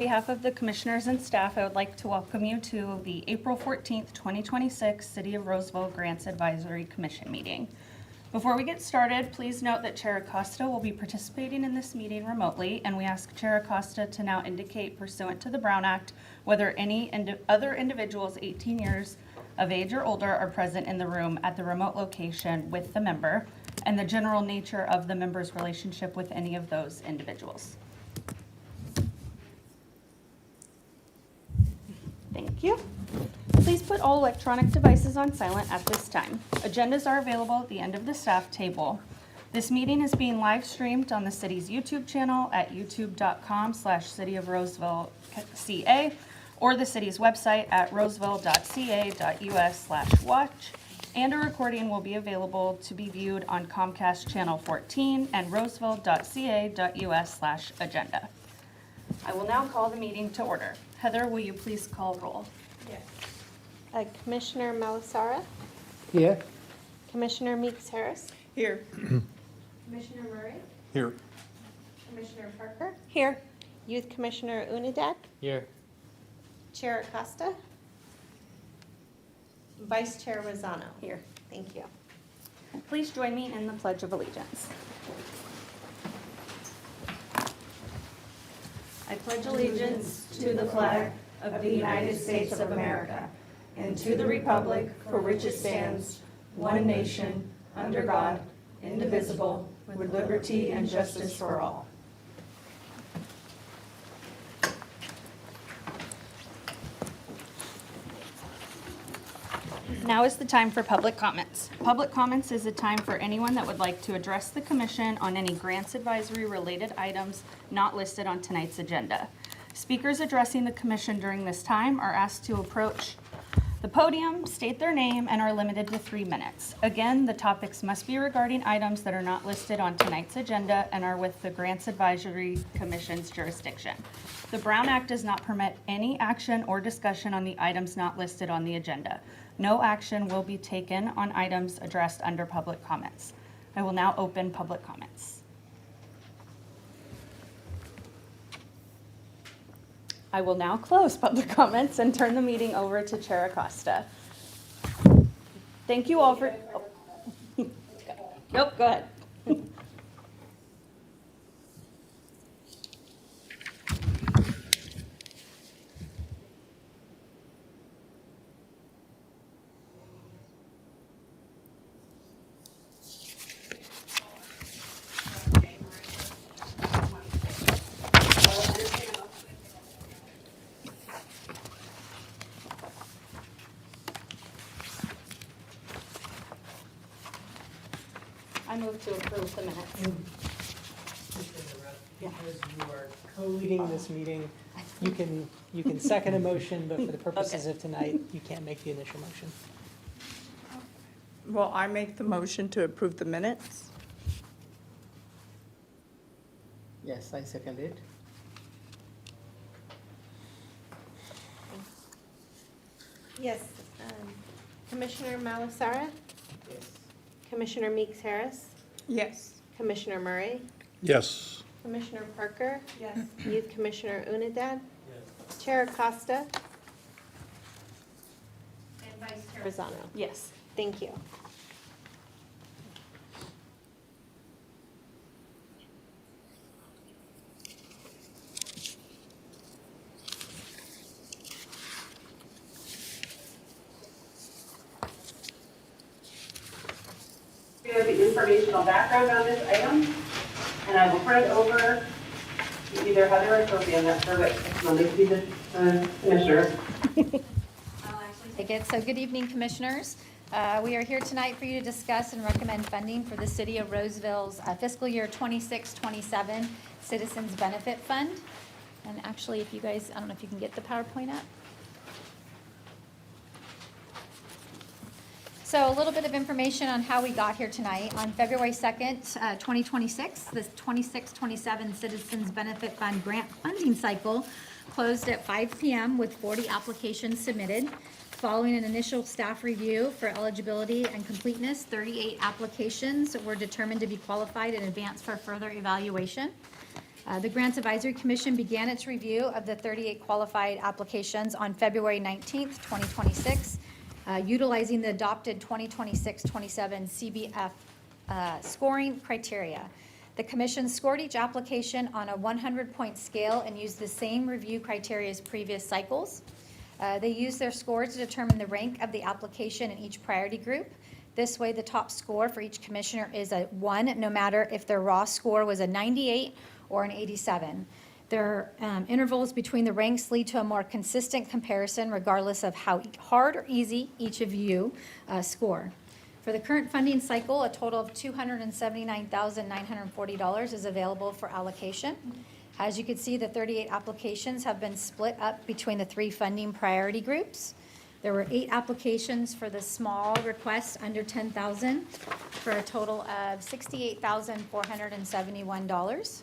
behalf of the commissioners and staff, I would like to welcome you to the April 14th, 2026 City of Roseville Grants Advisory Commission meeting. Before we get started, please note that Chair Acosta will be participating in this meeting remotely, and we ask Chair Acosta to now indicate pursuant to the Brown Act whether any other individuals 18 years of age or older are present in the room at the remote location with the member, and the general nature of the member's relationship with any of those individuals. Thank you. Please put all electronic devices on silent at this time. Agendas are available at the end of the staff table. This meeting is being live streamed on the city's YouTube channel at youtube.com/cityofrosevilleca or the city's website at roseville.ca.us/watch, and a recording will be available to be viewed on Comcast Channel 14 and roseville.ca.us/agenda. I will now call the meeting to order. Heather, will you please call roll? Yes. Commissioner Malasara, Here. Commissioner Meeks Harris, Here. Commissioner Murray, Here. Commissioner Parker, Here. Youth Commissioner Unidad, Here. Chair Acosta, Vice Chair Rosano. Here. Thank you. Please join me in the Pledge of Allegiance. I pledge allegiance to the flag of the United States of America and to the republic for which it stands, one nation, under God, indivisible, with liberty and justice for all. Now is the time for public comments. Public comments is a time for anyone that would like to address the commission on any grants advisory related items not listed on tonight's agenda. Speakers addressing the commission during this time are asked to approach the podium, state their name, and are limited to 3 minutes. Again, the topics must be regarding items that are not listed on tonight's agenda and are with the Grants Advisory Commission's jurisdiction. The Brown Act does not permit any action or discussion on the items not listed on the agenda. No action will be taken on items addressed under public comments. I will now open public comments. I will now close public comments and turn the meeting over to Chair Acosta. Thank you all for. Nope, go ahead. I move to approve the minutes. Because you are co-leading this meeting, you can second a motion, but for the purposes of tonight, you can't make the initial motion. Well, I make the motion to approve the minutes. Yes, I second it. Yes. Commissioner Malasara, Yes. Commissioner Meeks Harris, Yes. Commissioner Murray, Yes. Commissioner Parker, Yes. Youth Commissioner Unidad, Chair Acosta, and Vice Chair Rosano. Yes. Thank you. The informational background on this item, and I will turn it over to either Heather or Sophie. I'm not sure which one to be the commissioner. I'll actually take it. So good evening, commissioners. We are here tonight for you to discuss and recommend funding for the City of Roseville's fiscal year 26-27 Citizens Benefit Fund. And actually, if you guys, I don't know if you can get the PowerPoint up. So a little bit of information on how we got here tonight. On February 2nd, 2026, the 26-27 Citizens Benefit Fund grant funding cycle closed at 5 p.m. with 40 applications submitted. Following an initial staff review for eligibility and completeness, 38 applications were determined to be qualified in advance for further evaluation. The Grants Advisory Commission began its review of the 38 qualified applications on February 19th, 2026, utilizing the adopted 2026-27 CBF scoring criteria. The commission scored each application on a 100-point scale and used the same review criteria as previous cycles. They used their scores to determine the rank of the application in each priority group. This way, the top score for each commissioner is a 1, no matter if their raw score was a 98 or an 87. Their intervals between the ranks lead to a more consistent comparison regardless of how hard or easy each of you score. For the current funding cycle, a total of $279,940 is available for allocation. As you can see, the 38 applications have been split up between the 3 funding priority groups. There were 8 applications for the small requests under $10,000 for a total of $68,471.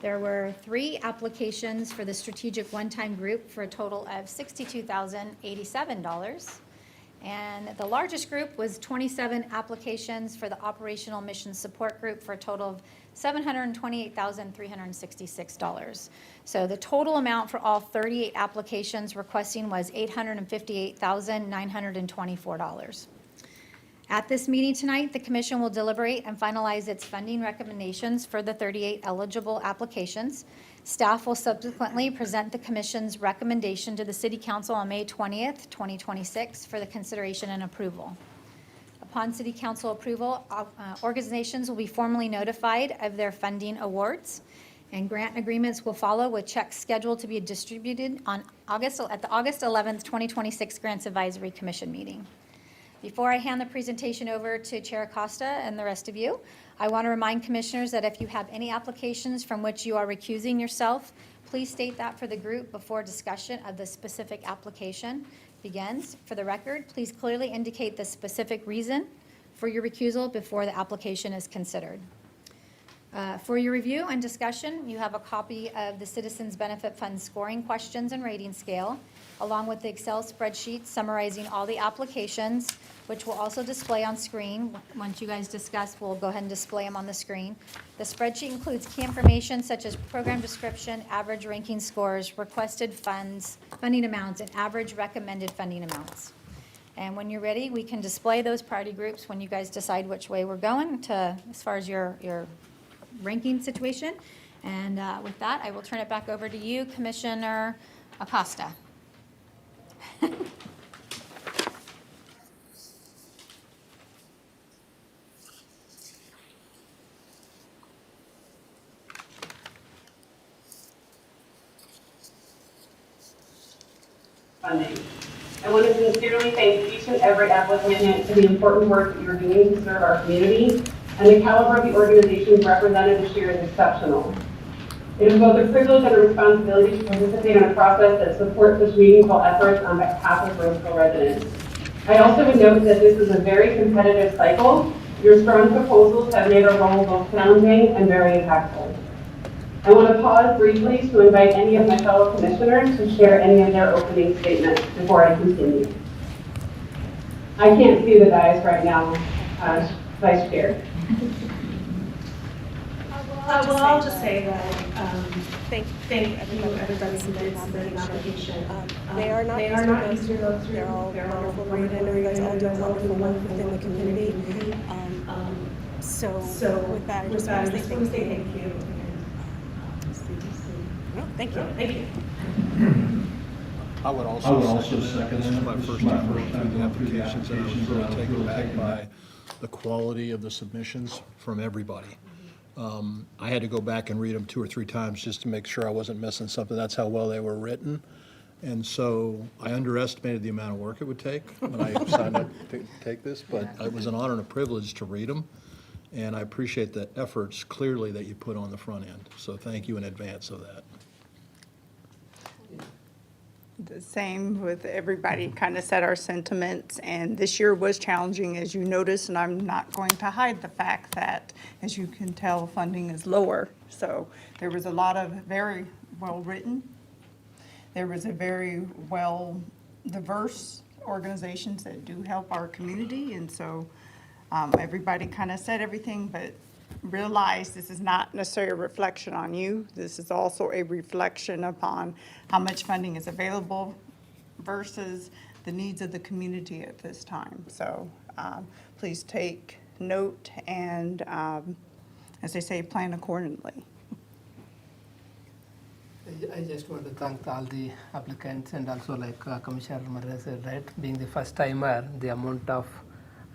There were 3 applications for the strategic one-time group for a total of $62,087. And the largest group was 27 applications for the operational mission support group for a total of $728,366. So the total amount for all 38 applications requesting was $858,924. At this meeting tonight, the commission will deliberate and finalize its funding recommendations for the 38 eligible applications. Staff will subsequently present the commission's recommendation to the City Council on May 20th, 2026 for the consideration and approval. Upon City Council approval, organizations will be formally notified of their funding awards, and grant agreements will follow with checks scheduled to be distributed at the August 11th, 2026 Grants Advisory Commission meeting. Before I hand the presentation over to Chair Acosta and the rest of you, I want to remind commissioners that if you have any applications from which you are recusing yourself, please state that for the group before discussion of the specific application begins. For the record, please clearly indicate the specific reason for your recusal before the application is considered. For your review and discussion, you have a copy of the Citizens Benefit Fund scoring questions and rating scale, along with the Excel spreadsheet summarizing all the applications, which will also display on screen. Once you guys discuss, we'll go ahead and display them on the screen. The spreadsheet includes key information such as program description, average ranking scores, requested funds, funding amounts, and average recommended funding amounts. And when you're ready, we can display those priority groups when you guys decide which way we're going to, as far as your ranking situation. And with that, I will turn it back over to you, Commissioner Acosta. Funding. I want to sincerely thank each and every applicant for the important work that you're doing to serve our community, and the caliber of the organizations represented this year is exceptional. It is both a privilege and a responsibility to participate in a process that supports such meaningful efforts on behalf of Roseville residents. I also would note that this is a very competitive cycle. Your strong proposals have made our role both challenging and very impactful. I want to pause briefly to invite any of my fellow commissioners to share any of their opening statements before I continue. I can't see the dais right now, Vice Chair. Well, I'll just say that thank you everybody who did submit an application. They are not easy to go through. They're all wonderful. Great. I know you guys all do wonderful work within the community. So with that, I just want to say thank you. Thank you. Thank you. I would also second this is my first time reading through the applications, and I was really taken back by the quality of the submissions from everybody. I had to go back and read them 2 or 3 times just to make sure I wasn't missing something. That's how well they were written. And so I underestimated the amount of work it would take when I signed up to take this, but it was an honor and a privilege to read them. And I appreciate the efforts clearly that you put on the front end. So thank you in advance of that. The same with everybody, kind of set our sentiments, and this year was challenging, as you notice, and I'm not going to hide the fact that, as you can tell, funding is lower. So there was a lot of very well written. There was a very well diverse organizations that do help our community, and so everybody kind of said everything, but realize this is not necessarily a reflection on you. This is also a reflection upon how much funding is available versus the needs of the community at this time. So please take note and, as they say, plan accordingly. I just want to thank all the applicants and also like Commissioner Murray said, right, being the first timer, the amount of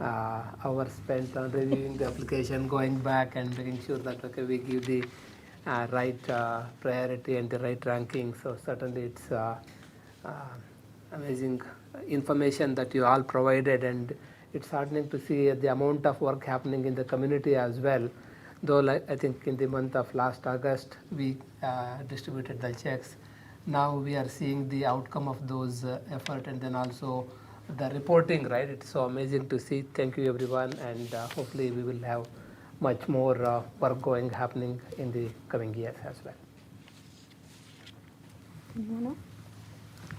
hours spent on reviewing the application, going back and making sure that okay, we give the right priority and the right ranking. So certainly it's amazing information that you all provided, and it's heartening to see the amount of work happening in the community as well. Though like, I think in the month of last August, we distributed the checks. Now we are seeing the outcome of those effort, and then also the reporting, right? It's so amazing to see. Thank you everyone, and hopefully we will have much more work happening in the coming years as well.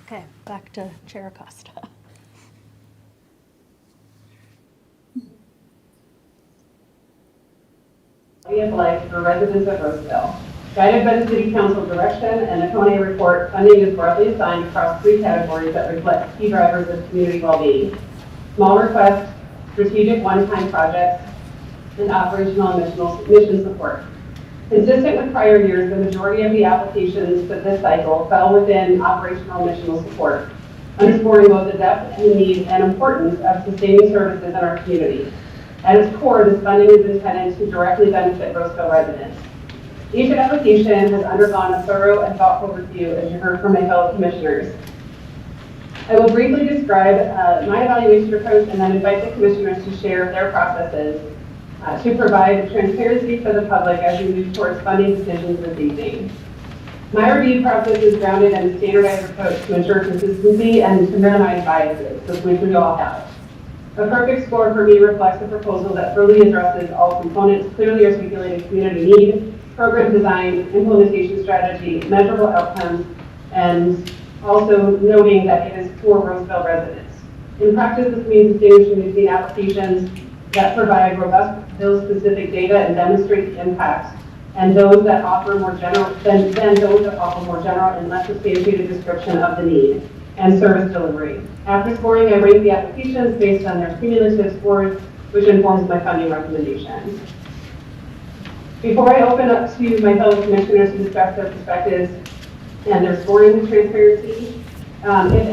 Okay, back to Chair Acosta. Quality of life for residents of Roseville. Guided by the City Council direction and the CONA report, funding is broadly assigned across 3 categories that reflect key drivers of community well-being: small requests, strategic one-time projects, and operational and mission support. Consistent with prior years, the majority of the applications for this cycle fell within operational and missional support, underscoring both the depth and the need and importance of sustaining services in our community. At its core, this funding is intended to directly benefit Roseville residents. Each application has undergone a thorough and thoughtful review, as you heard from my fellow commissioners. I will briefly describe my evaluation approach and then invite the commissioners to share their processes to provide transparency for the public as we move towards funding decisions this evening. My review process is grounded in a standardized approach to ensure consistency and to minimize biases, which we all have. A perfect score for me reflects a proposal that fully addresses all components, clearly articulated community need, program design, implementation strategy, measurable outcomes, and also noting that it is for Roseville residents. In practice, this means distinguishing between applications that provide robust bill-specific data and demonstrate the impact, and those that offer more general and less substantiated description of the need and service delivery. After scoring, I rank the applications based on their cumulative scores, which informs my funding recommendations. Before I open up to my fellow commissioners to discuss their perspectives and their scoring transparency, if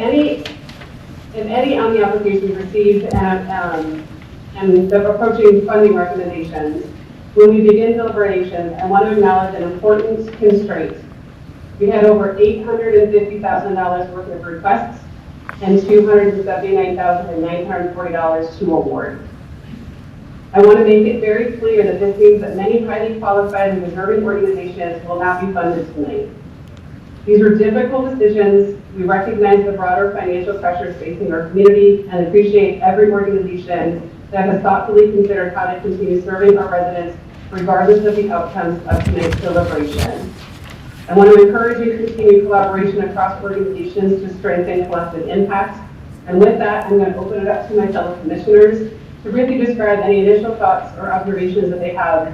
any on the applications received and the approaching funding recommendations, when we begin deliberations, I want to acknowledge an important constraint. We had over $850,000 worth of requests and $279,940 to award. I want to make it very clear that this means that many highly qualified and deserving organizations will not be funded tonight. These are difficult decisions. We recognize the broader financial pressures facing our community and appreciate every organization that has thoughtfully considered how to continue serving our residents regardless of the outcomes of tonight's deliberation. I want to encourage you to continue collaboration across organizations to strengthen collective impact. And with that, I'm going to open it up to my fellow commissioners to briefly describe any initial thoughts or observations that they have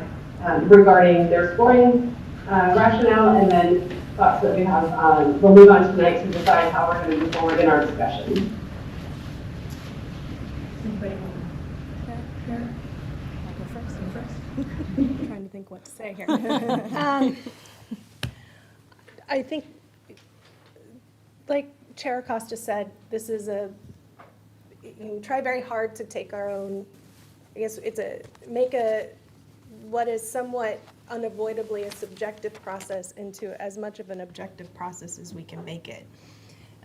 regarding their scoring rationale, and then thoughts that we have. We'll move on tonight to decide how we're going to move forward in our discussion. I'm trying to think what to say here. I think, like Chair Acosta said, this is we try very hard to take our own, I guess make what is somewhat unavoidably a subjective process into as much of an objective process as we can make it.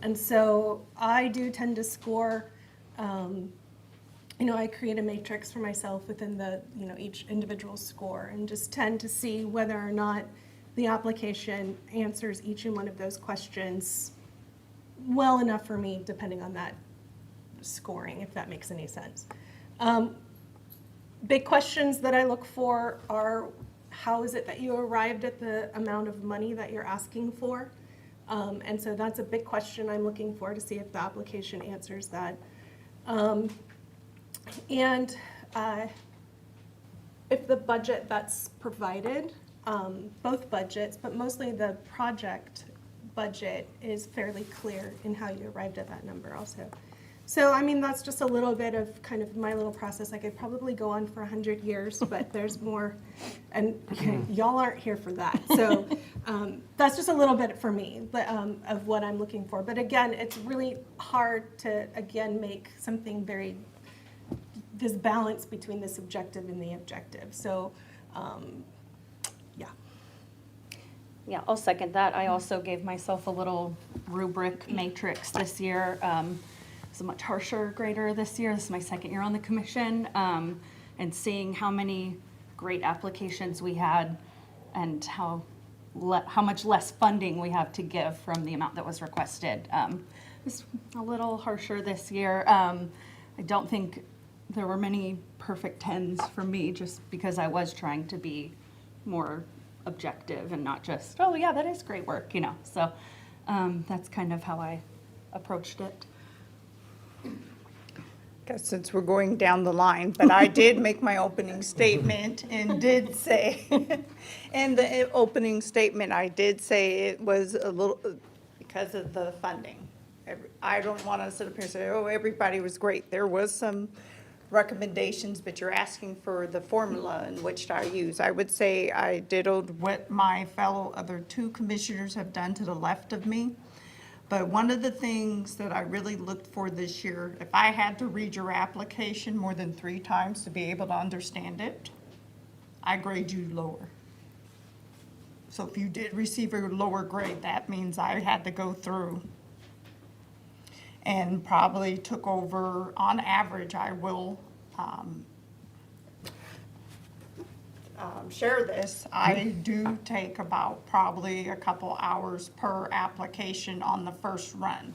And so I do tend to score, I create a matrix for myself within each individual score, and just tend to see whether or not the application answers each and one of those questions well enough for me, depending on that scoring, if that makes any sense. Big questions that I look for are, how is it that you arrived at the amount of money that you're asking for? And so that's a big question I'm looking for to see if the application answers that. And if the budget that's provided, both budgets, but mostly the project budget is fairly clear in how you arrived at that number also. So, I mean, that's just a little bit of kind of my little process. I could probably go on for 100 years, but there's more, and y'all aren't here for that. So that's just a little bit for me of what I'm looking for. But again, it's really hard to, again, make something very, this balance between the subjective and the objective. So, yeah. Yeah, I'll second that. I also gave myself a little rubric matrix this year. It's a much harsher grader this year. This is my second year on the commission, and seeing how many great applications we had and how much less funding we have to give from the amount that was requested. It's a little harsher this year. I don't think there were many perfect 10s for me, just because I was trying to be more objective and not just, oh yeah, that is great work, you know. So that's kind of how I approached it. Guess since we're going down the line, but I did make my opening statement and did say, in the opening statement, I did say it was a little, because of the funding. I don't want to sit up here and say, oh, everybody was great. There was some recommendations, but you're asking for the formula in which I use. I would say I diddled what my fellow other two commissioners have done to the left of me. But one of the things that I really looked for this year, if I had to read your application more than 3 times to be able to understand it, I grade you lower. So if you did receive a lower grade, that means I had to go through and probably took over, on average, I will share this. I do take about probably a couple hours per application on the first run.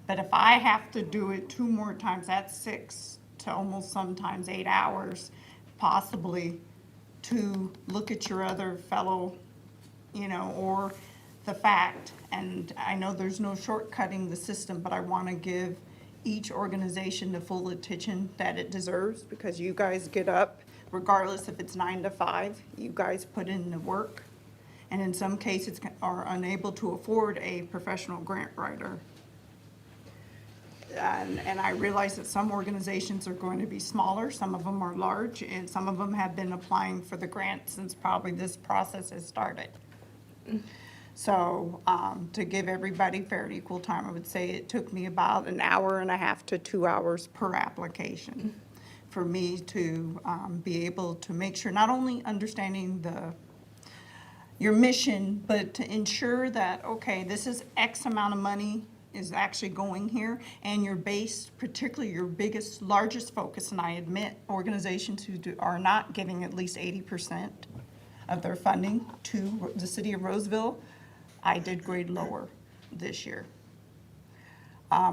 But if I have to do it 2 more times, that's 6 to almost sometimes 8 hours, possibly, to look at your other fellow, you know, or the fact. And I know there's no shortcutting the system, but I want to give each organization the full attention that it deserves, because you guys get up, regardless if it's 9 to 5, you guys put in the work, and in some cases are unable to afford a professional grant writer. And I realize that some organizations are going to be smaller, some of them are large, and some of them have been applying for the grant since probably this process has started. So to give everybody fair and equal time, I would say it took me about 1.5 hours to 2 hours per application for me to be able to make sure, not only understanding your mission, but to ensure that, okay, this is X amount of money is actually going here, and your base, particularly your biggest, largest focus, and I admit organizations who are not giving at least 80% of their funding to the city of Roseville, I did grade lower this year.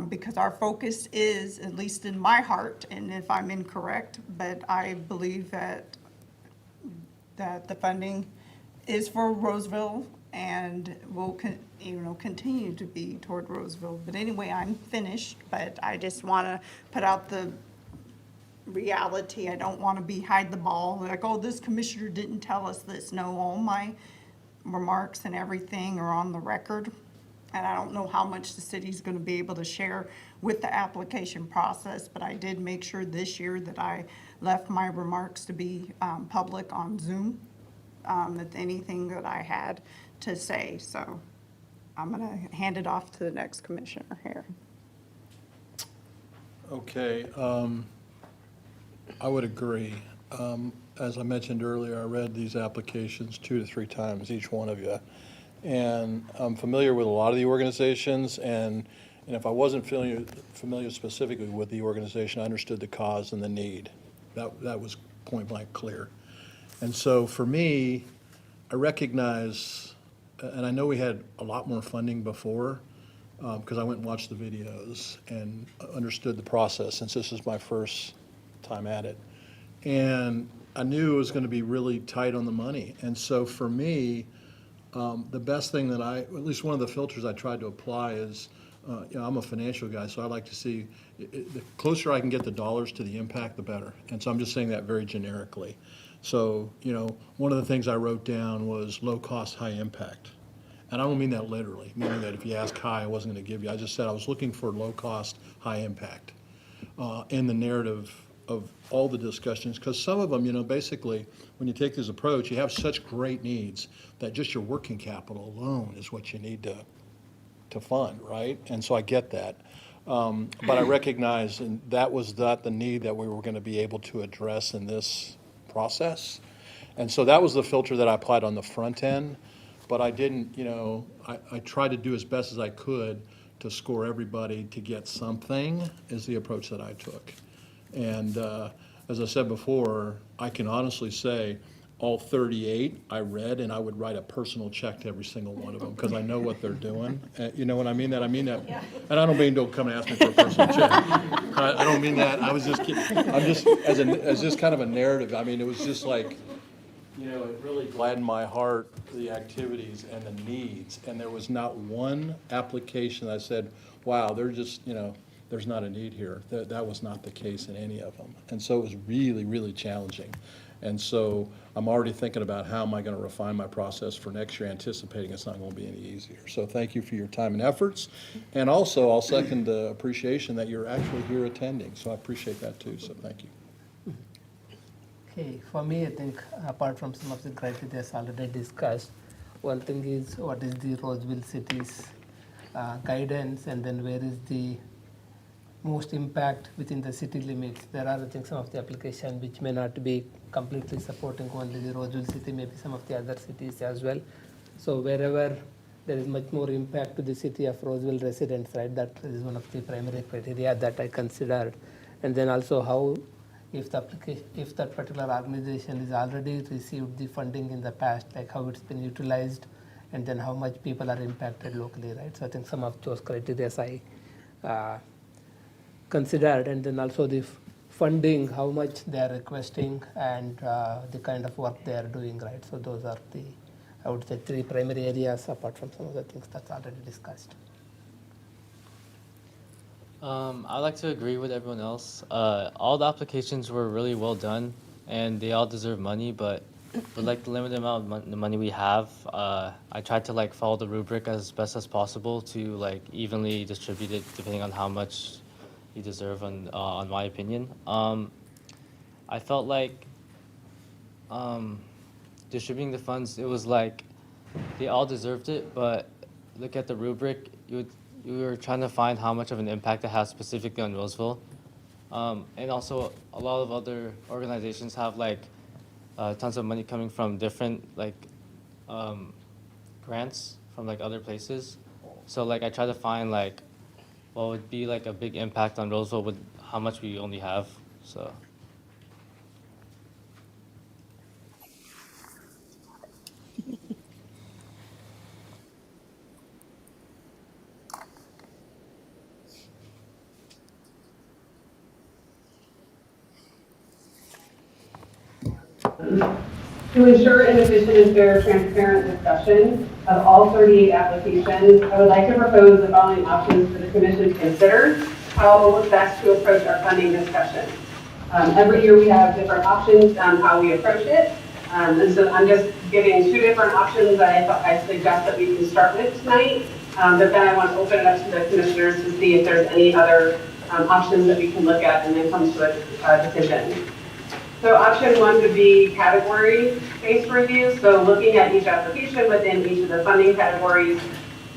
Because our focus is, at least in my heart, and if I'm incorrect, but I believe that the funding is for Roseville and will continue to be toward Roseville. But anyway, I'm finished, but I just want to put out the reality. I don't want to hide the ball, like, oh, this commissioner didn't tell us this. No, all my remarks and everything are on the record. And I don't know how much the city's going to be able to share with the application process, but I did make sure this year that I left my remarks to be public on Zoom, with anything that I had to say. So I'm going to hand it off to the next commissioner here. Okay, I would agree. As I mentioned earlier, I read these applications 2 to 3 times, each one of you. And I'm familiar with a lot of the organizations, and if I wasn't familiar specifically with the organization, I understood the cause and the need. That was point blank clear. And so for me, I recognize, and I know we had a lot more funding before, because I went and watched the videos and understood the process, since this is my first time at it. And I knew it was going to be really tight on the money. And so for me, the best thing that at least one of the filters I tried to apply is, I'm a financial guy, so I like to see, the closer I can get the dollars to the impact, the better. And so I'm just saying that very generically. So, one of the things I wrote down was low cost, high impact. And I don't mean that literally, meaning that if you ask high, I wasn't going to give you. I just said I was looking for low cost, high impact in the narrative of all the discussions. Because some of them, basically, when you take this approach, you have such great needs that just your working capital alone is what you need to fund, right? And so I get that. But I recognize, and that was not the need that we were going to be able to address in this process. And so that was the filter that I applied on the front end. But I didn't, I tried to do as best as I could to score everybody to get something is the approach that I took. And as I said before, I can honestly say all 38 I read, and I would write a personal check to every single one of them because I know what they're doing. You know what I mean? I mean that, and I don't mean don't come and ask me for a personal check. I don't mean that. I was just kidding. I'm just as just kind of a narrative. I mean, it was just like, it really gladdened my heart, the activities and the needs. And there was not one application that I said, wow, they're just, there's not a need here. That was not the case in any of them. And so it was really, really challenging. And so I'm already thinking about how am I going to refine my process for next year, anticipating it's not going to be any easier. So thank you for your time and efforts. And also, I'll second the appreciation that you're actually here attending. So I appreciate that too. So thank you. Okay, for me, I think apart from some of the criteria already discussed, one thing is what is the Roseville city's guidance, and then where is the most impact within the city limits. There are, I think, some of the application which may not be completely supporting only the Roseville city, maybe some of the other cities as well. So wherever there is much more impact to the city of Roseville residents, right, that is one of the primary criteria that I considered. And then also how, if that particular organization has already received the funding in the past, like how it's been utilized, and then how much people are impacted locally, right? So I think some of those criteria I considered, and then also the funding, how much they are requesting, and the kind of work they are doing, right? So those are the, I would say, three primary areas apart from some of the things that's already discussed. I'd like to agree with everyone else. All the applications were really well done, and they all deserve money, but with the limited amount of money we have, I tried to follow the rubric as best as possible to evenly distribute it depending on how much you deserve, on my opinion. I felt like distributing the funds, it was they all deserved it, but look at the rubric, you were trying to find how much of an impact it has specifically on Roseville. And also, a lot of other organizations have tons of money coming from different grants from other places. So I try to find what would be a big impact on Roseville with how much we only have. So. To ensure an efficient and fair, transparent discussion of all 38 applications, I would like to propose the following options for the Commission to consider how best to approach our funding discussion. Every year we have different options on how we approach it. And so I'm just giving two different options that I suggest that we can start with tonight. But then I want to open it up to the commissioners to see if there's any other options that we can look at and then come to a decision. So option one would be category-based review. So looking at each application within each of the funding categories,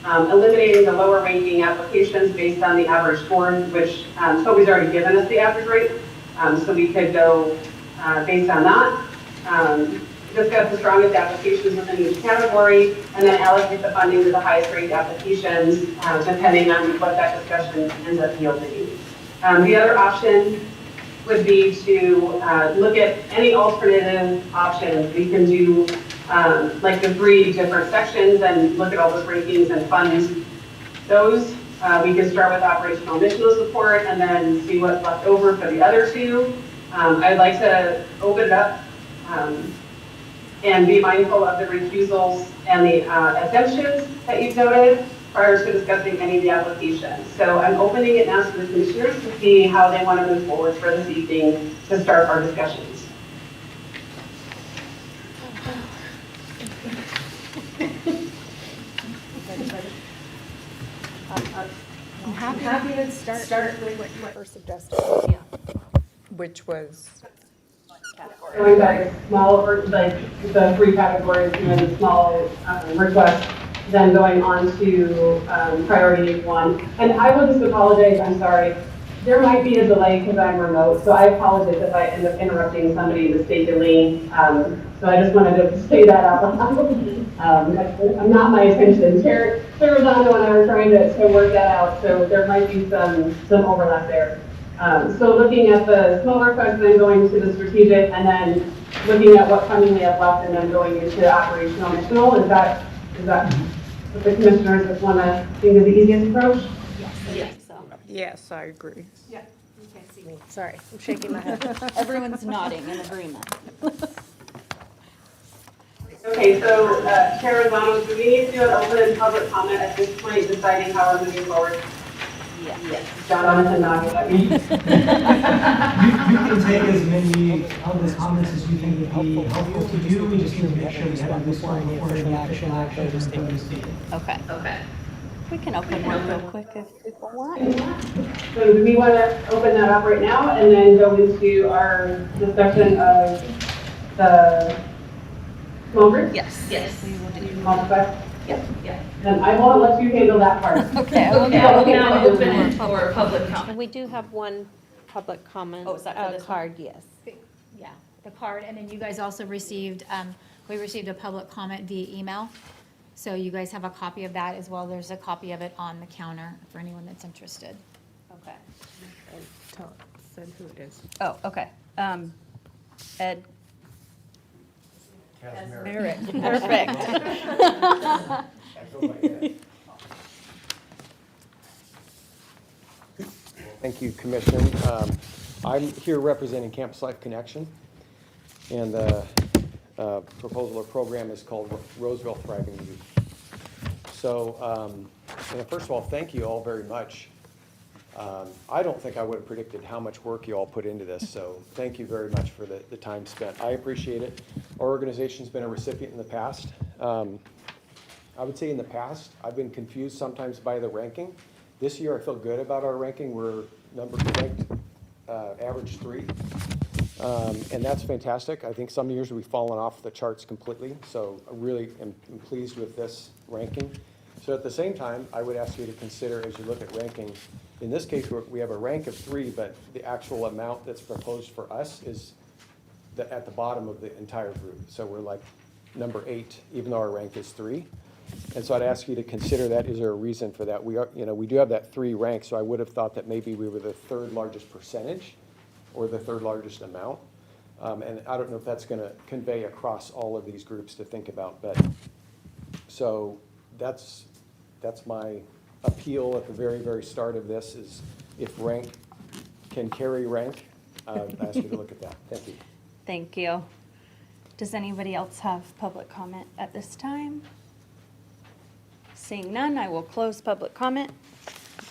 eliminating the lower ranking applications based on the average scores, which Toby's already given us the average rate. So we could go based on that. Discuss the strongest applications within each category, and then allocate the funding to the highest ranked applications, depending on what that discussion ends up yielding. The other option would be to look at any alternative options. We can do the 3 different sections and look at all those rankings and funds those. We can start with operational missional support and then see what's left over for the other 2. I'd like to open it up and be mindful of the recusals and the exemptions that you've noted prior to discussing any of the applications. So I'm opening it now to the commissioners to see how they want to move forward for this evening to start our discussions. I'm happy to start with what you first suggested. Which was, Going back small, or like the three categories, the small requests, then going on to priority one. And I will just apologize, I'm sorry. There might be a delay because I'm remote, so I apologize if I end up interrupting somebody mistakenly. So I just wanted to say that out loud. I'm not my attention. Chair Rosano and I were trying to work that out, so there might be some overlap there. So looking at the small requests, then going to the strategic, and then looking at what funding we have left, and then going into operational missional. Is that what the commissioners just want to think is the easiest approach? yes, I agree. Yeah, you can't see me. Sorry, I'm shaking my head. Everyone's nodding in agreement. Okay, so Chair Rosano, do we need to do an open and public comment at this point, deciding how we're moving forward? Yes. Jonathan nodding at me. You can take as many public comments as you think would be helpful to you. We just need to make sure we have this one before any official action is taken. Okay. We can open one real quick if people want. So do we want to open that up right now and then go into our discussion of the small group? Yes. We will do. Small request? Yep. Then I won't let you handle that part. Okay, I will now open it for public comment. And we do have one public comment. Oh, is that for this one? Card, yes. Yeah, the card, and then you guys also received, we received a public comment via email. So you guys have a copy of that as well. There's a copy of it on the counter for anyone that's interested. Okay. Said who it is. Oh, okay. Ed. Merrick. Perfect. Thank you, Commission. I'm here representing Campus Life Connection, and the proposal or program is called Roseville Thriving Youth. So, first of all, thank you all very much. I don't think I would have predicted how much work you all put into this, so thank you very much for the time spent. I appreciate it. Our organization's been a recipient in the past. I would say in the past, I've been confused sometimes by the ranking. This year, I feel good about our ranking. We're ranked average 3, and that's fantastic. I think some years we've fallen off the charts completely, so I really am pleased with this ranking. So at the same time, I would ask you to consider as you look at ranking, in this case, we have a rank of 3, but the actual amount that's proposed for us is at the bottom of the entire group. So we're like number 8, even though our rank is 3. And so I'd ask you to consider that. Is there a reason for that? We are, we do have that 3 rank, so I would have thought that maybe we were the 3rd largest percentage or the 3rd largest amount. And I don't know if that's going to convey across all of these groups to think about, but so that's my appeal at the very, very start of this is if rank can carry rank, I'd ask you to look at that. Thank you. Thank you. Does anybody else have public comment at this time? Seeing none, I will close public comment.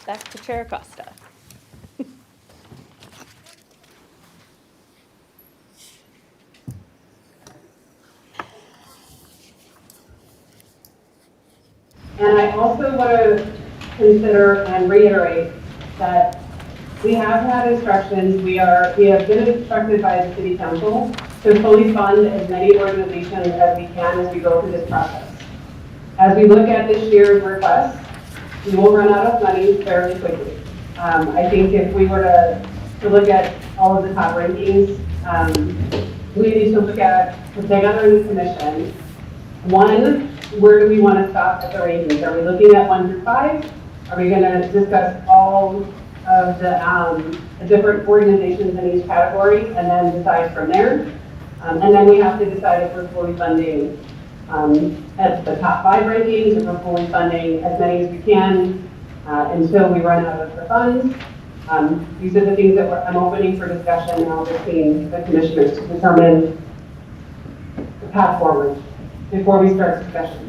Back to Chair Acosta. And I also want to consider and reiterate that we have had instructions, we have been instructed by the City Council to fully fund as many organizations as we can as we go through this process. As we look at this year's request, we will run out of money fairly quickly. I think if we were to look at all of the top rankings, we need to look at, together in the commission, one, where do we want to stop at the rankings? Are we looking at 1 through 5? Are we going to discuss all of the different organizations in each category and then decide from there? And then we have to decide if we're fully funding at the top 5 rankings, if we're fully funding as many as we can until we run out of the funds. These are the things that I'm opening for discussion now between the commissioners to determine the path forward before we start discussions.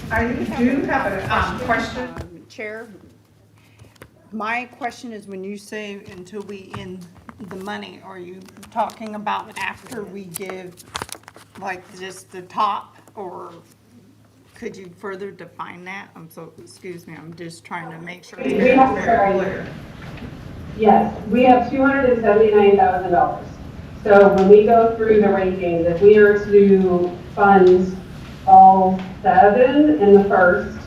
I do have a question. Chair, my question is when you say until we end the money, are you talking about after we give like just the top or could you further define that? Excuse me, I'm just trying to make sure. We have, sorry. Yes, we have $279,000. So when we go through the rankings, if we are to fund all 7 in the first,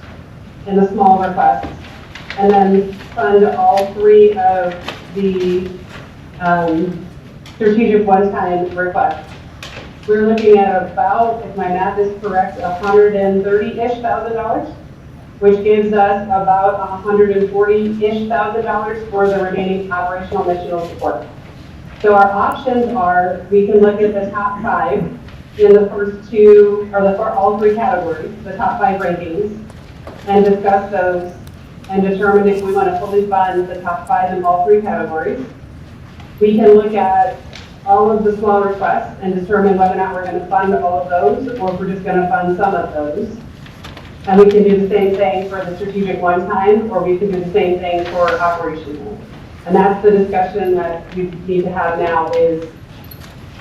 in the small requests, and then fund all 3 of the strategic one-time requests, we're looking at about, if my math is correct, $130-ish thousand, which gives us about $140-ish thousand for the remaining operational missional support. So our options are, we can look at the top 5 in the first 2, or all 3 categories, the top 5 rankings, and discuss those and determine if we want to fully fund the top 5 in all 3 categories. We can look at all of the small requests and determine whether or not we're going to fund all of those, or if we're just going to fund some of those. And we can do the same thing for the strategic one-time, or we can do the same thing for operational. And that's the discussion that we need to have now, is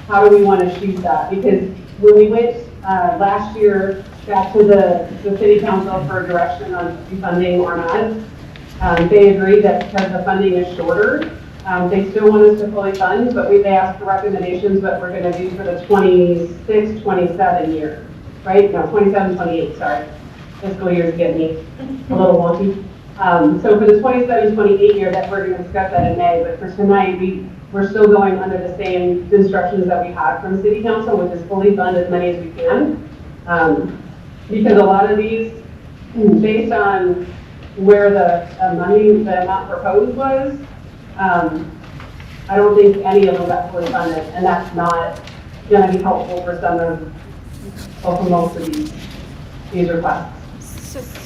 how do we want to shoot that? Because when we went last year back to the city council for direction on funding or not, they agreed that because the funding is shorter, they still want us to fully fund, but they asked for recommendations what we're going to do for the 26, 27 year, right? No, 27, 28, sorry. Fiscal years get me a little wonky. So for the 27, 28 year, that we're going to discuss that in May, but for tonight, we're still going under the same instructions that we had from City Council, which is fully fund as many as we can. Because a lot of these, based on where the amount proposed was, I don't think any of them got fully funded, and that's not going to be helpful for some of, well, for most of these requests.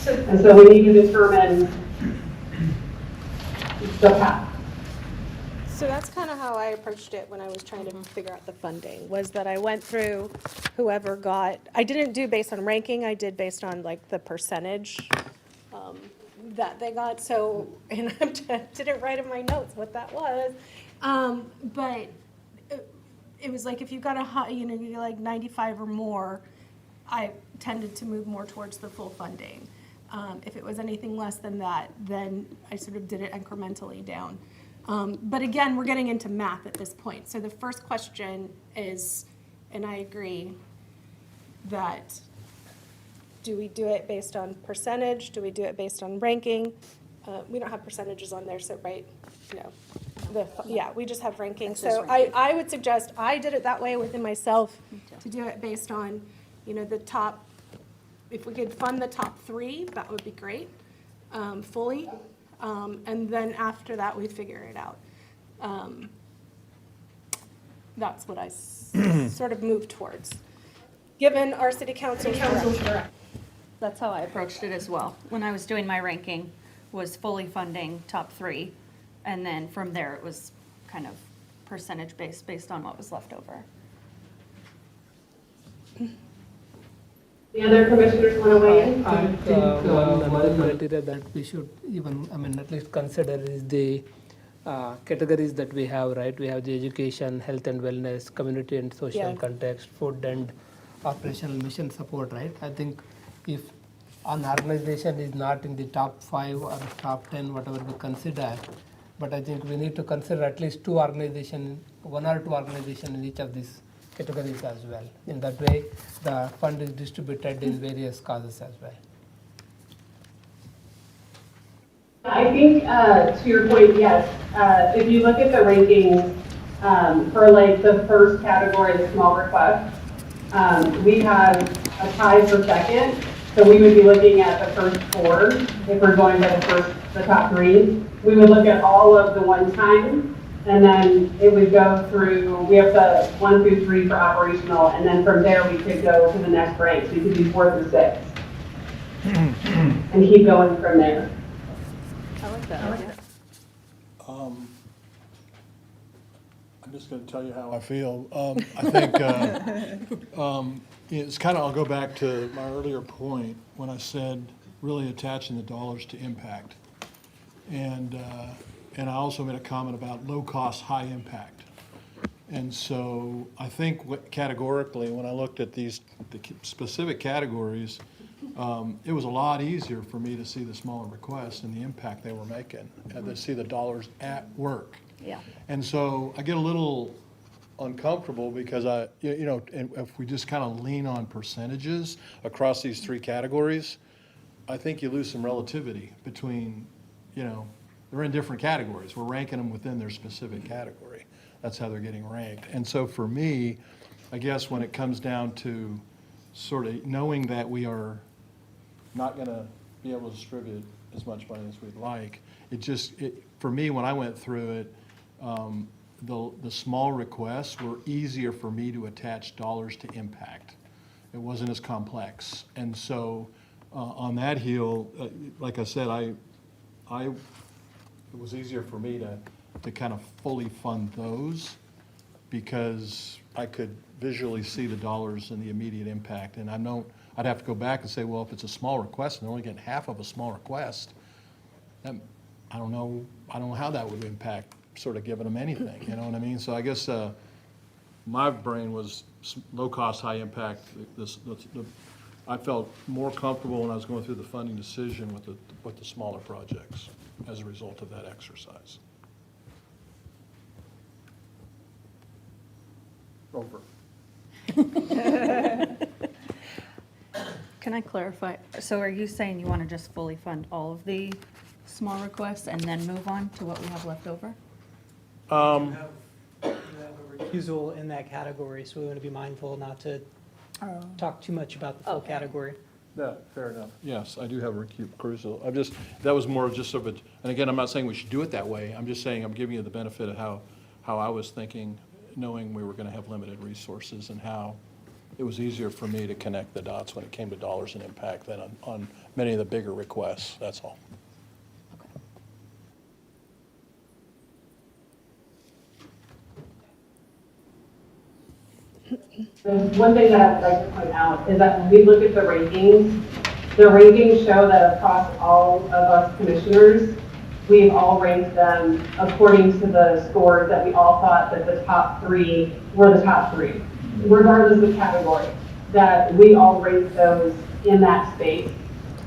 And so we need to determine the path. So that's kind of how I approached it when I was trying to figure out the funding, was that I went through whoever got, I didn't do based on ranking, I did based on like the percentage that they got. So, and I didn't write in my notes what that was. But it was like, if you got you get like 95 or more, I tended to move more towards the full funding. If it was anything less than that, then I sort of did it incrementally down. But again, we're getting into math at this point. So the first question is, and I agree, that do we do it based on percentage? Do we do it based on ranking? We don't have percentages on there, so right? No. Yeah, we just have ranking. So I would suggest, I did it that way within myself, to do it based on, the top, if we could fund the top 3, that would be great, fully. And then after that, we figure it out. That's what I sort of moved towards, given our city council's direction. That's how I approached it as well. When I was doing my ranking, was fully funding top 3, and then from there it was kind of percentage based on what was left over. The other commissioners want to weigh in? I think one criteria that we should even, at least consider is the categories that we have, right? We have the education, health and wellness, community and social context, food and operational mission support, right? I think if an organization is not in the top 5 or top 10, whatever we consider, but I think we need to consider at least 2 organizations, 1 or 2 organizations in each of these categories as well. In that way, the fund is distributed in various causes as well. I think, to your point, yes. If you look at the rankings for like the first category, the small requests, we have a tie for second. So we would be looking at the first 4 if we're going by the top 3. We would look at all of the one-time, and then it would go through, we have the 1 through 3 for operational, and then from there we could go to the next rank. So you could do 4 through 6 and keep going from there. I like that. I'm just going to tell you how I feel. I think it's kind of, I'll go back to my earlier point when I said really attaching the dollars to impact. And I also made a comment about low cost, high impact. And so I think categorically, when I looked at the specific categories, it was a lot easier for me to see the smaller requests and the impact they were making, and to see the dollars at work. Yeah. And so I get a little uncomfortable because and if we just kind of lean on percentages across these three categories, I think you lose some relativity between, they're in different categories. We're ranking them within their specific category. That's how they're getting ranked. And so for me, I guess when it comes down to sort of knowing that we are not going to be able to distribute as much money as we'd like, for me, when I went through it, the small requests were easier for me to attach dollars to impact. It wasn't as complex. And so on that heel, like I said, it was easier for me to kind of fully fund those because I could visually see the dollars and the immediate impact. And I'd have to go back and say, well, if it's a small request and they're only getting half of a small request, I don't know how that would impact sort of giving them anything, you know what I mean? So I guess my brain was low cost, high impact. I felt more comfortable when I was going through the funding decision with the smaller projects as a result of that exercise. Over. Can I clarify? So are you saying you want to just fully fund all of the small requests and then move on to what we have left over? You have a recusal in that category, so we want to be mindful not to talk too much about the full category. Yeah, fair enough. Yes, I do have a recusal. That was more just sort of and again, I'm not saying we should do it that way. I'm just saying I'm giving you the benefit of how I was thinking, knowing we were going to have limited resources and how it was easier for me to connect the dots when it came to dollars and impact than on many of the bigger requests, that's all. One thing that I would like to point out is that when we look at the rankings show that across all of us commissioners, we've all ranked them according to the scores that we all thought that the top three were the top three, regardless of category, that we all ranked those in that space.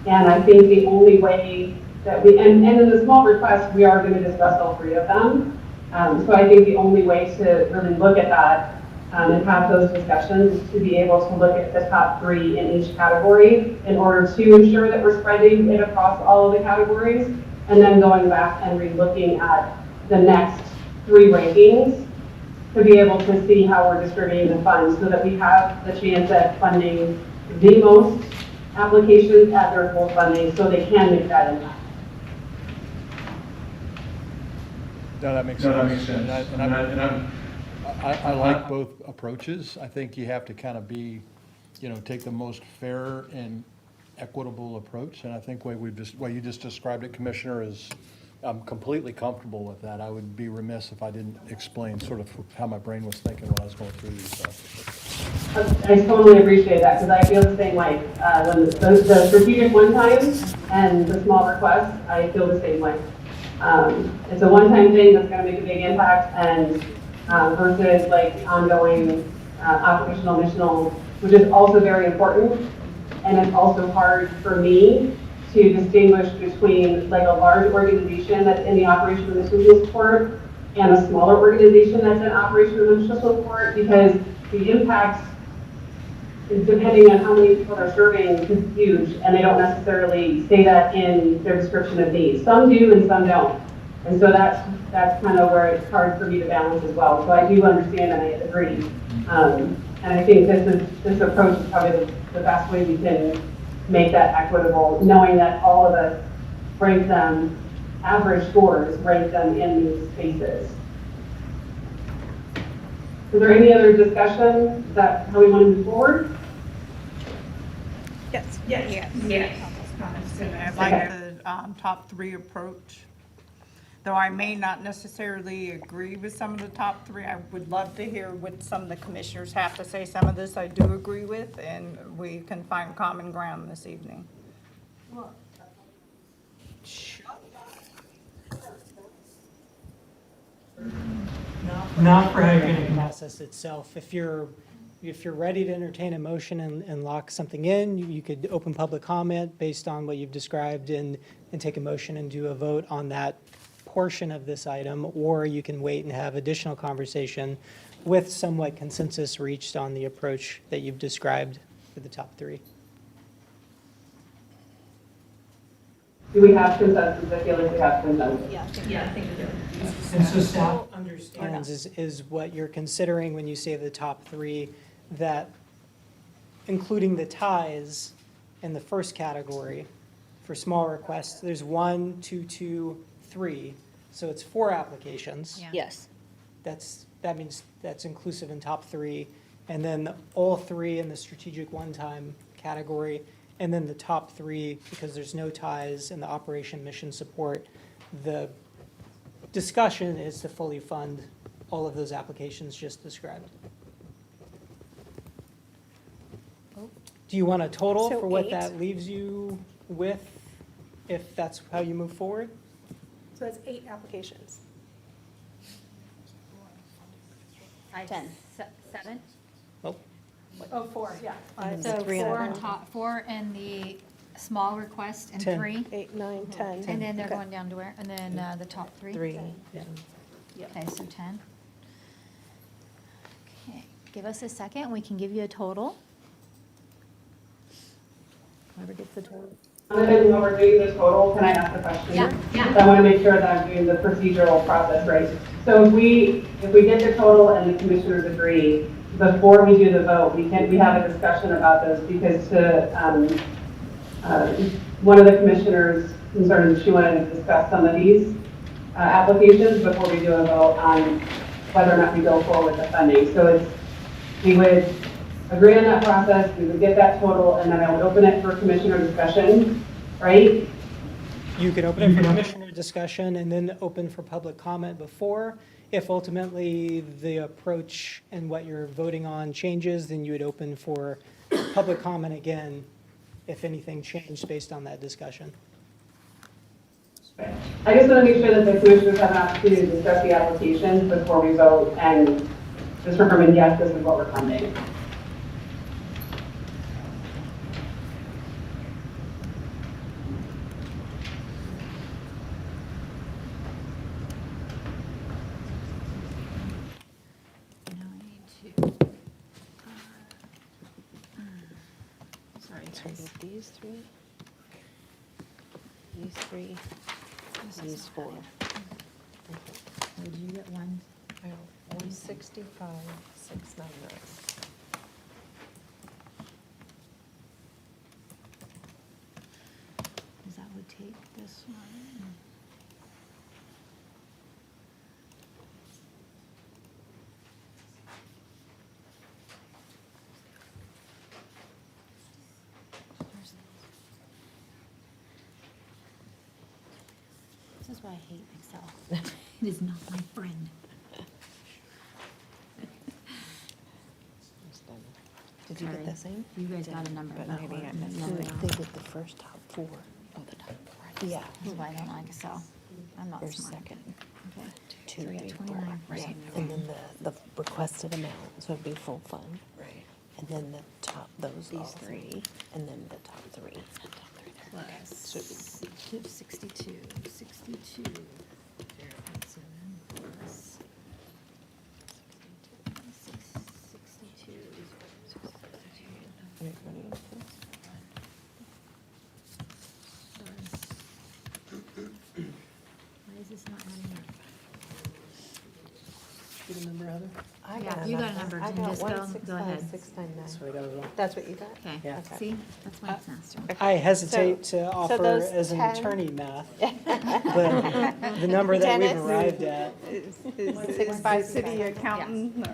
And I think the only way that and in the small request, we are going to discuss all three of them. So I think the only way to really look at that and have those discussions is to be able to look at the top three in each category in order to ensure that we're spreading it across all of the categories, and then going back and re-looking at the next three rankings to be able to see how we're distributing the funds so that we have the chance at funding the most applications at their full funding so they can make that impact. No, that makes sense. I like both approaches. I think you have to kind of take the most fair and equitable approach. And I think way you just described it, Commissioner, I'm completely comfortable with that. I would be remiss if I didn't explain sort of how my brain was thinking when I was going through these. I totally appreciate that because I feel the same way. When the strategic one-time and the small requests, I feel the same way. It's a one-time thing that's going to make a big impact, and versus like ongoing operational missional, which is also very important. And it's also hard for me to distinguish between like a large organization that's in the operation of the social support and a smaller organization that's in operation of the social support, because the impact, depending on how many people they're serving, is huge, and they don't necessarily say that in their description of needs. Some do and some don't. And so that's kind of where it's hard for me to balance as well. So I do understand and I agree. And I think this approach is probably the best way we can make that equitable, knowing that all of us rank them, average scores, rank them in these spaces. Is there any other discussion? Is that how we want to move forward? Yes. Yes. I like the top three approach. Though I may not necessarily agree with some of the top three, I would love to hear what some of the commissioners have to say. Some of this I do agree with, and we can find common ground this evening. Not for how you're going to process itself. If you're ready to entertain a motion and lock something in, you could open public comment based on what you've described and take a motion and do a vote on that portion of this item, or you can wait and have additional conversation with somewhat consensus reached on the approach that you've described for the top three. Do we have consensus? I feel like we have consensus. And so staff, Understands is what you're considering when you say the top three, that including the ties in the first category for small requests, there's 1, 2, 2, 3, so it's 4 applications. Yeah. Yes. That means that's inclusive in top three, and then all 3 in the strategic one-time category, and then the top 3, because there's no ties in the operation mission support, the discussion is to fully fund all of those applications just described. Do you want a total So for what 8? that leaves you with, if that's how you move forward? So that's 8 applications. 10. 7? Oh, 4, yeah. So 4 in the small request and 10. 3. 8, 9, 10. And then they're Okay. going down to where? And then the top 3? 3. Okay, so 10. Okay, give us a second, we can give you a total. Whoever gets the total. Other than what we're doing the total, can I ask a question? Yeah. So I want to make sure that I'm doing the procedural process right. So if we get the total and the commissioners agree, before we do the vote, we have a discussion about those, because one of the commissioners concerned she wanted to discuss some of these applications before we do a vote on whether or not we go forward with the funding. So we would agree on that process, we would get that total, and then I would open it for commissioner discussion, right? You could open it for commissioner discussion and then open for public comment before. If ultimately the approach and what you're voting on changes, then you would open for public comment again if anything changed based on that discussion. I just want to make sure that the commissioners have an opportunity to discuss the applications before we vote and just confirming, yes, this is what we're funding. Now I need to. Sorry, guys. These 3, these 3, these 4. Did you get one? 165, 699. Because that would take this one. This is why I hate Excel. It is not my friend. Did you get the same? You guys got a number. But but maybe we're I missed moving it. on. They did the first top 4. Oh, the top 4. Yeah. That's why I don't like Excel. I'm not First, smart. second. Okay. 2, So we got 3, 4. 29. Yeah. And then the requested amount, so it'd be full fund. Right. And then the top, these 3, and then the top 3. Plus 62, 62. Plus 62. Why is this not running up? Get a number, Heather? I Yeah, you got a number. I Then got just go ahead. 165,699. So I got it all. That's what you got? Okay, Yeah. see, that's why it's faster. I hesitate to offer those as an 10 attorney math, but the number that we've Dennis? arrived at, Is the city accountant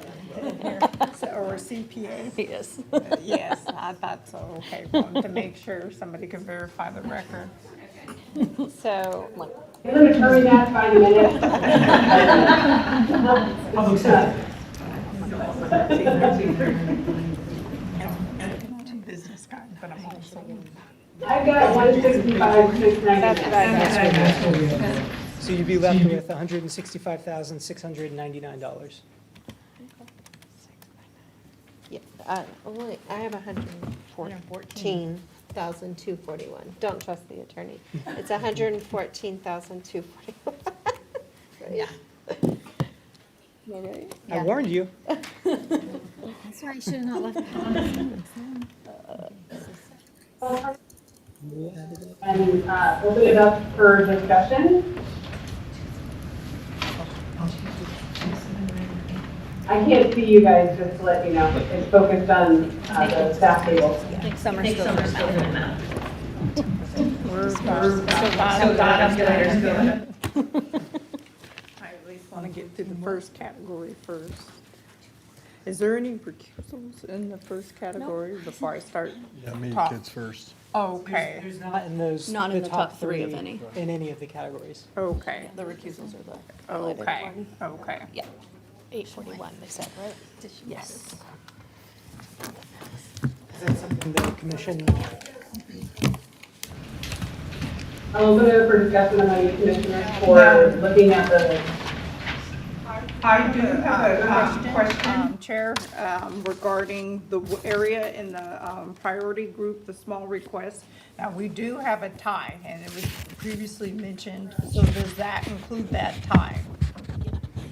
or CPA? Yes. Yes, I thought so, okay, wanted to make sure somebody could verify the record. So, Give an attorney math by the minute. public safety. Business card, but I'm also. I've got 165, 699. that's what I got. That's what we have. So you'd be left with $165,699. Yeah, wait, I have 114,241. Don't trust the attorney. It's 114,241. Yeah. I warned you. That's why I should have not left the comments. And open it up for discussion. I can't see you guys, just to let you know. It's focused on the staff table. I think summer's still in the mouth. I at least want to get through the first category first. Is there any recusals in the first category before I start? Yeah, me, Top. kids first. Okay, There's not in those. Not in the top three of any. In any of the categories. okay, The recusals are the. okay, okay. Yeah. 841, they said, right? Yes. Is that something the commission, I'll open it up for discussion among the commissioners for looking at the. I do have a question, Chair, regarding the area in the priority group, the small request. Now, we do have a tie, and it was previously mentioned, so does that include that tie?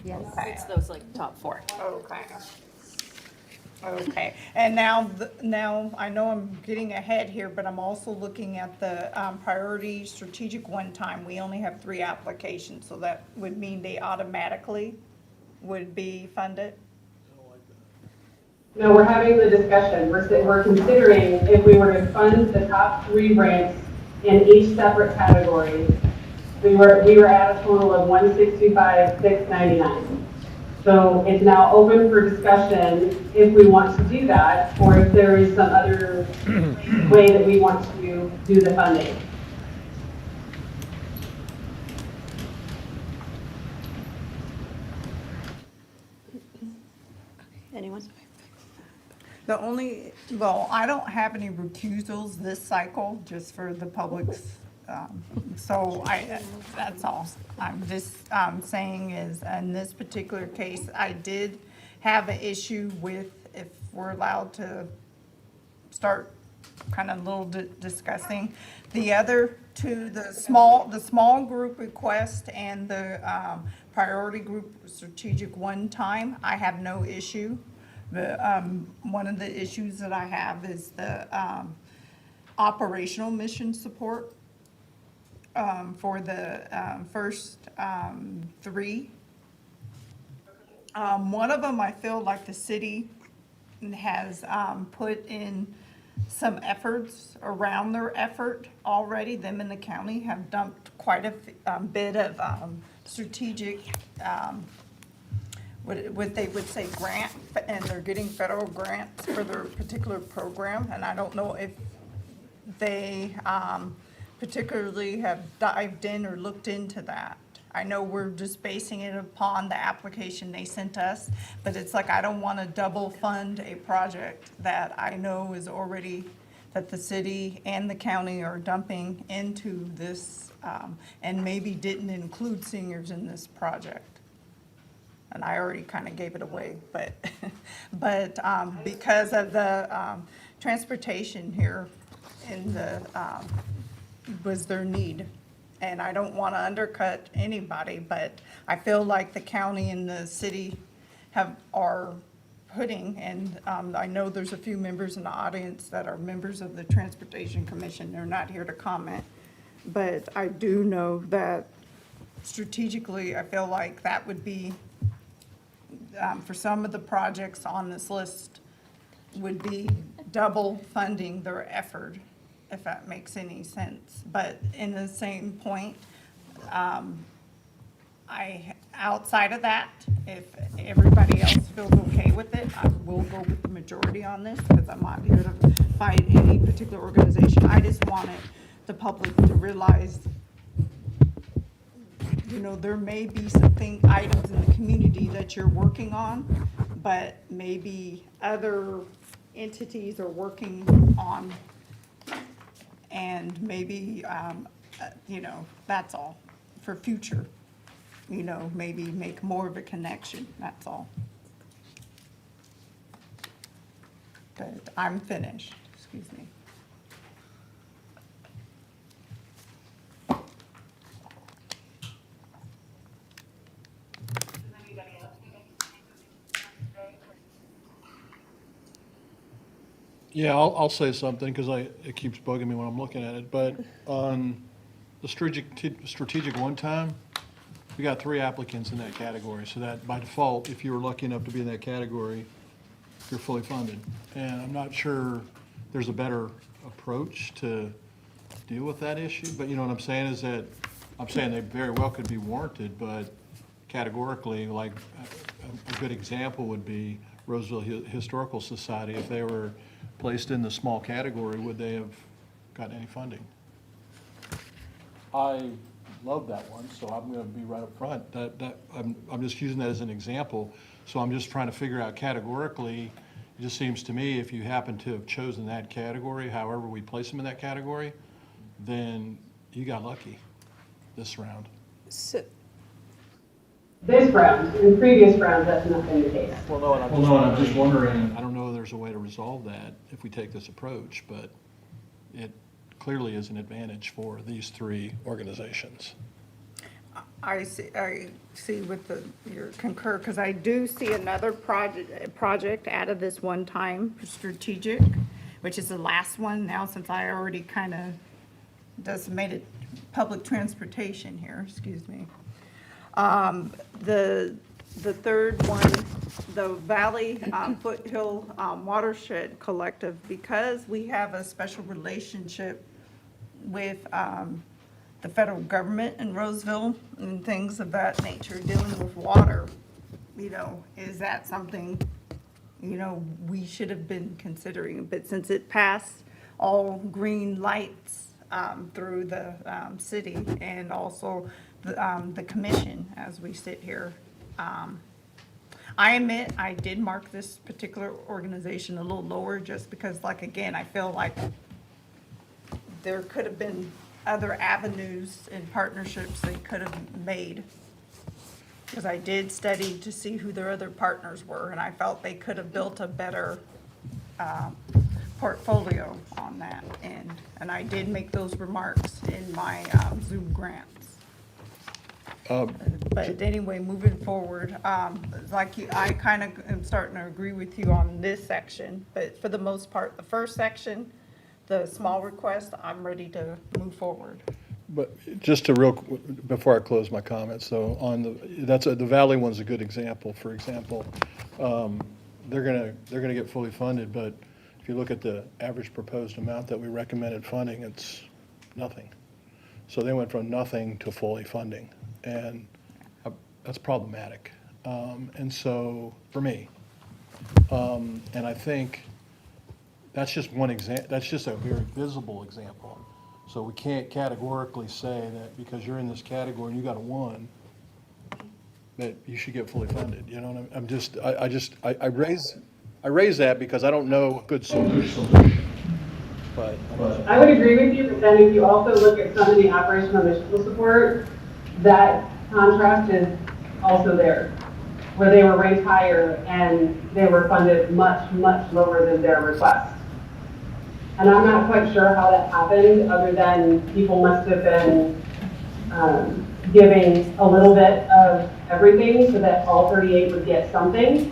Yes. Okay. It's those like top four. Okay. Okay, and now, now, I know I'm getting ahead here, but I'm also looking at the priority strategic one-time. We only have 3 applications, so that would mean they automatically would be funded? No, we're having the discussion. We're considering if we were to fund the top 3 grants in each separate category. We were at a total of 165,699. So it's now open for discussion if we want to do that, or if there is some other way that we want to do the funding. Anyone? The only, well, I don't have any recusals this cycle, just for the public's, so that's all. I'm just saying is, in this particular case, I did have an issue with if we're allowed to start kind of a little discussing. The other two, the small group request and the priority group strategic one-time, I have no issue. One of the issues that I have is the operational mission support for the first 3. One of them, I feel like the city has put in some efforts around their effort already. Them and the county have dumped quite a bit of strategic, what they would say grant, and they're getting federal grants for their particular program. And I don't know if they particularly have dived in or looked into that. I know we're just basing it upon the application they sent us, but it's like I don't want to double fund a project that I know is already, that the city and the county are dumping into this, and maybe didn't include seniors in this project. And I already kind of gave it away, but, because of the transportation here in the, was their need. And I don't want to undercut anybody, but I feel like the county and the city are putting, and I know there's a few members in the audience that are members of the Transportation Commission. They're not here to comment. But I do know that strategically, I feel like that would be, for some of the projects on this list, would be double funding their effort, if that makes any sense. But in the same point, outside of that, if everybody else feels okay with it, I will go with the majority on this, because I'm not here to fight any particular organization. I just wanted the public to realize, there may be some items in the community that you're working on, but maybe other entities are working on, and maybe, that's all for future maybe make more of a connection, that's all. But I'm finished, excuse me. Yeah, I'll say something, because it keeps bugging me when I'm looking at it, but on the strategic one time, we got 3 applicants in that category, so that by default, if you were lucky enough to be in that category, you're fully funded. And I'm not sure there's a better approach to deal with that issue, but you know what I'm saying is that, I'm saying they very well could be warranted, but categorically, like, a good example would be Roseville Historical Society. If they were placed in the small category, would they have gotten any funding? I love that one, so I'm gonna be right up front. I'm just using that as an example. So I'm just trying to figure out categorically, it just seems to me if you happen to have chosen that category, however we place them in that category, then you got lucky this round. So, This round, in previous rounds, that's not been the case. Well, no, and I'm just wondering, I don't know if there's a way to resolve that if we take this approach, but it clearly is an advantage for these 3 organizations. I see with your concur, because I do see another project out of this one-time strategic, which is the last one now, since I already kind of decimated public transportation here, excuse me. The third one, the Valley Foothill Watershed Collective, because we have a special relationship with the federal government in Roseville and things of that nature, dealing with water, is that something, we should have been considering? But since it passed all green lights through the city and also the commission as we sit here, I admit I did mark this particular organization a little lower just because, like, again, I feel like there could have been other avenues and partnerships they could have made. Because I did study to see who their other partners were, and I felt they could have built a better portfolio on that. And I did make those remarks in my Zoom grants. But anyway, moving forward, like you, I kind of am starting to agree with you on this section, but for the most part, the first section, the small request, I'm ready to move forward. But just to before I close my comments, though, on the Valley one's a good example. For example, they're gonna get fully funded, but if you look at the average proposed amount that we recommended funding, it's nothing. So they went from nothing to fully funding, and that's problematic. And so for me, and I think that's just one example. That's just a very visible example. So we can't categorically say that because you're in this category and you got a 1, that you should get fully funded. You know, I raise that because I don't know a good solution. But I would agree with you, but then if you also look at some of the operational municipal support, that contrast is also there, where they were ranked higher and they were funded much, much lower than their request. And I'm not quite sure how that happened, other than people must have been giving a little bit of everything so that all 38 would get something.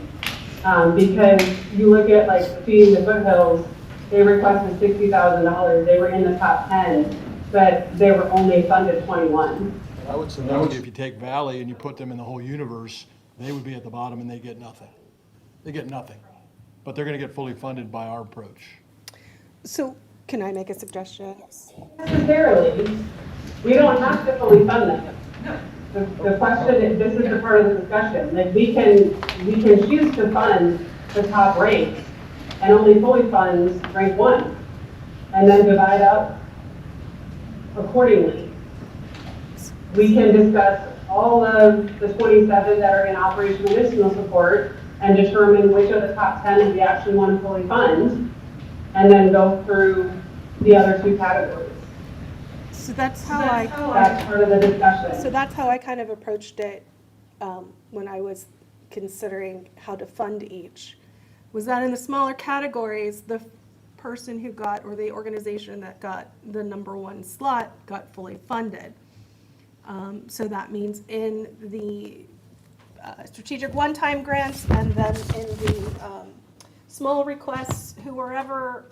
Because you look at like Feeding the Foothills, they requested $60,000. They were in the top 10, but they were only funded 21. I would say if you take Valley and you put them in the whole universe, they would be at the bottom and they get nothing. They get nothing. But they're going to get fully funded by our approach. So can I make a suggestion? Necessarily, we don't have to fully fund them. The question is, this is the part of the discussion, that we can choose to fund the top ranks and only fully fund rank 1, and then divide up accordingly. We can discuss all of the 27 that are in operational additional support and determine which of the top 10 we actually want to fully fund, and then go through the other 2 categories. So that's how That's part of the discussion. So that's how I kind of approached it when I was considering how to fund each, was that in the smaller categories, the person who got, or the organization that got the number one slot got fully funded. So that means in the strategic one-time grants, and then in the small requests, whoever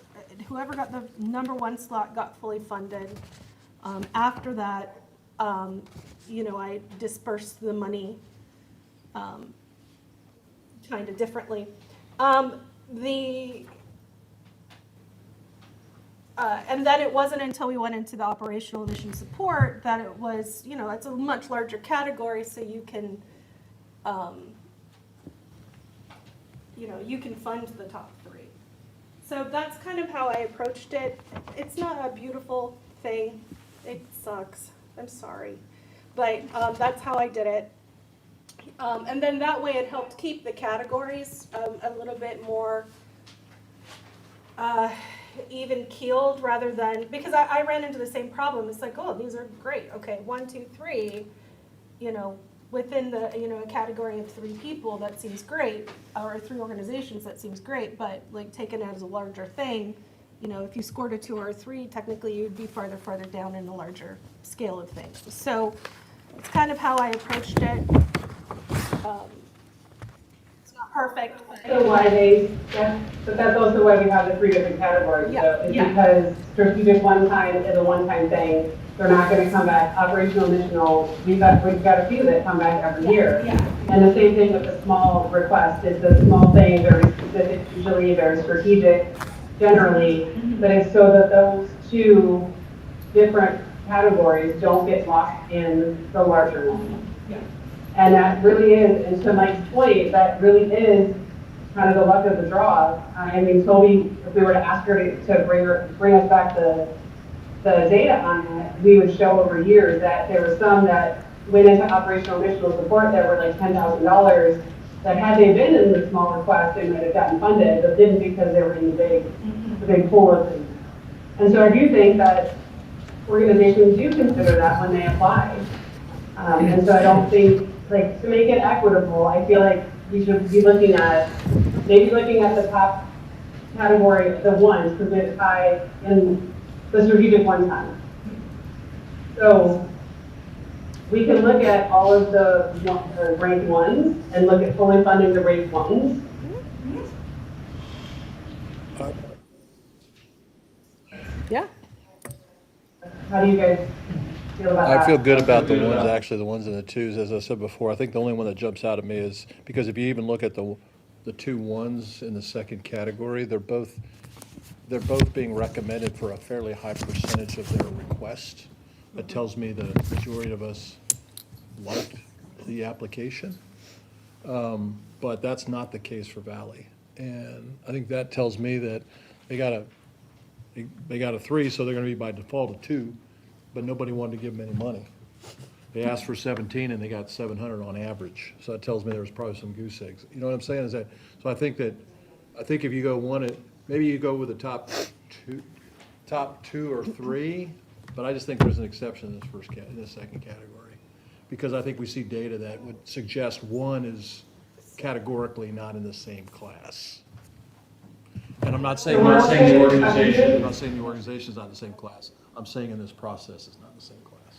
got the number one slot got fully funded. After that, I dispersed the money kind of differently. And then it wasn't until we went into the operational mission support that it was, it's a much larger category, so you can, you can fund the top three. So that's kind of how I approached it. It's not a beautiful thing. It sucks. I'm sorry. But that's how I did it. And then that way it helped keep the categories a little bit more even keeled, rather than, because I ran into the same problem. It's like, oh, these are great. Okay, 1, 2, 3, within the, a category of 3 people, that seems great, or 3 organizations, that seems great, but like taken as a larger thing, if you scored a 2 or a 3, technically you'd be farther down in the larger scale of things. So it's kind of how I approached it. It's not perfect. So but that's also why we have the 3 different categories. Yeah, So it's yeah. because strategic one-time is a one-time thing. They're not going to come back. Operational, missional, we've got a few that come back every year. Yeah. And the same thing with the small request. It's a small thing, very specific, usually very strategic, generally, but it's so that those 2 different categories don't get lost in the larger one. Yeah. And that really is, and to Mike's point, that really is kind of the luck of the draw. I mean, Toby, if we were to ask her to bring us back the data on that, we would show over years that there were some that went into operational missional support that were like $10,000, that had they been in the small request, they might have gotten funded, but didn't because they were in the big pool of things. And so I do think that organizations do consider that when they apply. And so I don't think, like, to make it equitable, I feel like we should be looking at the top category, the ones, because it's high in the strategic one time. So we can look at all of the ranked ones and look at fully funding the ranked ones. Yeah. How do you guys feel about that? I feel good about the ones, actually, the ones in the 2s. As I said before, I think the only one that jumps out at me is, because if you even look at the 2 ones in the second category, they're both being recommended for a fairly high percentage of their request. That tells me the majority of us liked the application. But that's not the case for Valley. And I think that tells me that they got a 3, so they're gonna be by default a 2, but nobody wanted to give them any money. They asked for 17 and they got 700 on average. So that tells me there was probably some goose eggs. You know what I'm saying? So I think if you go maybe you go with the top two or 3, but I just think there's an exception in this second category. Because I think we see data that would suggest 1 is categorically not in the same class. And I'm not saying the organization's not in the same class. I'm saying in this process it's not in the same class.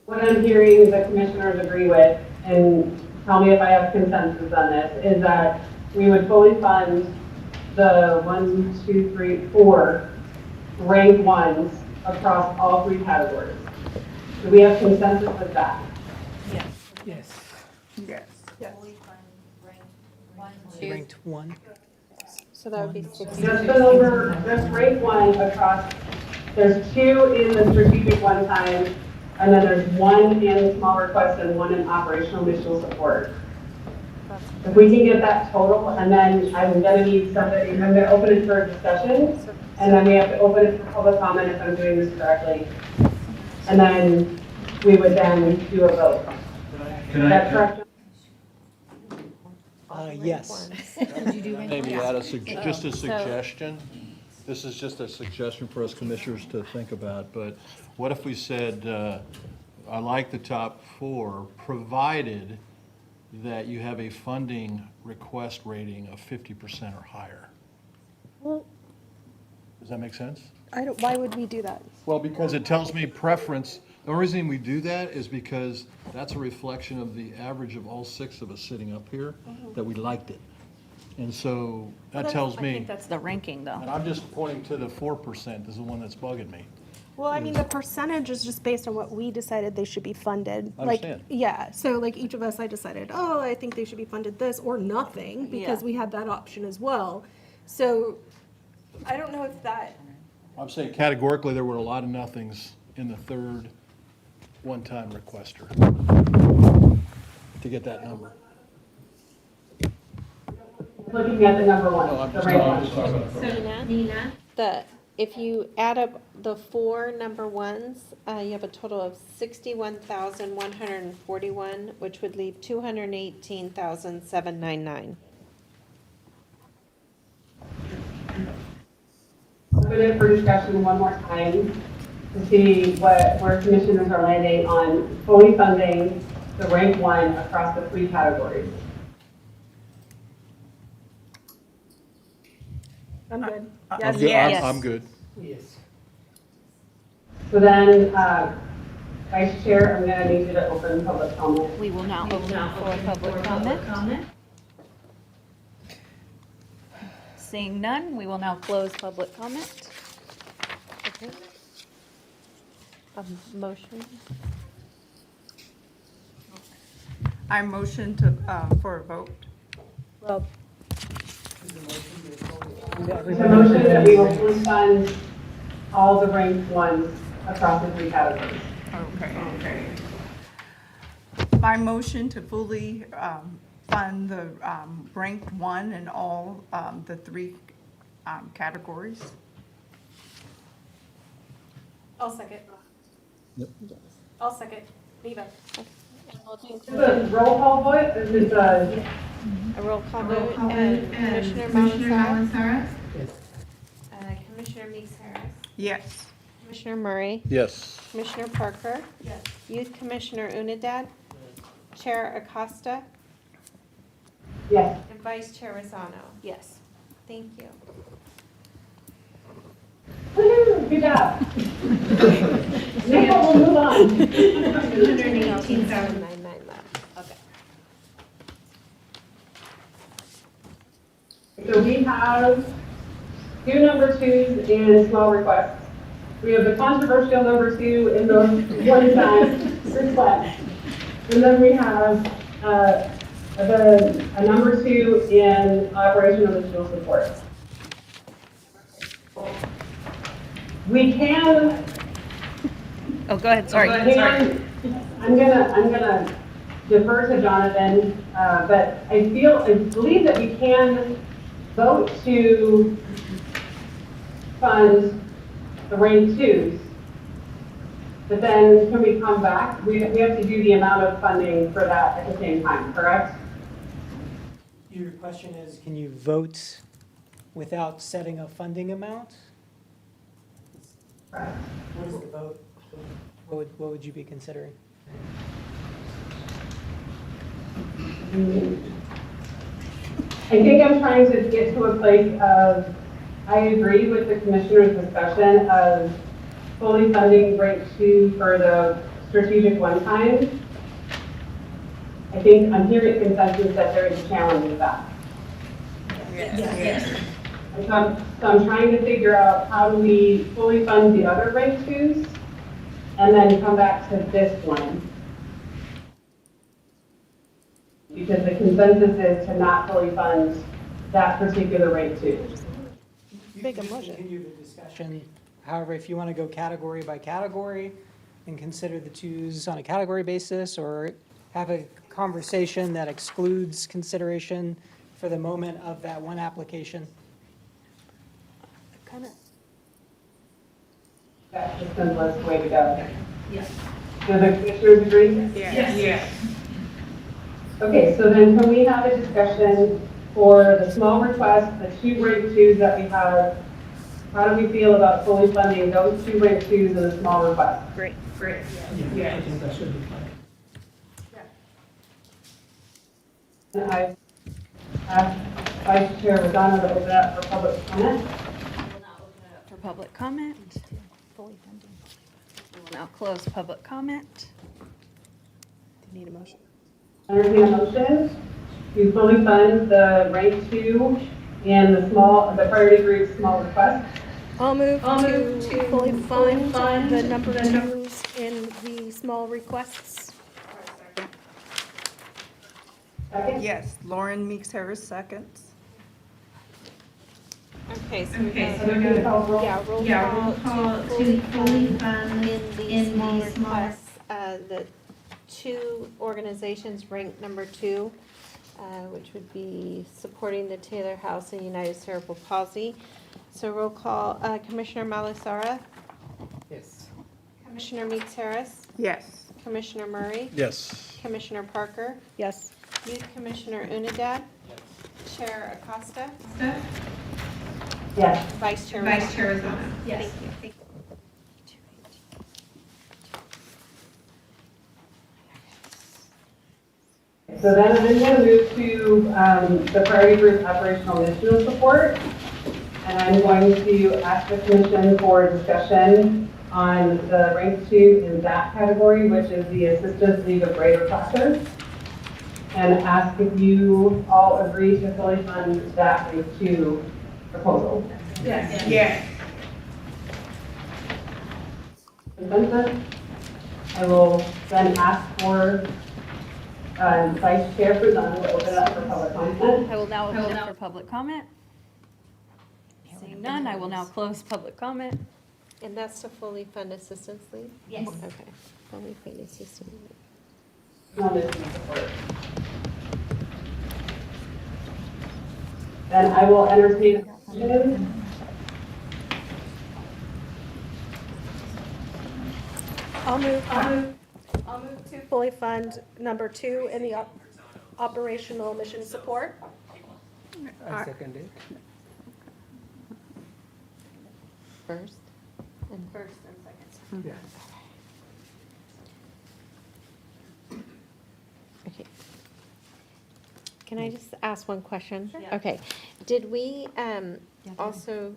What I'm hearing the commissioners agree with, and tell me if I have consensus on this, is that we would fully fund the 1, 2, 3, 4 ranked ones across all 3 categories. Do we have consensus with that? Yes. Yes. Ranked 1. So that would be 60. Just rank 1 across, there's 2 in the strategic one time, and then there's 1 in small request and 1 in operational missional support. If we can get that total, and then I'm gonna need somebody, I'm gonna open it for discussion, and then we have to open it for public comment if I'm doing this correctly. And then we would then do a vote. Is that correct? Yes. Maybe add just a suggestion. This is just a suggestion for us commissioners to think about, but what if we said, I like the top four, provided that you have a funding request rating of 50% or higher. Well, Does that make sense? why would we do that? Well, because it tells me preference. The only reason we do that is because that's a reflection of the average of all 6 of us sitting up here, that we liked it. And so that tells I me, think that's the ranking, though. and I'm just pointing to the 4% is the one that's bugging me. Well, I mean, the percentage is just based on what we decided they should be funded. I Like, understand. yeah, so like each of us, I decided, oh, I think they should be funded this or nothing, because Yeah. we had that option as well. So I don't know if that, I'm saying categorically, there were a lot of nothings in the third one-time requester to get that number. Looking at the number one, No, I'm the just rank I'm one. just talking about. Nina? If you add up the 4 number ones, you have a total of 61,141, which would leave 218,799. Open it for discussion one more time to see where commissioners are landing on fully funding the rank one across the 3 categories. I'm good. I'm good. Yes. I'm good. Yes. So then, Vice Chair, I'm going to need you to open public comment. We will now open for public comment. Seeing none, we will now close public comment. Okay. Motion? I motion to, for a vote. Well, It's a motion that we will fully fund all the ranked ones across the 3 categories. Okay. My motion to fully fund the ranked 1 in all the 3 categories. I'll second. I'll second. Neva. Is this a roll call vote? Is this a? A roll call vote, and Commissioner Malinsara? Commissioner Meeks Harris? Yes. Commissioner Murray? Yes. Commissioner Parker? Yes. Youth Commissioner Unidad? Chair Acosta? Yes. And Vice Chair Rosano? Yes. Thank you. Woo-hoo, good job. Now we'll move on. 218,799 left. Okay. So we have 2 number 2s and small requests. We have the controversial number 2 in the one-time request. And then we have a number 2 in operational additional support. We can. Oh, go ahead, sorry. I'm gonna defer to Jonathan, but I believe that we can vote to fund the rank 2s. But then can we come back? We have to do the amount of funding for that at the same time, correct? Your question is, can you vote without setting a funding amount? Correct. What is the vote? What would you be considering? I think I'm trying to get to a place of, I agree with the commissioner's discussion of fully funding rank 2 for the strategic one-time. I think I'm hearing consensus that there is a challenge with that. Yes. And so I'm trying to figure out how do we fully fund the other rank 2s and then come back to this one. Because the consensus is to not fully fund that particular rank 2. Big You can emotion. continue the discussion. However, if you want to go category by category and consider the 2s on a category basis, or have a conversation that excludes consideration for the moment of that one application. Kind of. That's the simplest way to go. Yes. Do the commissioners agree? Yes. Okay, so then can we have a discussion for the small request, the 2 rank 2s that we have How do we feel about fully funding those 2 rank 2s and a small request? Great. Yeah, I think that should be fine. And I ask Vice Chair Rosano to open up for public comment. For public comment. Fully funding. We will now close public comment. Do you need a motion? Entertain a motion to fully fund the rank 2 and the priority group small request. I'll move to fully fund the number 2s in the small requests. Second? Yes, Lauren Meeks Harris seconds. Okay, so Second, call roll. roll call to fully fund in the small requests, the 2 organizations ranked number 2, which would be supporting the Taylor House and United Cerebral Palsy. So roll call, Commissioner Malasara, Yes. Commissioner Meeks Harris, Yes. Commissioner Murray, Yes. Commissioner Parker, Yes. Youth Commissioner Unidad, Chair Acosta, Yes. Vice Chair Rosano. Yes. Thank you. So then I'm going to move to the priority group operational missional support. And I'm going to ask the commission for discussion on the rank 2 in that category, which is the Assistance League of Greater Classes. And ask if you all agree to fully fund that rank 2 proposal. Yes. Consensus? I will then ask for Vice Chair Rosano to open up for public comment. I will now open it for public comment. Seeing none, I will now close public comment. And that's to fully fund Assistance League? Yes. Okay, fully fund Assistance League. On this support. Then I will entertain a motion. I'll move to fully fund number 2 in the operational mission support. I second it. First? And First and second. Yeah. Okay. Can I just ask one question? Yeah. Okay. Did we also,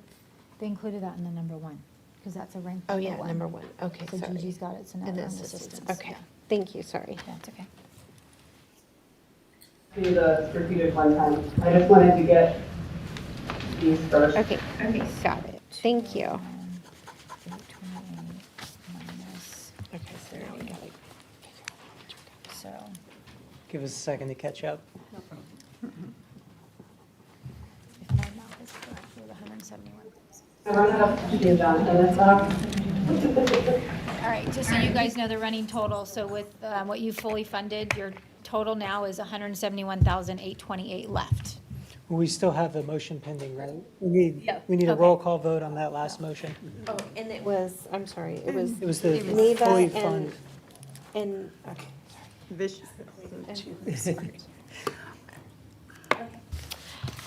They included that in the number 1, because that's a rank. oh yeah, number 1, okay, So sorry. Gigi's got it, so now And we're on assistance, assistance. okay, thank you, sorry. That's okay. Do the strategic one time. I just wanted to get these first. Okay, got it, thank you. 828 minus, Okay, so now we got it. so, Give us a second to catch up. if my math is correct, we have 171. I run it up to you, Jonathan. That's All right, just so you guys know the running total, so with what you fully funded, your total now is 171,828 left. We still have a motion pending, right? We Yeah. need a Okay. roll call vote on that last motion. Oh, and it was, I'm sorry, it was It was the Neva fully and, fund. and, okay.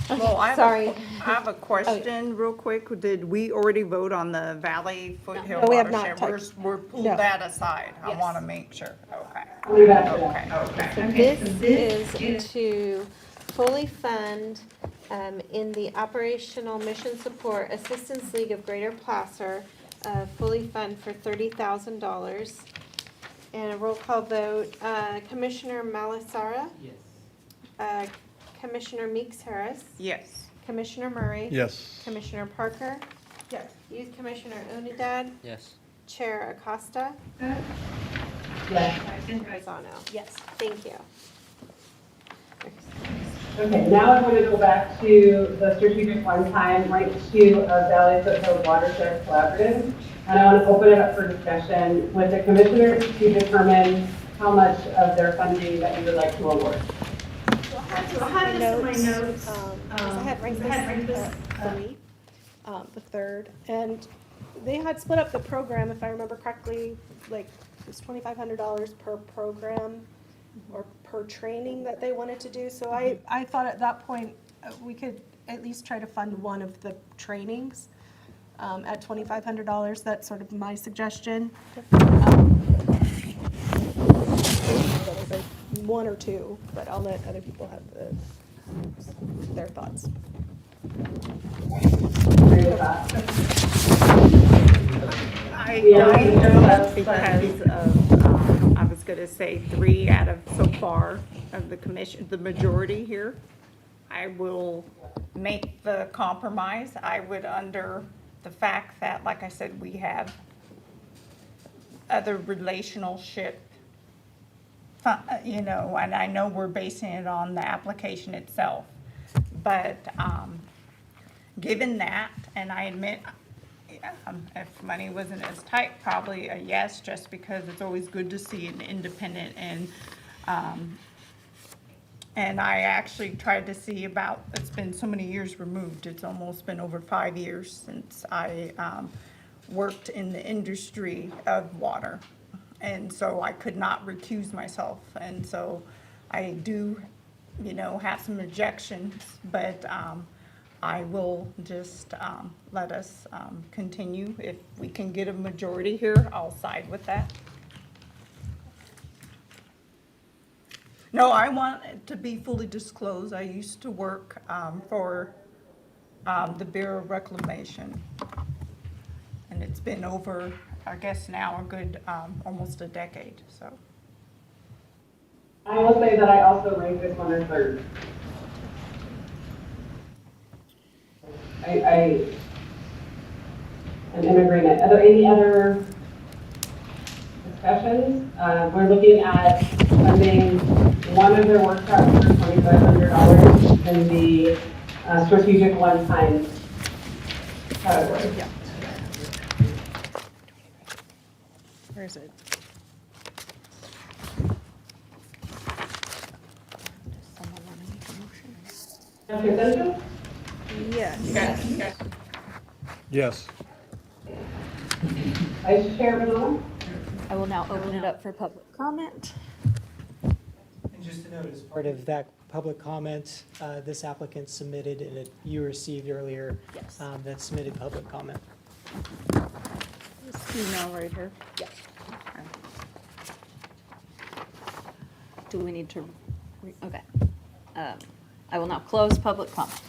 Well, I Sorry. have a question real quick. Did we already vote on the Valley Foothill No, we have not Watershed? We're pulled No. that aside. I want to make sure. Okay. Leave that to that. Okay. This is to fully fund in the operational mission support Assistance League of Greater Placer, fully fund for $30,000. And a roll call vote, Commissioner Malasara, Yes. Commissioner Meeks Harris, Yes. Commissioner Murray. Yes. Commissioner Parker, Yes. Youth Commissioner Unidad, Yes. Chair Acosta, Yes. and Rosano. Yes. Thank you. Okay, now I'm going to go back to the strategic one-time rank 2 of Valley Foothill Watershed Collaborative. And I want to open it up for discussion with the commissioners to determine how much of their funding that you would like to award. So I had this in my notes, I had ranked this 3, the third, and they had split up the program, if I remember correctly, like, it was $2,500 per program or per training that they wanted to do, so I thought at that point, we could at least try to fund one of the trainings. at $2,500. That's sort of my suggestion. One or two, but I'll let other people have their thoughts. Agree with that. I Yeah, don't that's- because of, I was gonna say 3 out of so far of the commission, the majority here. I will make the compromise. I would under the fact that, like I said, we have other relationship, and I know we're basing it on the application itself. But, given that, and I admit, if money wasn't as tight, probably a yes, just because it's always good to see an independent and I actually tried to see about, it's been so many years removed, it's almost been over 5 years since I worked in the industry of water. And so I could not recuse myself. And so I do, have some objections, but I will just let us continue. If we can get a majority here, I'll side with that. No, I want it to be fully disclosed. I used to work for the Bureau of Reclamation. And it's been over, I guess now, a good, almost a decade, so. I will say that I also ranked this one as third. I am in agreement. Are there any other discussions? We're looking at funding one of their workshops for $2,500 in the strategic one-time category. Yeah. Where is it? Consensus? Yes. Yes. Vice Chair Benoit? I will now open it up for public comment. And just to note, as part of that public comment, this applicant submitted, and you received earlier, Yes. that submitted public comment. This email right here. Yes. Do we need to, okay. I will now close public comment.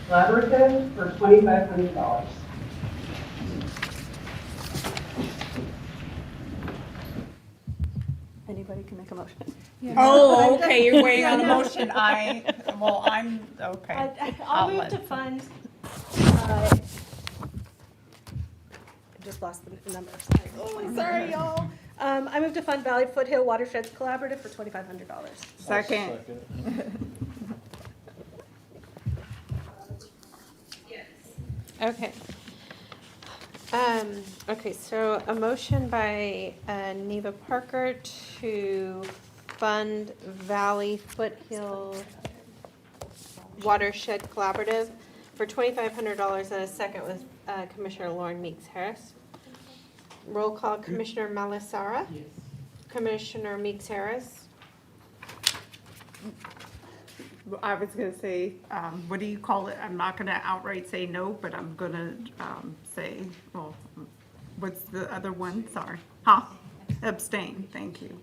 Collaborative for $2,500. Anybody can make a motion. Oh, okay, you're waiting on a motion. I'm, okay. I'll move let- to fund, I just lost the number. Sorry, y'all. I move to fund Valley Foothill Watersheds Collaborative for $2,500. Second. Okay. Okay, so a motion by Neva Parker to fund Valley Foothill Watershed Collaborative for $2,500, and a second with Commissioner Lauren Meeks Harris. Roll call, Commissioner Malasara? Yes. Commissioner Meeks Harris? I was gonna say, what do you call it? I'm not gonna outright say no, but I'm gonna, say, well, what's the other one? Sorry. Abstain, thank you.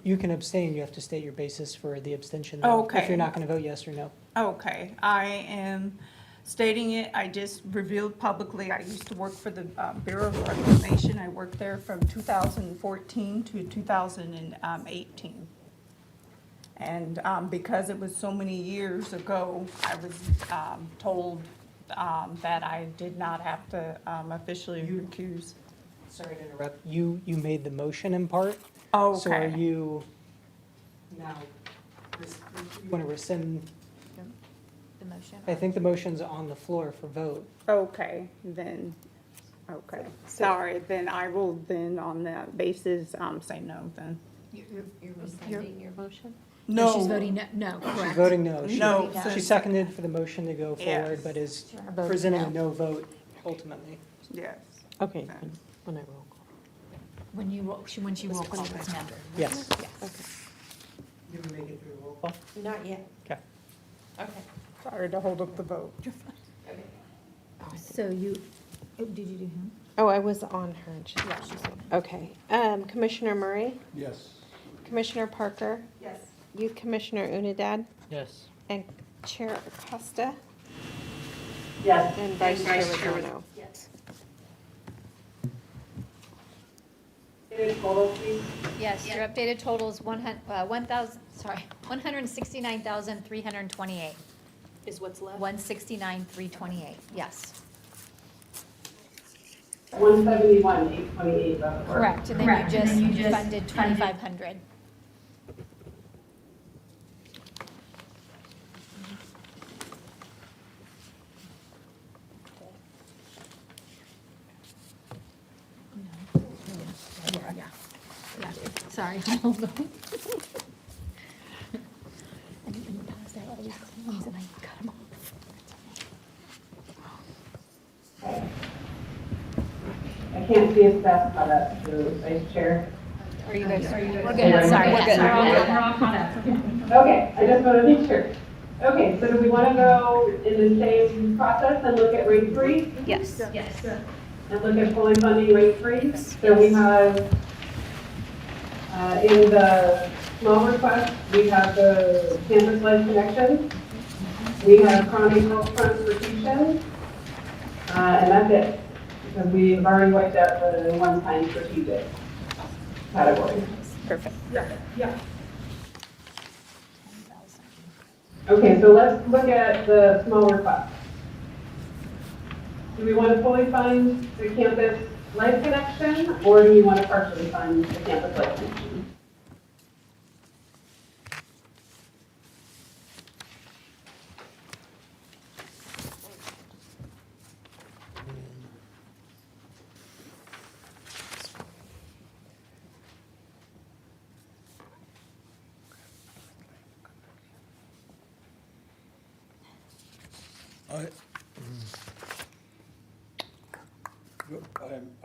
You can abstain, you have to state your basis for the abstention, though, if Okay. you're not going to vote yes or no. Okay, I am stating it, I just revealed publicly, I used to work for the Bureau of Reclamation. I worked there from 2014 to 2018. And because it was so many years ago, I was told that I did not have to officially recuse. Sorry to interrupt. You made the motion in part. So are Okay. you now, you want to rescind? The motion. I think the motion's on the floor for vote. Okay, then, okay. Sorry, then I will then on that basis say no then. You're rescinding your motion? No. She's voting no, She's correct? voting no. No. She seconded for the motion to go forward, Yes. but is Voting presenting a no. no vote ultimately. Yes. Okay. Then. When I roll call. When you roll call this member. Yes. Yes. Did we make it through roll call? Not yet. Okay. Okay. Sorry to hold up the vote. So you, did you do him? Oh, I was on her. and she- Okay. Commissioner Murray, Yes. Commissioner Parker, Yes. Youth Commissioner Unidad, Yes. and Chair Acosta, Yes. and Vice Chair Regano. Yes. Total, please. Yes, your updated total is 169,328. Is what's left? 169,328, yes. 171,828 left. Correct, and then you just funded 2,500. Yeah, sorry, hold on. And you passed out all these claims and I cut them off. I can't see as fast how that's through, Vice Chair. We're good, sorry. We're Yes, good. we're all caught up. Okay, I just want to make sure. Okay, so do we want to go in the same process and look at rate 3? Yes. And look at fully funding rate 3? So we have, in the small request, we have the campus life connection. We have chronic health transportation. And that's it, because we've already wiped out the one-time strategic category. Perfect. Yeah. Okay, so let's look at the small request. Do we want to fully fund the campus life connection, or do we want to partially fund the campus life connection?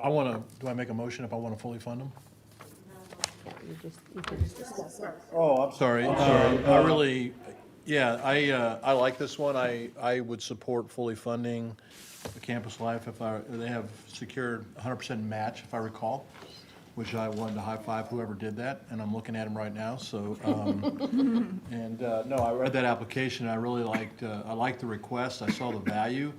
I want to, do I make a motion if I want to fully fund them? Oh, I'm sorry. I really, yeah, I like this one. I would support fully funding the Campus Life if they have secured 100% match, if I recall, which I wanted to high five whoever did that, and I'm looking at him right now, so. No, I read that application, I really liked the request, I saw the value,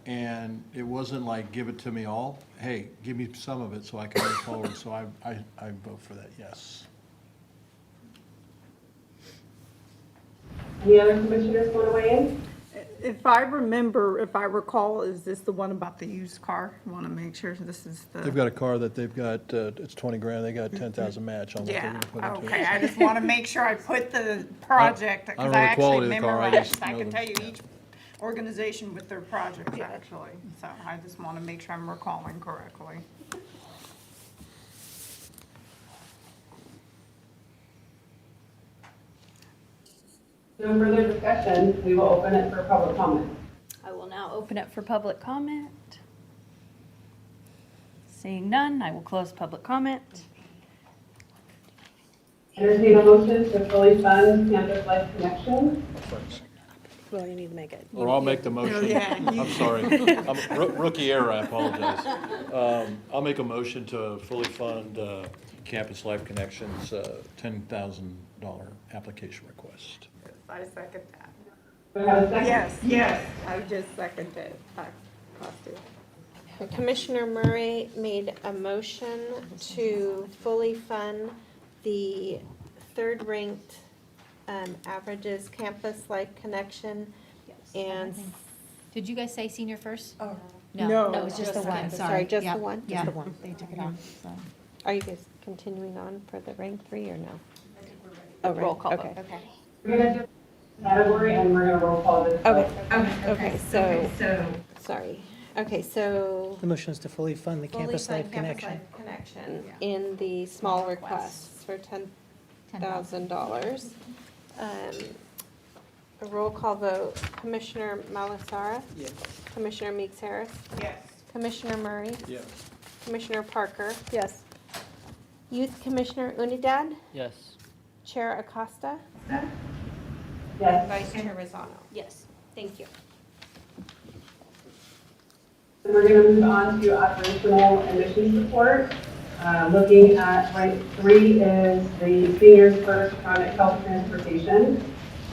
and it wasn't like, give it to me all. Hey, give me some of it so I can move forward, so I vote for that, yes. Any other commissioners want to weigh in? If I recall, is this the one about the used car? I want to make sure this is the. They've got a car that they've got, it's 20 grand, they got 10,000 match on what they're Yeah, gonna put into it. okay, I just want to make sure I put the project, I because don't know I the actually quality of the car, I memorized, just I know can them. tell you each organization with their projects, actually. So I just want to make sure I'm recalling correctly. No further discussion, we will open it for public comment. I will now open it for public comment. Seeing none, I will close public comment. Entertain a motion to fully fund campus life connection. Well, you need to make it. Or I'll make the motion. yeah, I'm sorry. Rookie error, I apologize. I'll make a motion to fully fund Campus Life Connections $10,000 application request. I second that. Do we have a second? Yes, I just seconded. Commissioner Murray made a motion to fully fund the third-ranked averages campus life connection and, Did you guys say senior first? Oh. No, No, it was just the one, sorry. sorry, just Yeah, the one? Yeah, Just the one. they took it off, so. Are you guys continuing on for the rank 3 or no? Oh, right, Roll call vote. okay. Okay. We're going to do category and we're going to roll call this. Okay, so, sorry. Okay, so. The motion is to fully fund the fully Campus fund Life Campus Connection. Life Connection in the small requests for $10,000. A roll call vote, Commissioner Malasara? Yes. Commissioner Meeks Harris? Yes. Commissioner Murray? Yes. Commissioner Parker? Yes. Youth Commissioner Unidad, Yes. Chair Acosta, Yes. Vice Chair Rosano. Yes. Thank you. We're going to move on to operational and mission support. Looking at rank 3 is the Seniors First Chronic Health Transportation.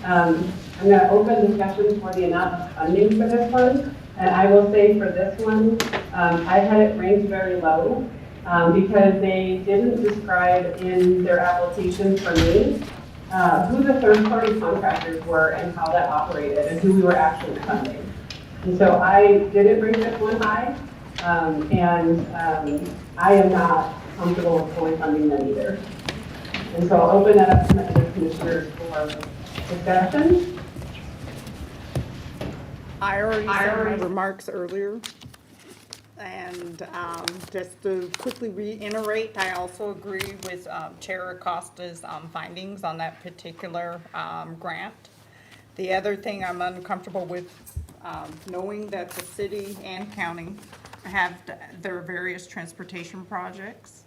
I'm going to open discussion for the amount of funding for this one. And I will say for this one, I had it ranked very low because they didn't describe in their application for me who the third-party contractors were and how that operated and who we were actually funding. And so I didn't rank this one high, I am not comfortable with fully funding them either. And so I'll open that up to the commissioners for discussion. I already said my remarks earlier. And just to quickly reiterate, I also agree with Chair Acosta's findings on that particular grant. The other thing I'm uncomfortable with, knowing that the city and county have their various transportation projects.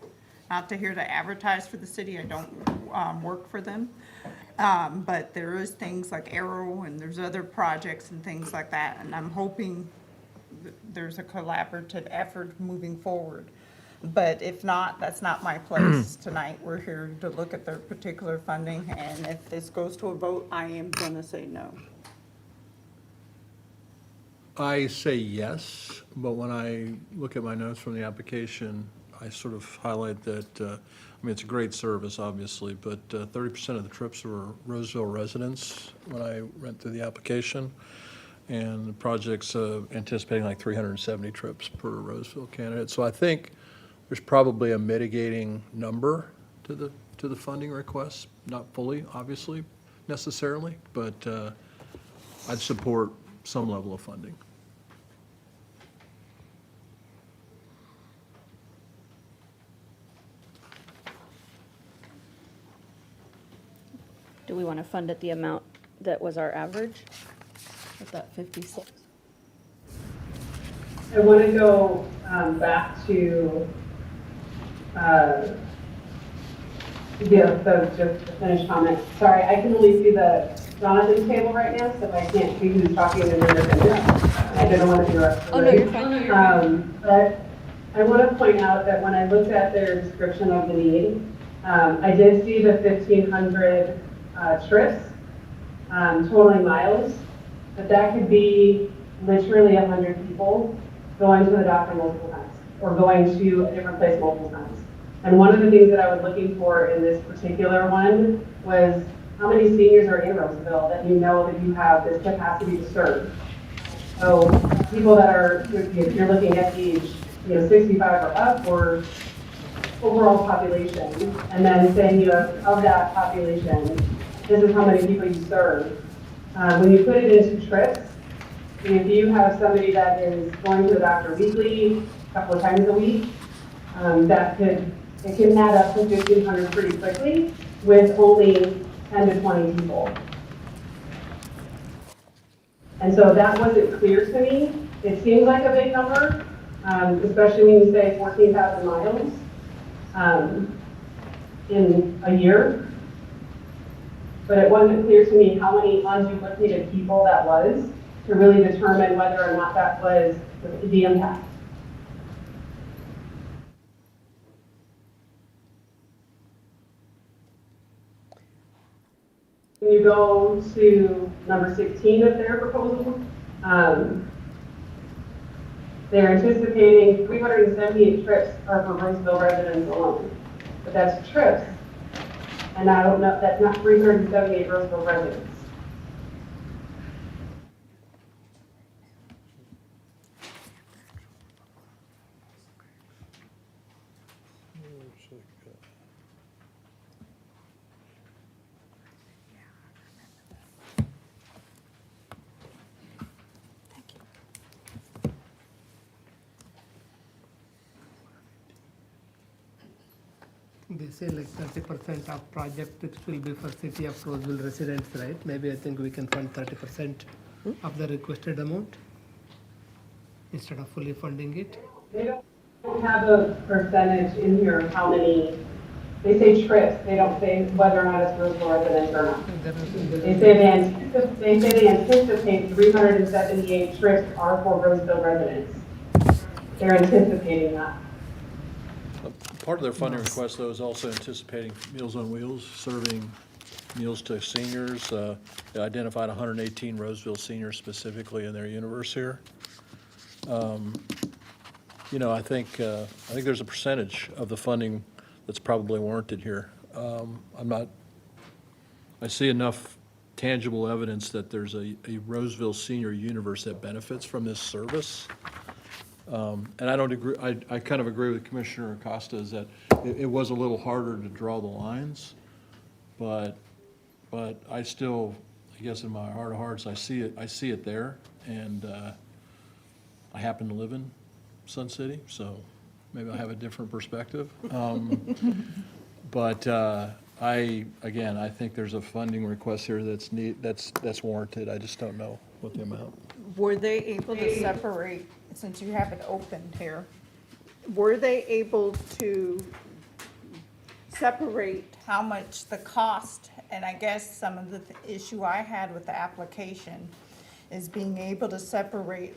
Not to here to advertise for the city, I don't work for them. But there is things like Arrow and there's other projects and things like that. And I'm hoping there's a collaborative effort moving forward. But if not, that's not my place tonight. We're here to look at their particular funding, and if this goes to a vote, I am gonna say no. I say yes, but when I look at my notes from the application, I sort of highlight that, I mean, it's a great service, obviously, but 30% of the trips were Roseville residents when I went through the application. And the project's anticipating like 370 trips per Roseville candidate. So I think there's probably a mitigating number to the funding request, not fully, obviously, necessarily, but I'd support some level of funding. Do we want to fund at the amount that was our average? At that 56? I want to go back to just the finished comment. Sorry, I can only see the Jonathan's table right now, so I can't see who's talking and who they're I didn't want to interrupt. Oh, no, you're fine. No, you're fine. But I want to point out that when I looked at their description of the need, I did see the 1,500 trips, totaling miles, but that could be literally 100 people going to the doctor multiple times or going to a different place multiple times. And one of the things that I was looking for in this particular one was how many seniors are in Roseville that you know that you have this capacity to serve. So people that are, if you're looking at age 65 or up, or overall population, and then saying you have, of that population, this is how many people you serve. When you put it into trips, if you have somebody that is going to the doctor weekly, a couple of times a week, it can add up to 1,500 pretty quickly with only 10 to 20 people. And so that wasn't clear to me. It seems like a big number, especially when you say 14,000 miles in a year. But it wasn't clear to me how many unduplicated people that was to really determine whether or not that was the impact. When you go to number 16 of their proposal, they're anticipating 378 trips are for Roseville residents alone. But that's trips. And I don't know, that's not 378 Roseville residents. They say like 30% of project will be for city of Roseville residents, right? Maybe I think we can fund 30% of the requested amount instead of fully funding it. They don't have a percentage in here of how many They say trips, they don't say whether or not it's Roseville residents or not. They say they anticipate 378 trips are for Roseville residents. They're anticipating that. Part of their funding request, though, is also anticipating Meals on Wheels, serving meals to seniors. They identified 118 Roseville seniors specifically in their universe here. You know, I think there's a percentage of the funding that's probably warranted here. I see enough tangible evidence that there's a Roseville senior universe that benefits from this service. And I don't agree, I kind of agree with Commissioner Acosta, is that it was a little harder to draw the lines, but I still, I guess in my heart of hearts, I see it there, and I happen to live in Sun City, so maybe I have a different perspective. But I think there's a funding request here that's warranted. I just don't know what the amount. Were they able to separate, since you have it opened here, were they able to separate how much the cost, and I guess some of the issue I had with the application is being able to separate,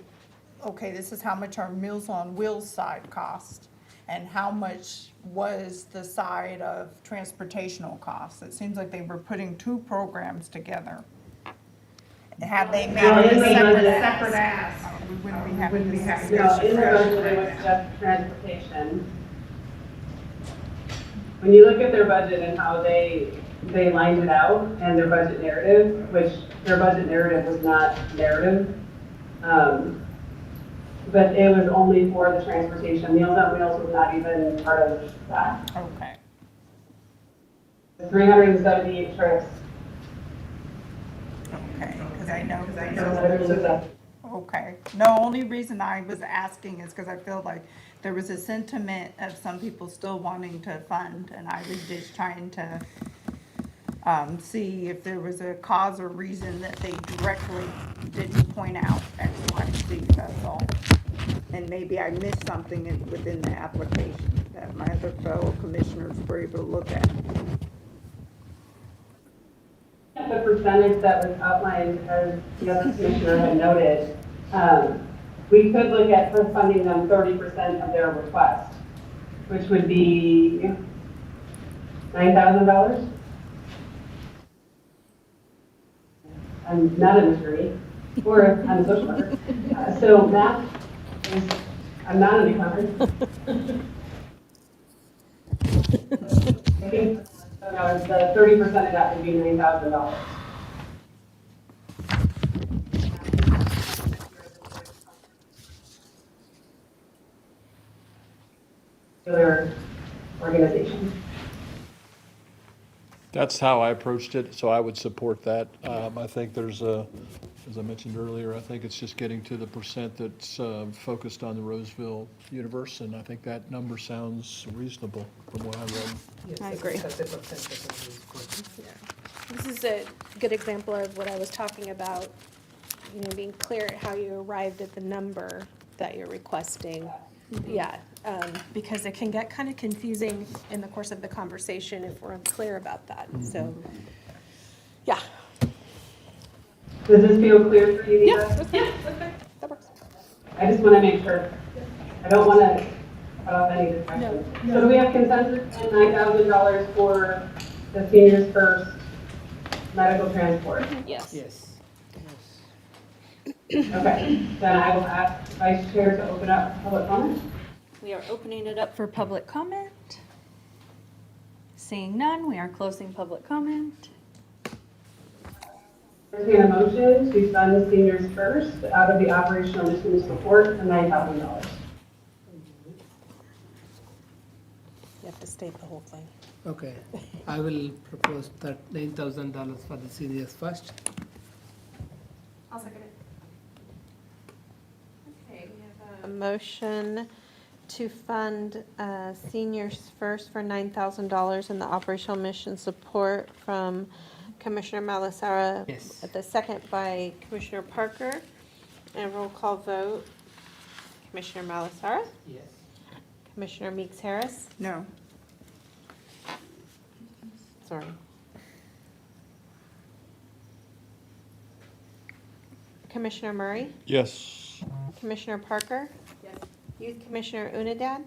okay, this is how much our Meals on Wheels side cost, and how much was the side of transportational costs. It seems like they were putting two programs together. Had they made it a separate ask, we wouldn't be having this discussion. No, in the budget, it was just transportation. When you look at their budget and how they lined it out and their budget narrative, which their budget narrative was not narrative, but it was only for the transportation. Meals on Wheels was not even part of that. Okay. 378 trips. Okay, because I know. Okay. No, only reason I was asking is because I feel like there was a sentiment of some people still wanting to fund, and I was just trying to see if there was a cause or reason that they directly didn't point out X, Y, and Z, that's all. And maybe I missed something within the application that my other fellow commissioners were able to look at. The percentage that was outlined, as the other commissioner had noted, we could look at funding them 30% of their request, which would be $9,000. I'm not an attorney, or I'm a social worker. So math is, I'm not an accountant. I think the 30% of that would be $9,000. Other organizations. That's how I approached it, so I would support that. I think there's as I mentioned earlier, I think it's just getting to the percent that's focused on the Roseville universe, and I think that number sounds reasonable from what I read. I agree. This is a good example of what I was talking about, you know, being clear at how you arrived at the number that you're requesting. Yeah, because it can get kind of confusing in the course of the conversation if we're unclear about that. So, yeah. Does this feel clear for you, Nita? Yeah, okay, that works. I just want to make sure. I don't want to cut off any discussion. No. So do we have consensus on $9,000 for the Seniors First medical transport? Yes. Yes. Okay, then I will ask Vice Chair to open up public comment. We are opening it up for public comment. Seeing none, we are closing public comment. Entertain a motion to fund the Seniors First out of the operational mission support for $9,000. You have to state the whole thing. Okay, I will propose that $9,000 for the seniors first. I'll second it. Okay, we have a motion to fund Seniors First for $9,000 in the operational mission support from Commissioner Malasara. Yes. At the second by Commissioner Parker. And roll call vote. Commissioner Malasara? Yes. Commissioner Meeks Harris? No. sorry. Commissioner Murray? Yes. Commissioner Parker? Yes. Youth Commissioner Unadad? Yes.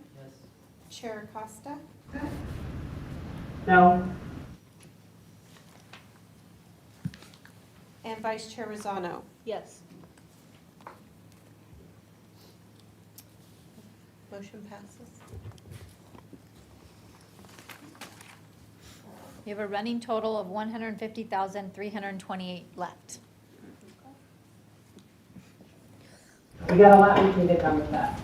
Chair Acosta? No. And Vice Chair Rosano? Yes. Motion passes. You have a running total of 150,328 left. We got a lot we can get done with that.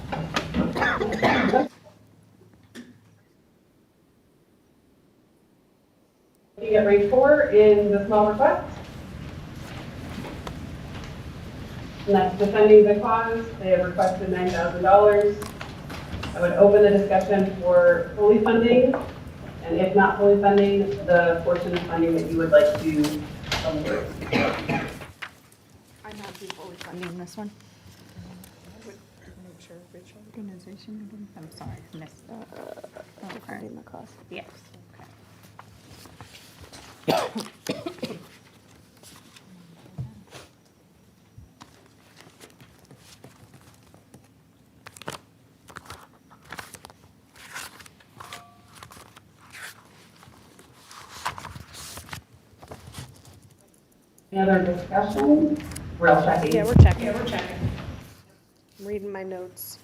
You get rate 4 is the small request. And that's defending the cause. They have requested $9,000. I would open the discussion for fully funding, and if not fully funding, the portion of funding that you would like to award. I'm not fully funding this one. Make sure which organization, I'm sorry, missed that. Defending the cause. Yes. Any other discussion? We're all checking. Yeah, we're checking. I'm reading my notes.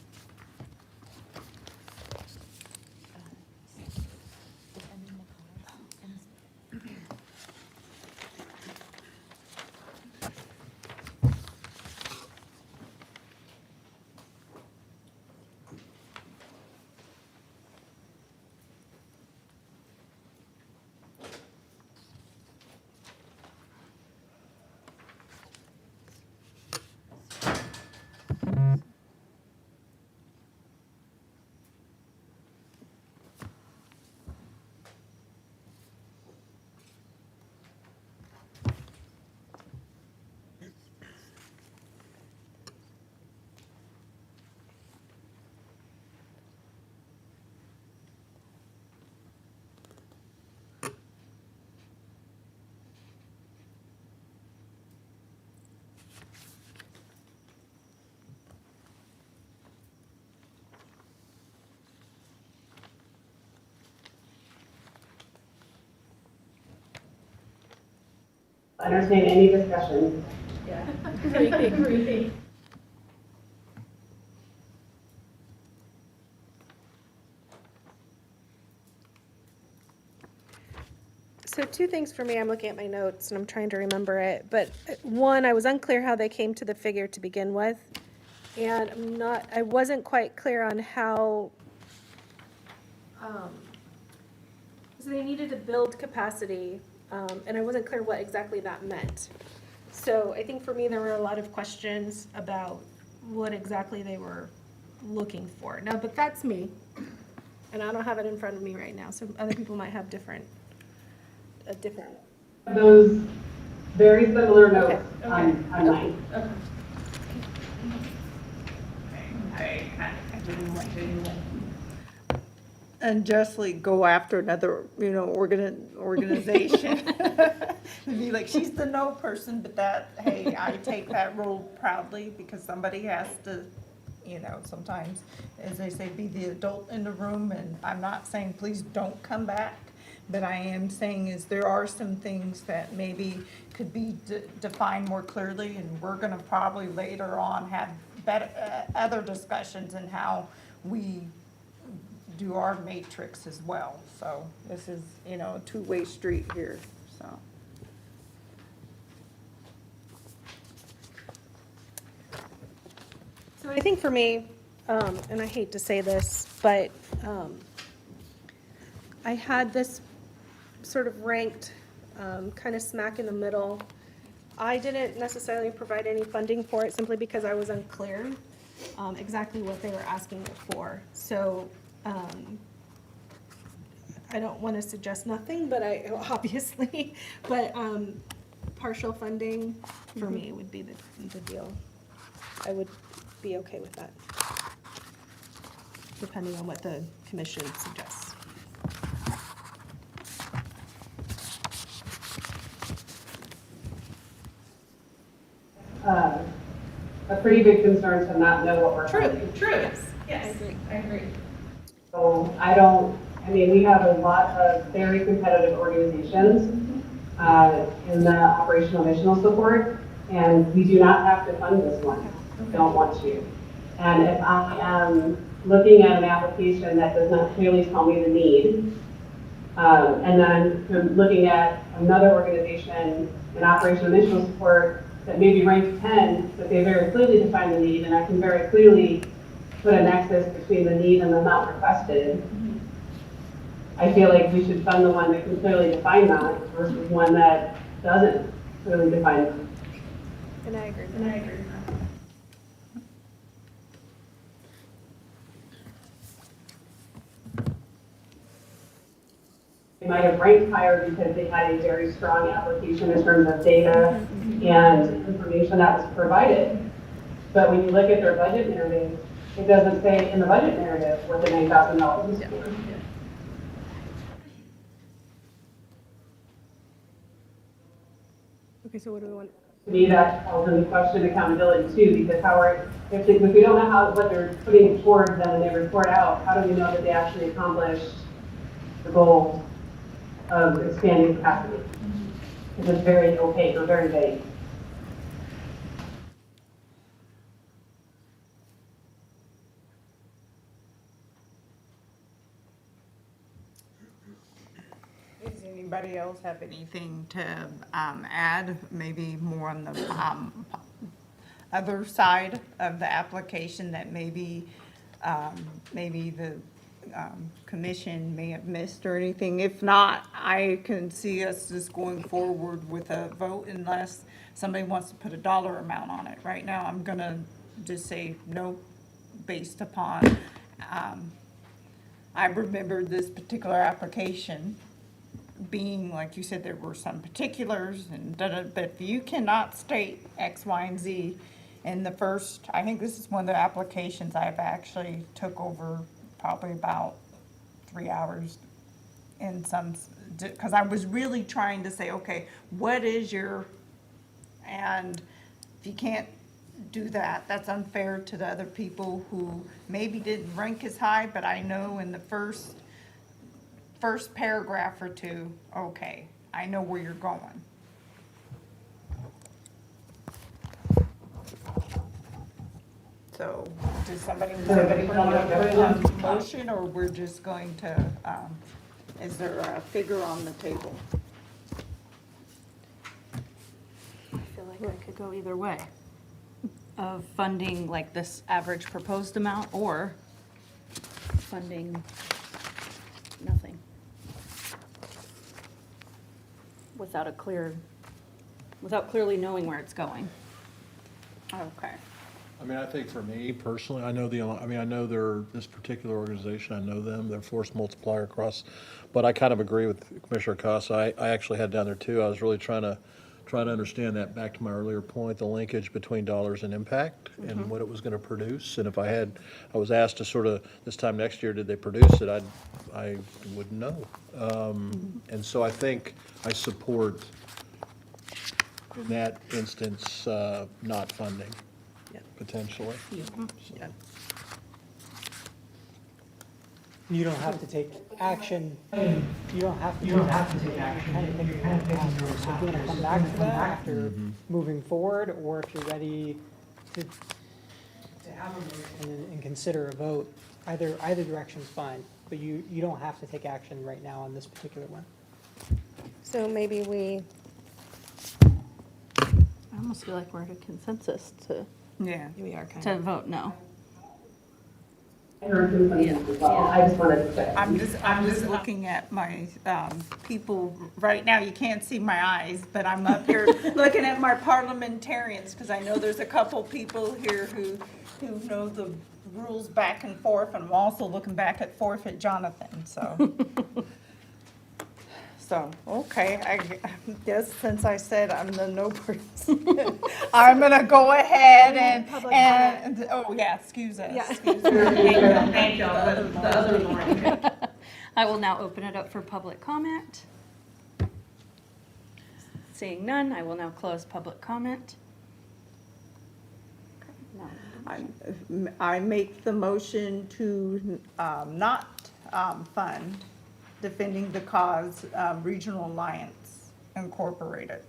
Entertain any discussion. So two things for me, I'm looking at my notes and I'm trying to remember it, but one, I was unclear how they came to the figure to begin with. And I wasn't quite clear on how, so they needed to build capacity, and I wasn't clear what exactly that meant. So I think for me, there were a lot of questions about what exactly they were looking for. Now, but that's me, and I don't have it in front of me right now, so other people might have a different. Those very similar notes Okay. on mine. And justly go after another, organization. And be like, she's the no person, but hey, I take that role proudly because somebody has to, sometimes, as they say, be the adult in the room. And I'm not saying please don't come back, but I am saying is there are some things that maybe could be defined more clearly. And we're gonna probably later on have better, other discussions in how we do our matrix as well. So this is, a two-way street here, so. So I think for me, and I hate to say this, but I had this sort of ranked kind of smack in the middle. I didn't necessarily provide any funding for it simply because I was unclear exactly what they were asking it for. So I don't want to suggest nothing, but obviously, but partial funding for me would be the deal. I would be okay with that, depending on what the commission suggests. pretty big concern to not know what we're True, funding. true, yes, I agree. So we have a lot of very competitive organizations in the operational missional support, and we do not have to fund this one. Don't want to. And if I am looking at an application that does not clearly tell me the need, and then I'm looking at another organization in operational missional support that maybe ranks 10, but they very clearly define the need, and I can very clearly put a nexus between the need and the amount requested. I feel like we should fund the one that can clearly define that versus one that doesn't clearly define that. And I agree. They might have ranked higher because they had a very strong application in terms of data and information that was provided. But when you look at their budget narrative, it doesn't say in the budget narrative what the $9,000 is for. Okay, so what do we want? To me, that calls into question accountability too, because if we don't know what they're putting towards them when they report out, how do we know that they actually accomplished the goal of expanding capacity? Because it's very opaque or very vague. Does anybody else have anything to add, maybe more on the other side of the application that maybe the commission may have missed or anything? If not, I can see us just going forward with a vote unless somebody wants to put a dollar amount on it. Right now, I'm gonna just say no based upon, I remember this particular application being, like you said, there were some particulars and da-da, but if you cannot state X, Y, and Z in the first, I think this is one of the applications I've actually took over probably about 3 hours in some, because I was really trying to say, okay, what is your, and if you can't do that, that's unfair to the other people who maybe didn't rank as high, but I know in the first paragraph or two, okay, I know where you're going. So, does somebody want to put it on motion, or we're just going to, is there a figure on the table? I feel like I could go either way of funding like this average proposed amount or funding nothing without clearly knowing where it's going. Okay. I think for me personally, I know this particular organization, I know them, they're force multiplier across, but I kind of agree with Commissioner Casa. I actually had down there too. I was really trying to understand that, back to my earlier point, the linkage between dollars and impact and what it was going to produce. And if I was asked to sort of, this time next year, did they produce it, I wouldn't know. And so I think I support, in that instance, not funding, potentially. Yeah. You don't have to take action. You don't have to take action. You're kind of picking your so if you want to come back to that after moving forward, or if you're ready to have a motion and consider a vote, either direction's fine. But you don't have to take action right now on this particular one. So maybe we, I almost feel like we're at a consensus Yeah. we are kind to vote no. I heard consensus as well. I just wanted to say. I'm just looking at my people right now. You can't see my eyes, but I'm up here looking at my parliamentarians, because I know there's a couple people here who know the rules back and forth, and I'm also looking back and forth at Jonathan, so. So, okay, I guess since I said I'm the no person, I'm gonna go ahead and, oh, yeah, excuse us. Yeah. Excuse us. Thank you. The other Lauren. I will now open it up for public comment. Seeing none, I will now close public comment. Now I make the motion to not fund Defending the Cause Regional Alliance Incorporated.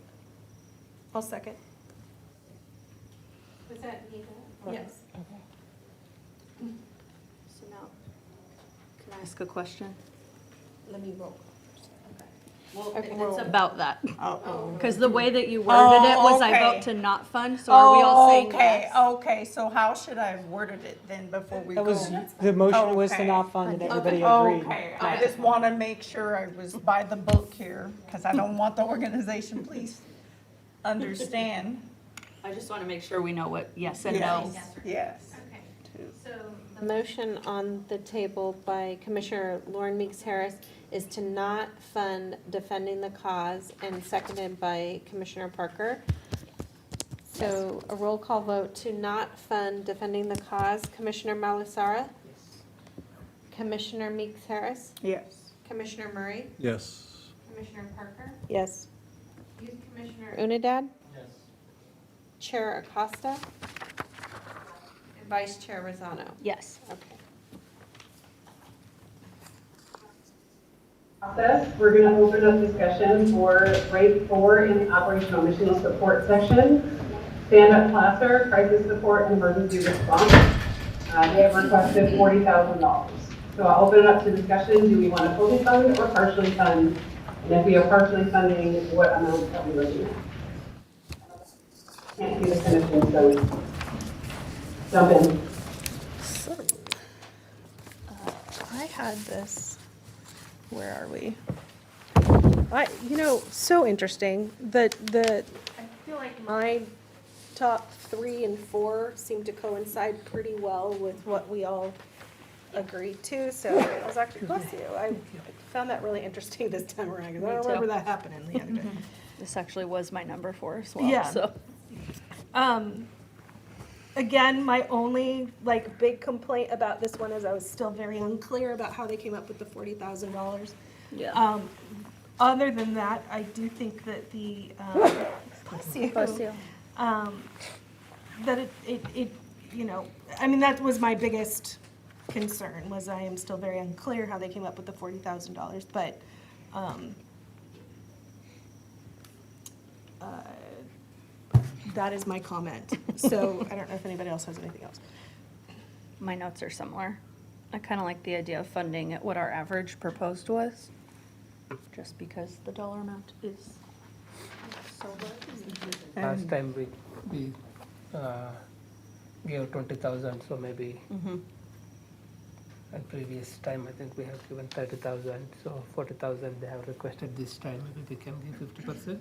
I'll second. Was that Nita? Yes. So now, can I ask a question? Let me roll. Well, Okay. it's about that. Oh, Because the way that you worded it was I okay. vote to not fund, so are we all saying okay, yes? okay, so how should I have worded it then before we go? That was, the motion was to Okay. not fund, and everybody agreed. Okay, I just want to make sure I was by the book here, because I don't want the organization, please understand. I just want to make sure we know what yes and no. Yes. The motion on the table by Commissioner Lauren Meeks Harris is to not fund Defending the Cause, and seconded by Commissioner Parker. So a roll call vote to not fund Defending the Cause, Commissioner Malusara? Commissioner Meeks Harris? Yes. Commissioner Murray? Yes. Commissioner Parker? Yes. Youth Commissioner Unidad? Yes. Chair Acosta? And Vice Chair Rosano? Yes. Okay. Process, we're going to open up discussion for grade 4 in the operational mission support section. Stand-up classer, crisis support, and emergency response. They have requested $40,000. So I'll open it up to discussion. Do we want to fully fund or partially fund? And if we are partially funding, what amount are we looking at? Can't see the finishing, so jump in. I had this, where are we? So interesting, I feel like my top 3 and 4 seem to coincide pretty well with what we all agreed to, so I was actually, bless you, I found that really interesting this time around, because I don't Me too. remember that happening the other day. This actually was my number 4 as well, Yeah. so. Again, my only big complaint about this one is I was still very unclear about how they came up with the $40,000. Yeah. Other than that, I do think that the, bless you. Bless you. That that was my biggest concern, was I am still very unclear how they came up with the $40,000, but, that is my comment. So I don't know if anybody else has anything else. My notes are similar. I kind of like the idea of funding at what our average proposed was, just because the dollar amount is so low. Last time we gave 20,000, so maybe, and previous time I think we have given 30,000, so 40,000 they have requested this time, maybe they can give 50%.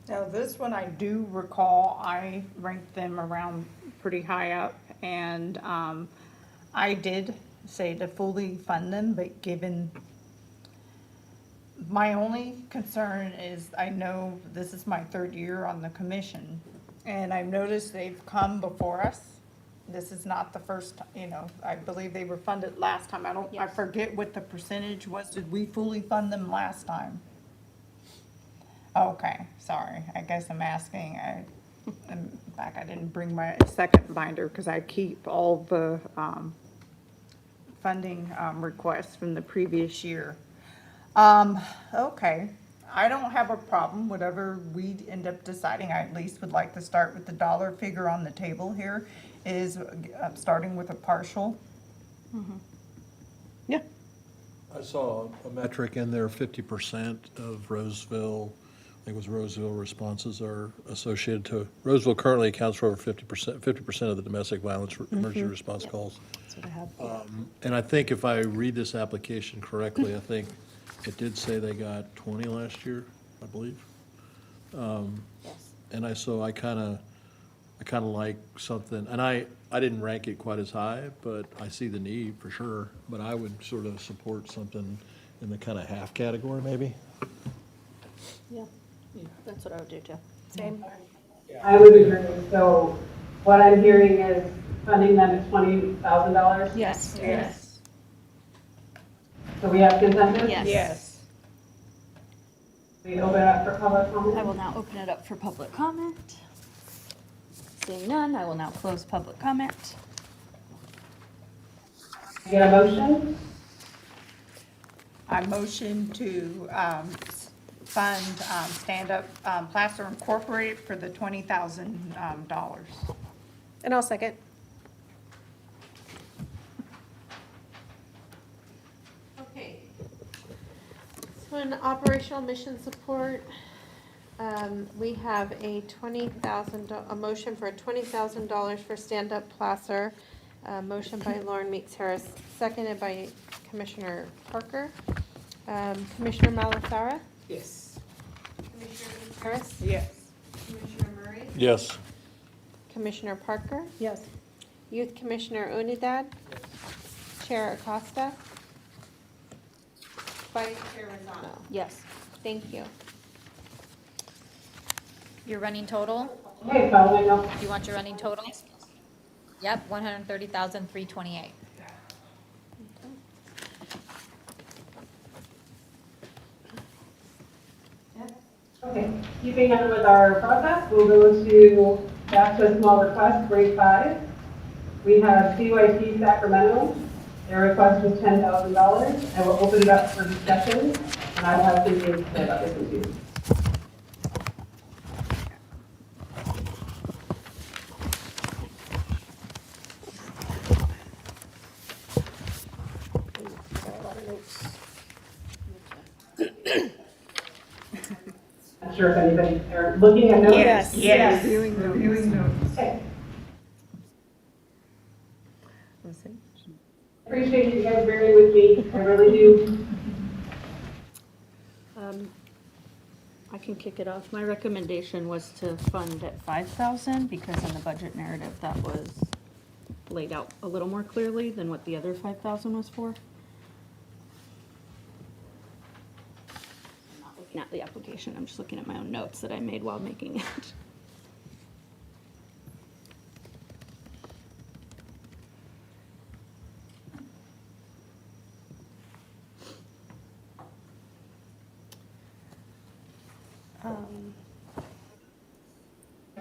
Now, this one I do recall, I ranked them around pretty high up, and I did say to fully fund them, but given, my only concern is, I know this is my 3rd year on the commission, and I've noticed they've come before us. This is not the first, I believe they were funded last time. I forget what the percentage was. Did we fully fund them last time? Okay, sorry. I guess I'm asking. In fact, I didn't bring my second binder because I keep all the funding requests from the previous year. Okay, I don't have a problem. Whatever we end up deciding, I at least would like to start with the dollar figure on the table here, is starting with a partial. Yeah. I saw a metric in there, 50% of Roseville, I think it was Roseville responses are associated to, Roseville currently accounts for over 50% of the domestic violence emergency response calls. That's what I have. And I think if I read this application correctly, I think it did say they got 20 last year, I believe. And I kind of like something, and I didn't rank it quite as high, but I see the need for sure. But I would sort of support something in the kind of half category maybe. Yeah, that's what I would do too. Same. I would agree. So what I'm hearing is funding them at $20,000? Yes. Yes. So we have consensus? Yes. Yes. We open it up for public comment? I will now open it up for public comment. Seeing none, I will now close public comment. Get a motion? I motion to fund Stand Up Placer Incorporated for the $20,000. And I'll second. Okay. So in operational mission support, we have a a motion for $20,000 for stand-up placer. Motion by Lauren Meeks Harris, seconded by Commissioner Parker. Commissioner Malasara? Yes. Commissioner Meeks Harris? Yes. Commissioner Murray? Yes. Commissioner Parker? Yes. Youth Commissioner Unidad? Chair Acosta? Vice Chair Rosano? Yes. Thank you. Your running total? Okay, following up. Do you want your running total? Yep, 130,328. Okay, keeping on with our process, we'll go to back to a small request, grade 5. We have CYT Sacramento. Their request was $10,000. I will open it up for discussion, and I have some things to say about this one too. Not sure if anybody, are looking at notes? Yes. Yes. Okay. Appreciate you guys bearing with me, I really do. I can kick it off. My recommendation was to fund at 5,000 because in the budget narrative that was laid out a little more clearly than what the other 5,000 was for. I'm not looking at the application, I'm just looking at my own notes that I made while making it.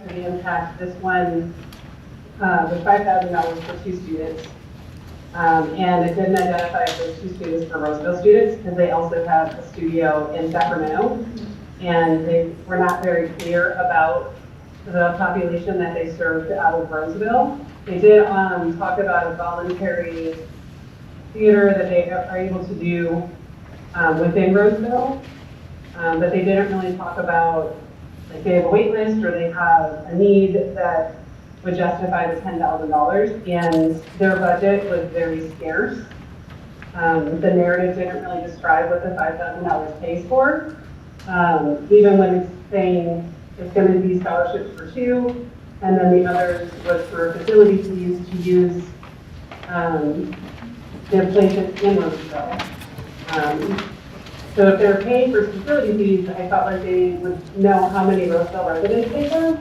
The impact, this one was $5,000 for 2 students. And it didn't identify if those 2 students were Roseville students because they also have a studio in Sacramento. And they were not very clear about the population that they served out of Roseville. They did talk about a voluntary theater that they are able to do within Roseville. But they didn't really talk about, like, they have a wait list or they have a need that would justify the $10,000, and their budget was very scarce. The narrative didn't really describe what the $5,000 pays for, even when it's saying it's going to be scholarships for 2, and then the others was for facility fees to use their places in Roseville. So if they're paying for facility fees, I felt like they would know how many Roseville residents they have.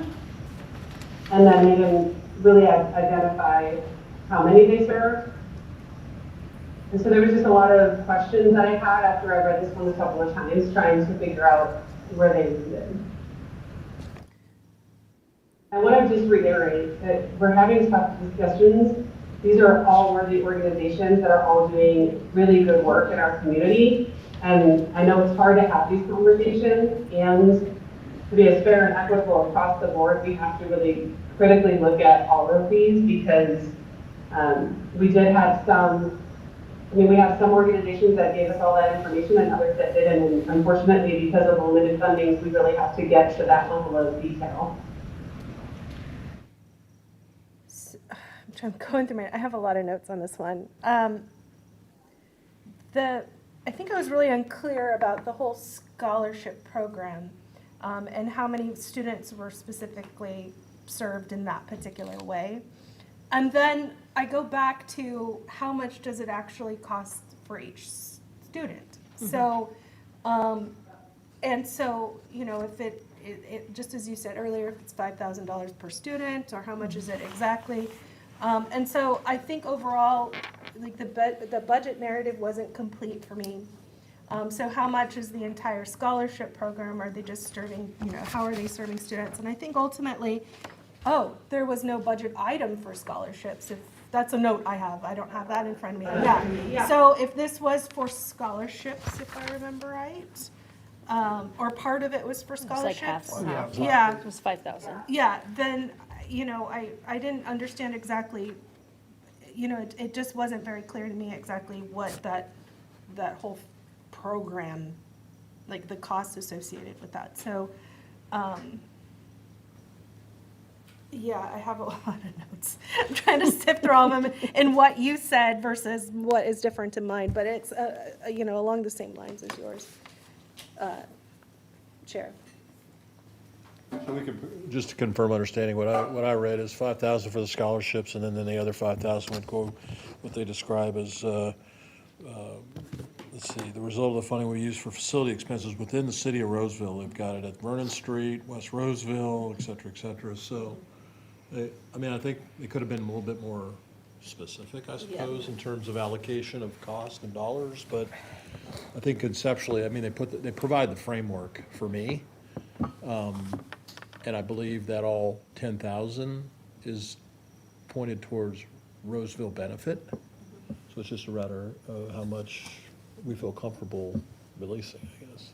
And then they didn't really identify how many they serve. And so there was just a lot of questions that I had after I read this one a couple of times, trying to figure out where they landed. I want to just reiterate that we're having tough discussions. These are all worthy organizations that are all doing really good work in our community. And I know it's hard to have these conversations, and to be as fair and equitable across the board, we have to really critically look at all of these because we did have we have some organizations that gave us all that information and others that didn't. And unfortunately, because of the limited funding, we really have to get to that level of detail. I'm going through I have a lot of notes on this one. I think I was really unclear about the whole scholarship program and how many students were specifically served in that particular way. And then I go back to how much does it actually cost for each student? Mm-hmm. So, and so, you know, if it just as you said earlier, if it's $5,000 per student, or how much is it exactly? And so I think overall, like the budget narrative wasn't complete for me. So how much is the entire scholarship program? Are they just serving, how are they serving students? And I think ultimately, there was no budget item for scholarships. If that's a note I have, I don't have that in front of me. Yeah. So if this was for scholarships, if I remember right, or part of it was for It's like half scholarships. or half. Yeah. It was 5,000. Yeah, then, I didn't understand exactly, it just wasn't very clear to me exactly what that whole program, like the costs associated with that. So, yeah, I have a lot of notes. I'm trying to sift through all of them and what you said versus what is different in mine, but it's, along the same lines as yours, Chair. So we could, just to confirm understanding, what I read is 5,000 for the scholarships, and then the other 5,000 would go, what they describe as, let's see, the result of the funding we use for facility expenses within the city of Roseville. They've got it at Vernon Street, West Roseville, et cetera, et cetera. So, I think it could have been a little bit more specific, I suppose, in terms of allocation of cost and dollars, but I think conceptually, they provide the framework for me. And I believe that all 10,000 is pointed towards Roseville benefit. So it's just a matter of how much we feel comfortable releasing, I guess.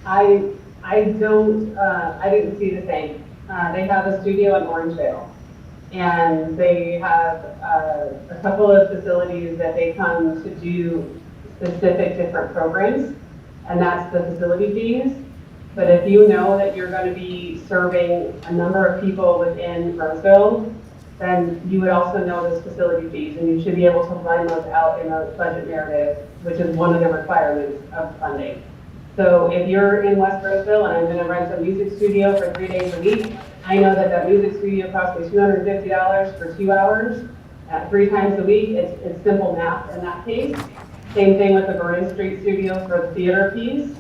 I didn't see the same. They have a studio in Orangevale, and they have a couple of facilities that they come to do specific different programs, and that's the facility fees. But if you know that you're going to be serving a number of people within Roseville, then you would also know those facility fees, and you should be able to line those out in a budget narrative, which is one of the requirements of funding. So if you're in West Roseville and I'm going to rent a music studio for 3 days a week, I know that music studio costs me $250 for 2 hours, 3 times a week. It's simple math in that case. Same thing with the Vernon Street studio for the theater fees.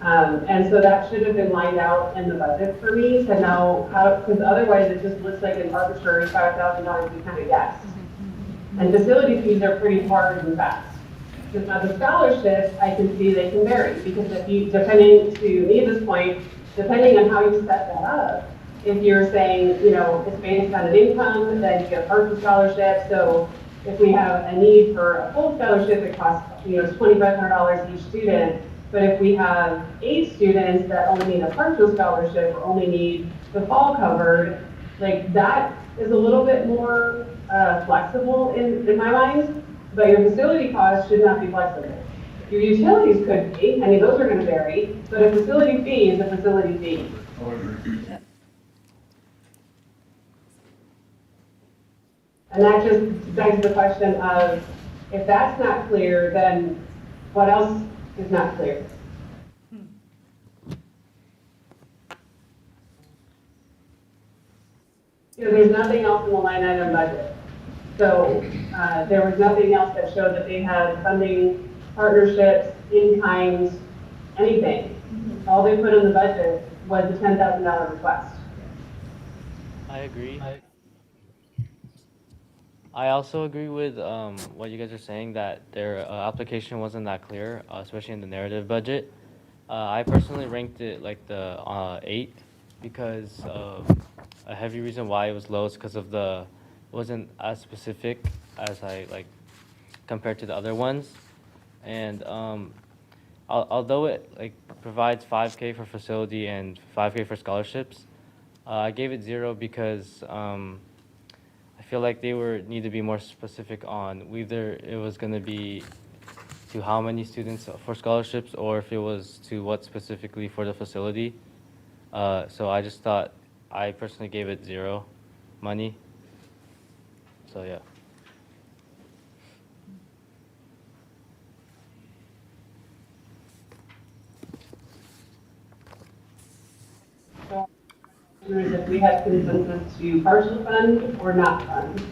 And so that should have been lined out in the budget for me to know how, because otherwise it just looks like an arbitrary $5,000 we kind of guess. And facility fees are pretty hard and fast. Because now the scholarships, I can see they can vary, because if you, depending to Neva's point, depending on how you set that up, if you're saying, it's based on an income, then you get a partial scholarship. So if we have a need for a full scholarship, it costs, $2,500 each student. But if we have 8 students that only need a partial scholarship or only need the fall covered, like that is a little bit more flexible in my mind, but your facility costs should not be flexible. Your utilities could be, those are going to vary, but a facility fee is a facility fee. And that just begs the question of, if that's not clear, then what else is not clear? There's nothing else in the line item budget. So there was nothing else that showed that they had funding, partnerships, in-kind, anything. All they put in the budget was the $10,000 request. I agree. I also agree with what you guys are saying, that their application wasn't that clear, especially in the narrative budget. I personally ranked it like the 8 because a heavy reason why it was low is because of it wasn't as specific as I compared to the other ones. And although it provides $5K for facility and $5K for scholarships, I gave it 0 because I feel like they need to be more specific on whether it was going to be to how many students for scholarships or if it was to what specifically for the facility. So I just thought, I personally gave it 0 money. So yeah. If we have consensus to partial fund or not fund.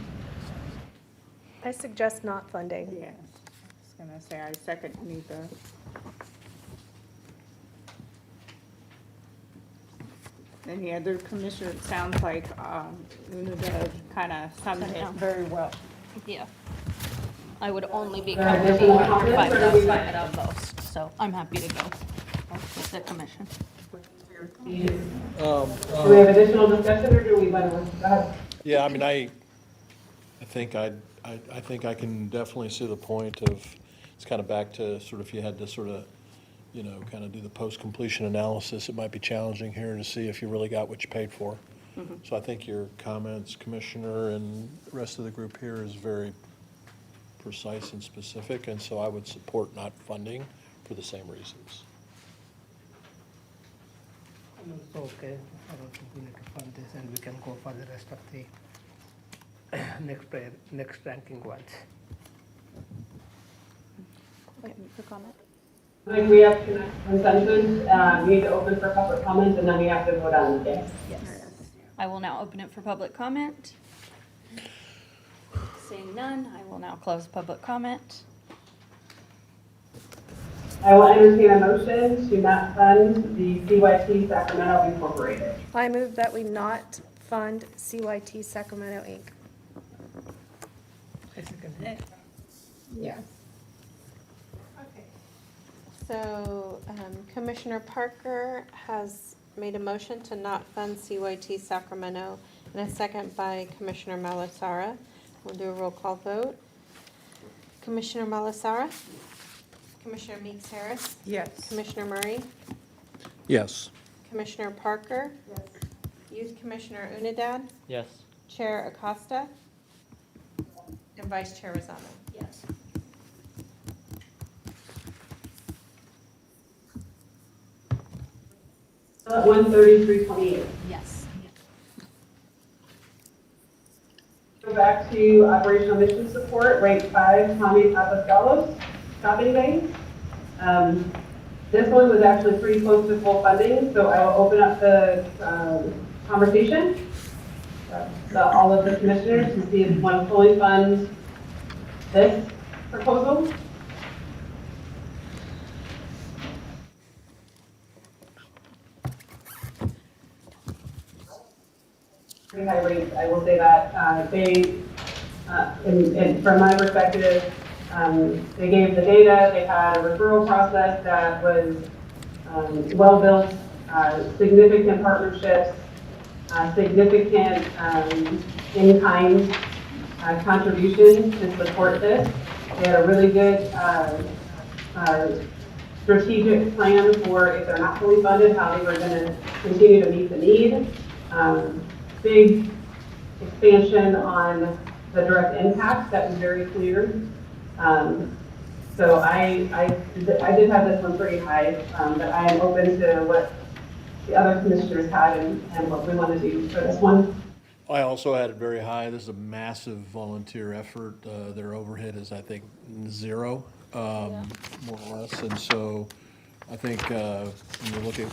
I suggest not funding. Yes, I was going to say, I second Neva. Any other commissioner? It sounds like Unida kind of summed it very well. Yeah. I would only be There are comfortable additional with comments, or do we 5,000 want- at most, so I'm happy to go with the commission. Do we have additional discussion, or do we want to, go ahead? Yeah, I mean, I think I think I can definitely see the point of, it's kind of back to sort of if you had to sort of, you know, kind of do the post-completion analysis, it might be challenging here to see if you really got what you paid for. So I think your comments, Commissioner, and the rest of the group here is very precise and specific, and so I would support not funding for the same reasons. Okay, I don't think we need to fund this, and we can go for the rest of the next ranking ones. I think we have consensus, we need to open for public comment, and then we have to vote on the day. Yes. I will now open it for public comment. Seeing none, I will now close public comment. I will entertain a motion to not fund the CYT Sacramento Incorporated. I move that we not fund CYT Sacramento, Inc. I second. Yeah. So Commissioner Parker has made a motion to not fund CYT Sacramento, and a second by Commissioner Malasara. We'll do a roll call vote. Commissioner Malasara? Commissioner Meeks Harris? Yes. Commissioner Murray? Yes. Commissioner Parker? Yes. Youth Commissioner Unidad? Yes. Chair Acosta? And Vice Chair Rosado? Yes. Still at 133.28. Yes. Go back to operational mission support, rank 5, Tommy Papaskalos, shopping bays. This one was actually pretty close to full funding, so I will open up the conversation. All of the commissioners to see if you want to fully fund this proposal. Pretty high rates, I will say that. From my perspective, they gave the data, they had a referral process that was well-built, significant partnerships, significant in-kind contributions to support this. They had a really good strategic plan for if they're not fully funded, how they were going to continue to meet the need. Big expansion on the direct impact, that was very clear. So I did have this one pretty high, but I am open to what the other commissioners had and what we want to do for this one. I also had it very high. This is a massive volunteer effort. Their overhead is, I think, 0, more or less. And so I think when you look at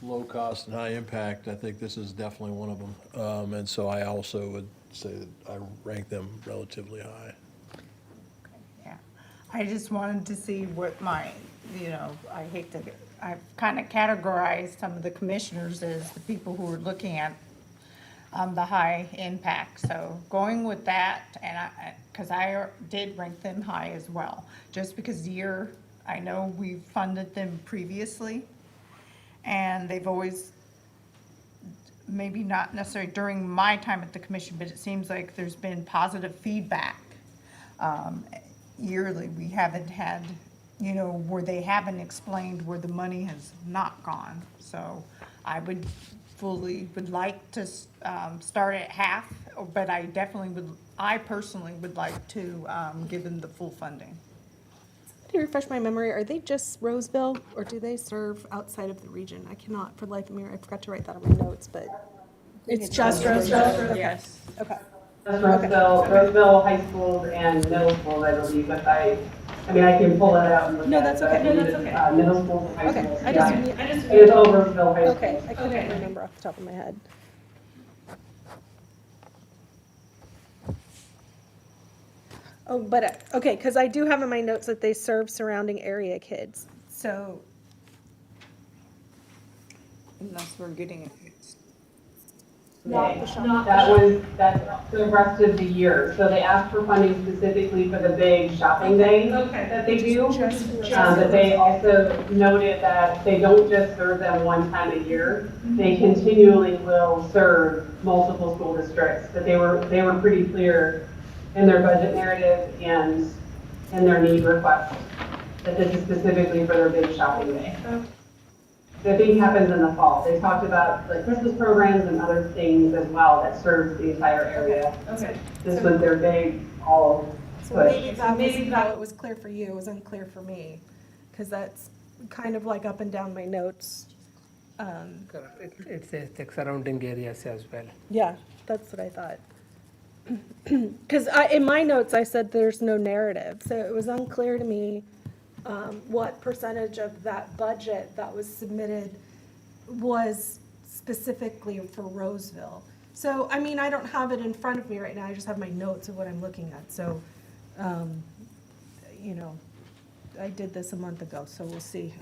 low cost and high impact, I think this is definitely one of them. And so I also would say that I rank them relatively high. Yeah. I just wanted to see what my, I've kind of categorized some of the commissioners as the people who are looking at the high impact. So going with that, and because I did rank them high as well, just because I know we've funded them previously, and they've always, maybe not necessarily during my time at the commission, but it seems like there's been positive feedback. Yearly, we haven't had, where they haven't explained where the money has not gone. So I would like to start at half, but I personally would like to give them the full funding. To refresh my memory, are they just Roseville, or do they serve outside of the region? I cannot, for the life of me, I forgot to write that on my notes, but it's just Roseville? Yes. Okay. That's Roseville High Schools and middle schools, I believe, but I can pull it out and look at it. No, that's okay. No, that's okay. Middle schools and high Okay, schools. I just. It's all Roseville High School. Okay, I couldn't remember off the top of my head. Oh, but, okay, because I do have in my notes that they serve surrounding area kids. So unless we're getting it fixed. That's the rest of the year. So they asked for funding specifically for the big shopping day that they do. But they also noted that they don't just serve them one time a year. They continually will serve multiple school districts. But they were pretty clear in their budget narrative and in their need request that this is specifically for their big shopping day. The thing happens in the fall. They talked about like Christmas programs and other things as well that serve the entire area. Okay. This was their big all So push. maybe that it was clear for you, it was unclear for me, because that's kind of like up and down my notes. Correct. It says the surrounding areas as well. Yeah, that's what I thought. Because in my notes, I said there's no narrative, so it was unclear to me what percentage of that budget that was submitted was specifically for Roseville. So, I mean, I don't have it in front of me right now, I just have my notes of what I'm looking at, so, you know, I did this a month ago, so we'll see.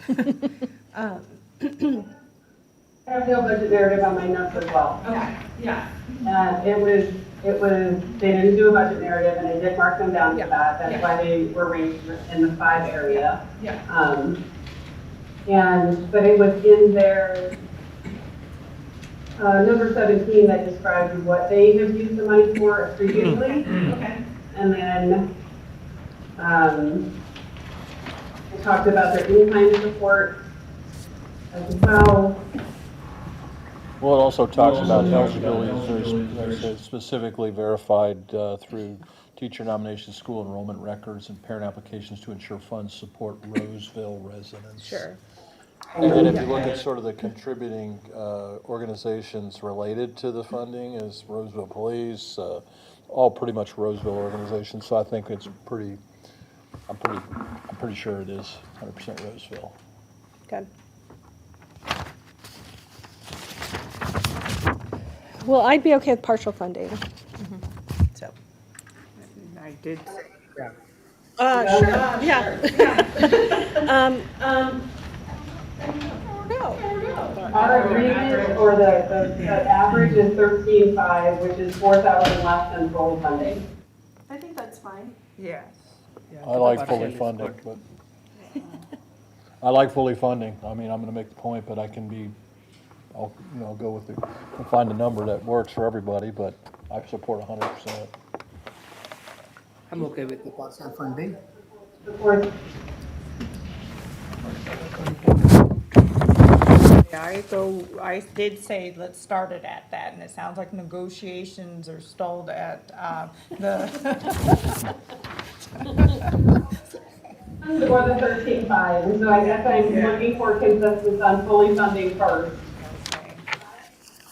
I have no budget narrative on my notes as well. Okay, yeah. They didn't do a budget narrative and I did mark them down to Yeah. that. That's Yeah. why they were ranked in the 5 area. Yeah. But it was in their number 17 that described what they have used the money for previously. Okay. And then they talked about their in-kind support as well. Well, it also talks about eligibility is specifically verified through teacher nomination, school enrollment records, and parent applications to ensure funds support Roseville residents. Sure. And if you look at sort of the contributing organizations related to the funding is Roseville Police, all pretty much Roseville organizations. So I think it's I'm pretty sure it is 100% Roseville. Okay. Well, I'd be okay with partial funding. So, I did say. Sure, yeah. Our agreement or the average is 13.5, which is 4,000 less than full funding. I think that's fine. Yes. I like fully funding, but I like fully funding. I mean, I'm going to make the point, but I'll go with find a number that works for everybody, but I support 100%. I'm okay with the partial funding. Support. Yeah, I did say, let's start it at that, and it sounds like negotiations are stalled at the. More than 13.5, and so I guess I'm looking for consensus on fully funding first. Okay.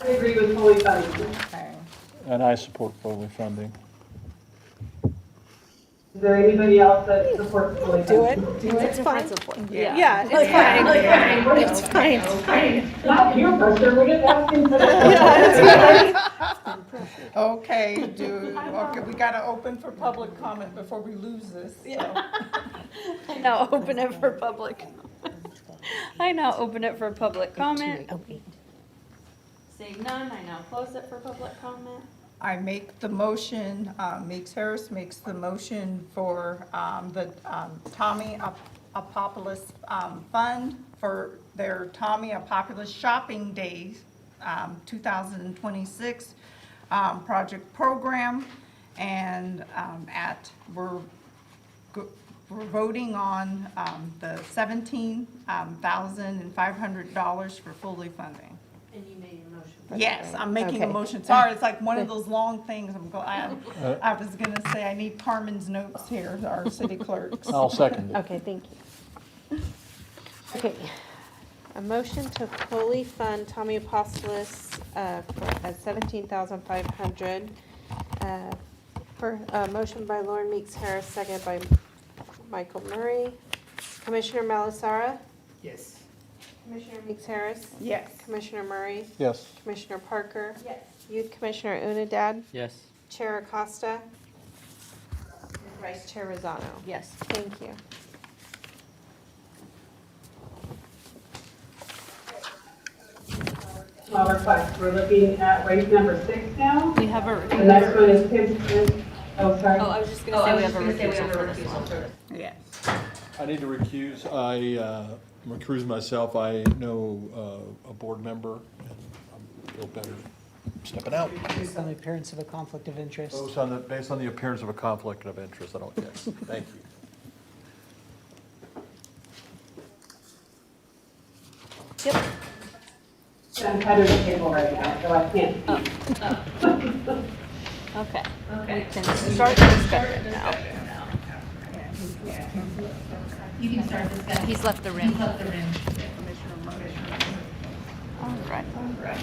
I agree with fully funding. Okay. And I support fully funding. Is there anybody else that supports fully funding? It's fine. Yeah. Yeah, it's fine. It's fine. Not peer pressure, we're just asking for the. Okay, we gotta open for public comment before we lose this, so. I now open it for public. I now open it for public comment. Seeing none, I now close it for public comment. I make the motion, Meeks Harris makes the motion for the Tommy Apopoulos Fund for their Tommy Apopoulos Shopping Days 2026 project program. And we're voting on the $17,500 for fully funding. And you made your motion. Yes, I'm making a motion. Sorry, it's like one of those long things. I'm glad. I was gonna say, I need Carmen's notes here, our city clerks. I'll second it. Okay, thank you. Okay, a motion to fully fund Tommy Apostolus at $17,500. For a motion by Lauren Meeks Harris, second by Michael Murray. Commissioner Malasara? Yes. Commissioner Meeks Harris? Yes. Commissioner Murray? Yes. Commissioner Parker? Yes. Youth Commissioner Unadad? Yes. Chair Acosta? And Vice Chair Rosano? Yes. Thank you. Small request. We're looking at race number 6 now. We have a. The next one is Kids. Oh, sorry. Oh, I was just gonna say we have a recusal for this one. Yes. I need to recuse. I'm recusing myself. I know a board member, and I feel better stepping out. Based on the appearance of a conflict of interest. Based on the appearance of a conflict of interest, I don't, yes, thank you. I'm head of the table right now, so I can't speak. Okay. We can start discussion now. You can start this. He's left the room. All right.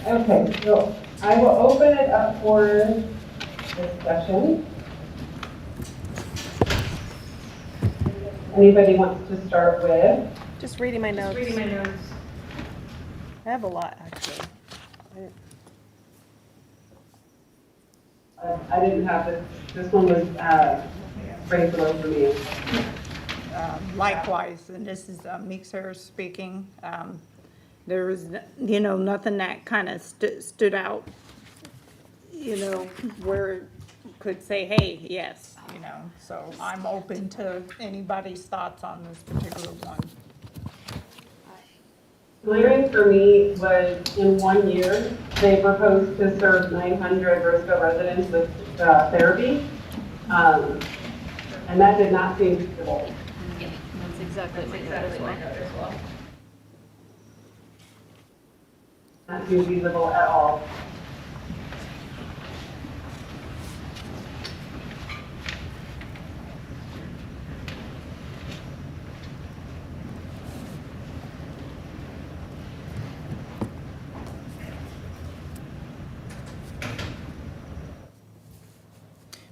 Okay, so I will open it up for discussion. Anybody wants to start with? Just reading my notes. I have a lot, actually. I didn't have this. This one was brainstormed for me. Likewise, and this is Meeksher speaking. There was, nothing that kind of stood out, where could say, hey, yes, So I'm open to anybody's thoughts on this particular one. Glaring for me was in 1 year, they proposed to serve 900 Roseville residents with therapy. And that did not seem feasible. That's exactly my note as well. Not seem feasible at all.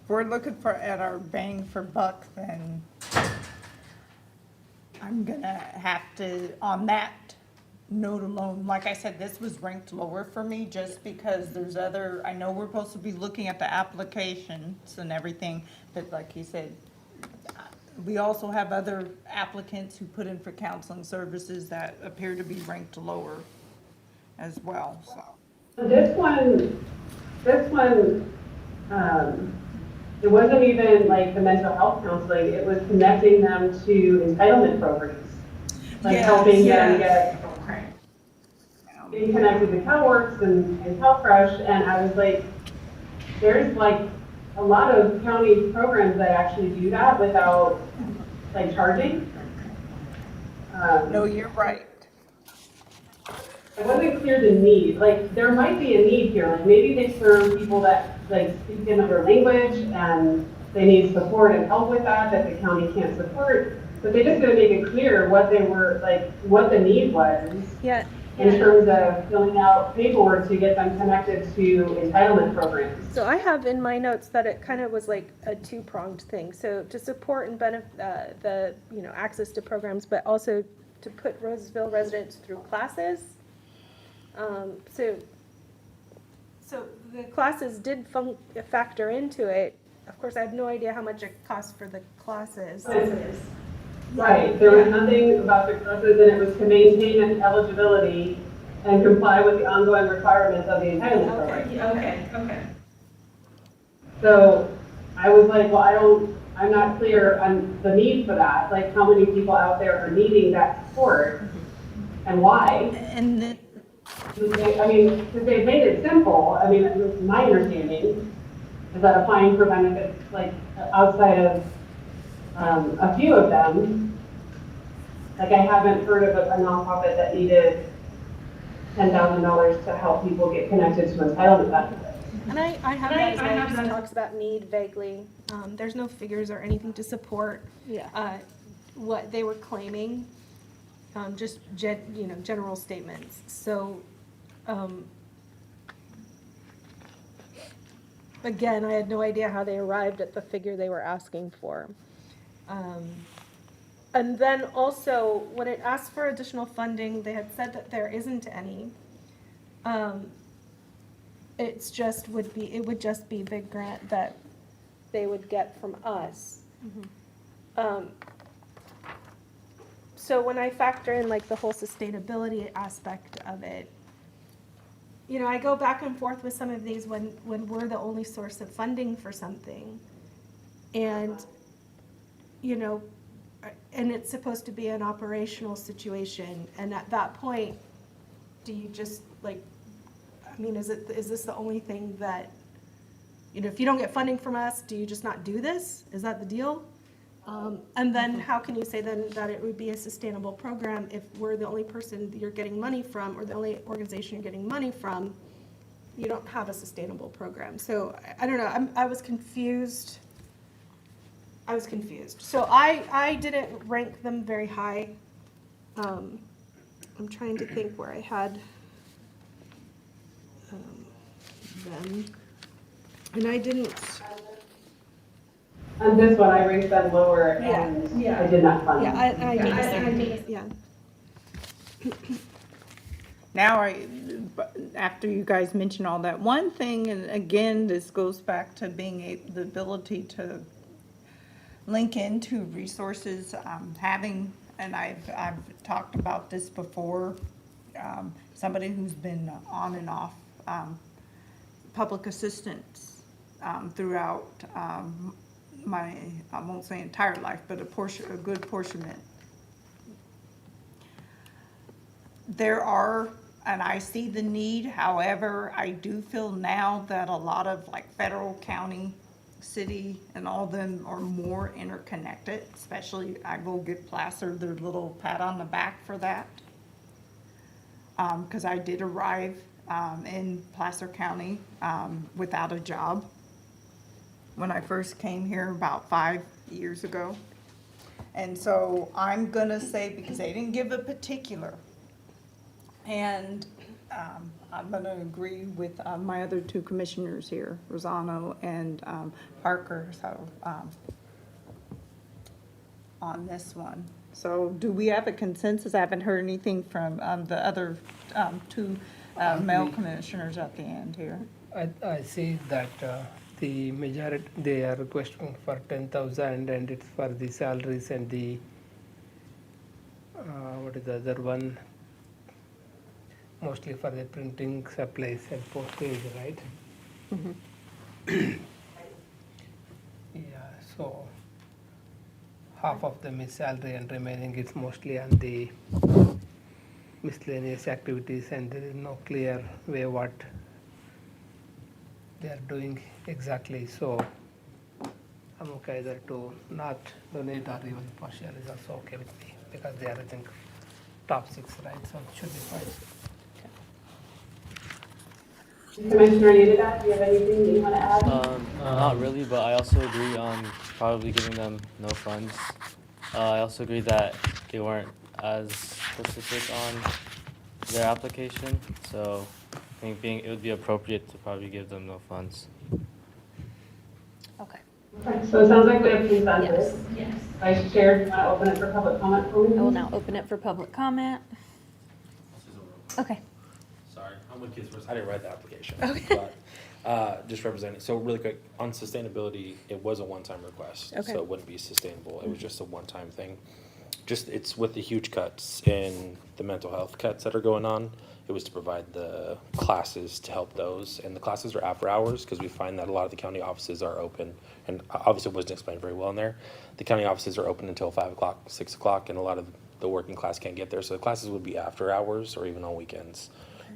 If we're looking at our bang for buck, then I'm gonna have to, on that note alone, like I said, this was ranked lower for me just because there's I know we're supposed to be looking at the applications and everything, but like you said, we also have other applicants who put in for counseling services that appear to be ranked lower as well, so. This one, it wasn't even like the mental health counseling, it was connecting them to entitlement programs. Like helping them get getting connected to CalWorks and HealthFresh, and I was like, there's like a lot of county programs that actually do that without like charging. No, you're right. It wasn't clear the need, like there might be a need here, like maybe they serve people that like speak another language and they need support and help with that the county can't support, but they just didn't make it clear what they were, like what the need was. Yeah. In terms of filling out paperwork to get them connected to entitlement programs. So I have in my notes that it kind of was like a two-pronged thing. So to support and benefit the access to programs, but also to put Roseville residents through classes. So the classes did factor into it. Of course, I have no idea how much it costs for the classes. Right, there was nothing about the classes, and it was to maintain eligibility and comply with the ongoing requirements of the entitlement program. Okay. So I was like, well, I'm not clear on the need for that. Like, how many people out there are needing that support and why? And then, I mean, because they made it simple. I mean, it's my understanding is that applying for benefits, like outside of a few of them, like I haven't heard of a nonprofit that needed $10,000 to help people get connected to entitlement benefits. And I have that as well. It talks about need vaguely. There's no figures or anything to support what they were claiming. Just general statements. So again, I had no idea how they arrived at the figure they were asking for. And then also, when it asked for additional funding, they had said that there isn't any. It would just be big grant that they would get from us. So when I factor in like the whole sustainability aspect of it, you know, I go back and forth with some of these when we're the only source of funding for something. And, you know, and it's supposed to be an operational situation. And at that point, do you just like, I mean, is this the only thing that, you know, if you don't get funding from us, do you just not do this? Is that the deal? And then how can you say then that it would be a sustainable program if we're the only person that you're getting money from, or the only organization you're getting money from? You don't have a sustainable program. So I don't know, I was confused. So I didn't rank them very high. I'm trying to think where I had them. And I didn't. On this one, I ranked them lower Yeah. and I did not fund Yeah, them. I did the same. Yeah. Now, after you guys mention all that, one thing, and again, this goes back to being the ability to link into resources, having, and I've talked about this before, somebody who's been on and off public assistance throughout my, I won't say entire life, but a good portion of it. There are, and I see the need, however, I do feel now that a lot of like federal, county, city, and all of them are more interconnected, especially I will give Placer their little pat on the back for that. Because I did arrive in Placer County without a job when I first came here about 5 years ago. And so I'm gonna say, because they didn't give a particular, and I'm going to agree with my other two commissioners here, Rosano and Parker, so on this one. So do we have a consensus? I haven't heard anything from the other two male commissioners at the end here. I see that the majority, they are requesting for 10,000 and it's for the salaries and the, what is the other one? Mostly for the printing supplies and postage, right? Yeah, so half of them is salary and remaining is mostly on the miscellaneous activities, and there is no clear way what they are doing exactly. So I'm okay either to not donate or even partial is also okay with me, because they are, I think, top 6, right? So it should be fine. Commissioner Unida, do you have anything that you want to add? Not really, but I also agree on probably giving them no funds. I also agree that they weren't as specific on their application, so I think it would be appropriate to probably give them no funds. Okay. Okay, so it sounds like we have consensus. Yes. Vice Chair, do you want to open it for public comment for me? I will now open it for public comment. Okay. Sorry, I'm with Kids First. I didn't write the application. But just representing, so really quick, on sustainability, it was a one-time request. Okay. So it wouldn't be sustainable. It was just a one-time thing. Just, it's with the huge cuts in the mental health cuts that are going on. It was to provide the classes to help those. And the classes are after hours, because we find that a lot of the county offices are open. And obviously it wasn't explained very well in there. The county offices are open until 5 o'clock, 6 o'clock, and a lot of the working class can't get there. So the classes would be after hours or even on weekends.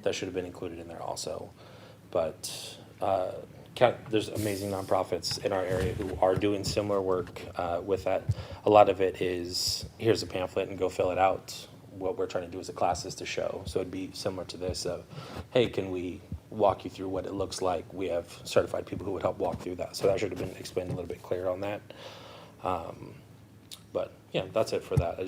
That should have been included in there also. But there's amazing nonprofits in our area who are doing similar work with that. A lot of it is, here's a pamphlet and go fill it out. What we're trying to do is the classes to show. So it'd be similar to this of, hey, can we walk you through what it looks like? We have certified people who would help walk through that. So that should have been explained a little bit clearer on that. But yeah, that's it for that.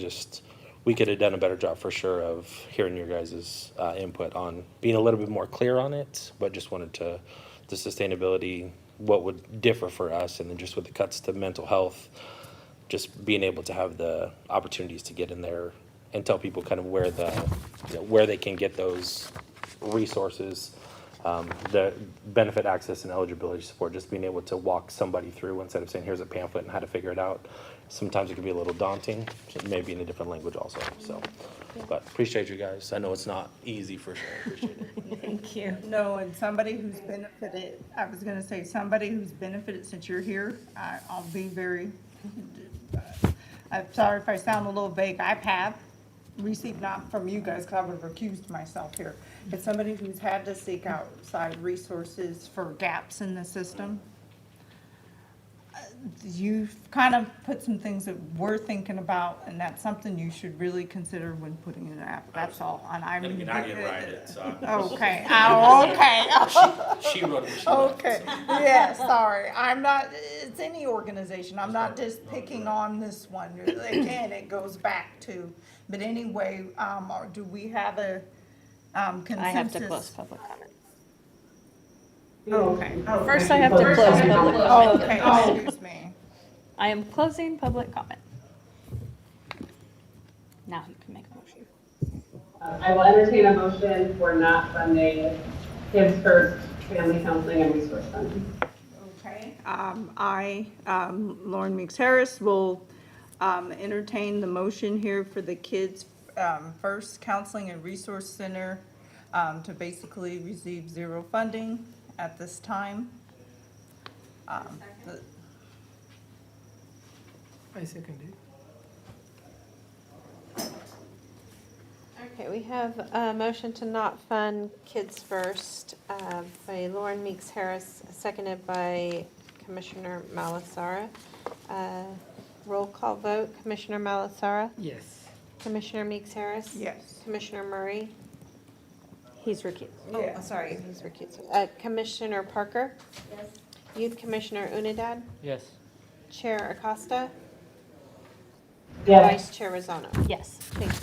We could have done a better job for sure of hearing your guys' input on being a little bit more clear on it, but just wanted to, the sustainability, what would differ for us, and then just with the cuts to mental health, just being able to have the opportunities to get in there and tell people kind of where where they can get those resources, the benefit access and eligibility support, just being able to walk somebody through instead of saying, here's a pamphlet and how to figure it out. sometimes it can be a little daunting, maybe in a different language also, so. But appreciate you guys. I know it's not easy for sure. Appreciate it. Thank you. No, and somebody who's benefited, I was gonna say, somebody who's benefited since you're here, I'll be very, I'm sorry if I sound a little vague, I have received, not from you guys, because I would have recused myself here, but somebody who's had to seek outside resources for gaps in the system. You've kind of put some things that we're thinking about, and that's something you should really consider when putting in an app, that's all, and I mean. I didn't write it, so. Okay, oh, okay. She wrote it. She wrote it, Okay, so. yeah, sorry, I'm not, it's any organization, I'm not just picking on this one. Again, it goes back to, but anyway, or do we have a consensus? I have to close public comment. Okay. First, I have to close public Oh, comment. okay, excuse me. I am closing public comment. Now you can make a motion. I will entertain a motion for not funding Kids First Family Counseling and Resource Funding. Okay, Lauren Meeks Harris, will entertain the motion here for the Kids First Counseling and Resource Center to basically receive zero funding at this time. The- I second it. Okay, we have a motion to not fund Kids First by Lauren Meeks Harris, seconded by Commissioner Malasara. Roll call vote, Commissioner Malasara, Yes. Commissioner Meeks Harris. Yes. Commissioner Murray. He's recused. Oh, Yeah. sorry, he's recused. Commissioner Parker. Yes. Youth Commissioner Unidad. Yes. Chair Acosta. Yes. Vice Chair Rosano. Yes. Thank you.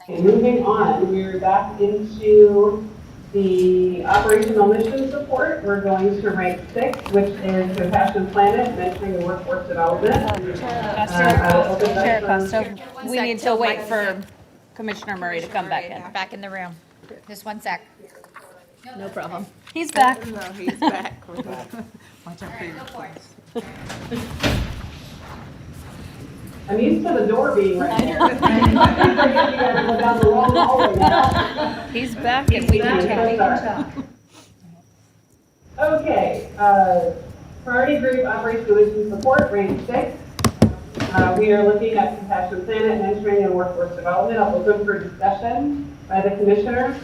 Okay, moving on, we're back into the operational mission support. We're going to rank 6, which is Compassion Planet, mentoring and workforce development. Chair Acosta, we need to wait for Commissioner Murray to come back in. Back in the room. Just one sec. No problem. He's back. No, he's back. Watch out for your place. I'm used to the door being right here. I think you guys go down the wrong hallway now. He's back and we can talk. Okay, priority group operational mission support, rank 6. We are looking at Compassion Planet, mentoring and workforce development. I'll open for discussion by the commissioners.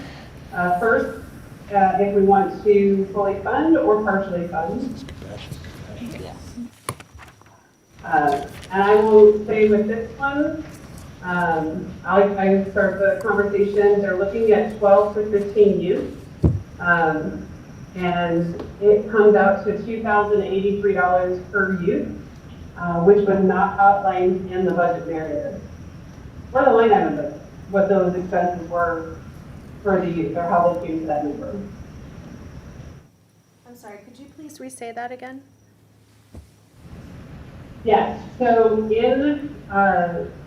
First, if we want to fully fund or partially fund. And I will say with this one, I start the conversation. They're looking at 12 to 15 youth. And it comes out to $2,083 per youth, which was not outlined in the budget narrative. What are the line items of what those expenses were for the youth, or how they came to that number? I'm sorry, could you please re-say that again? Yes, so in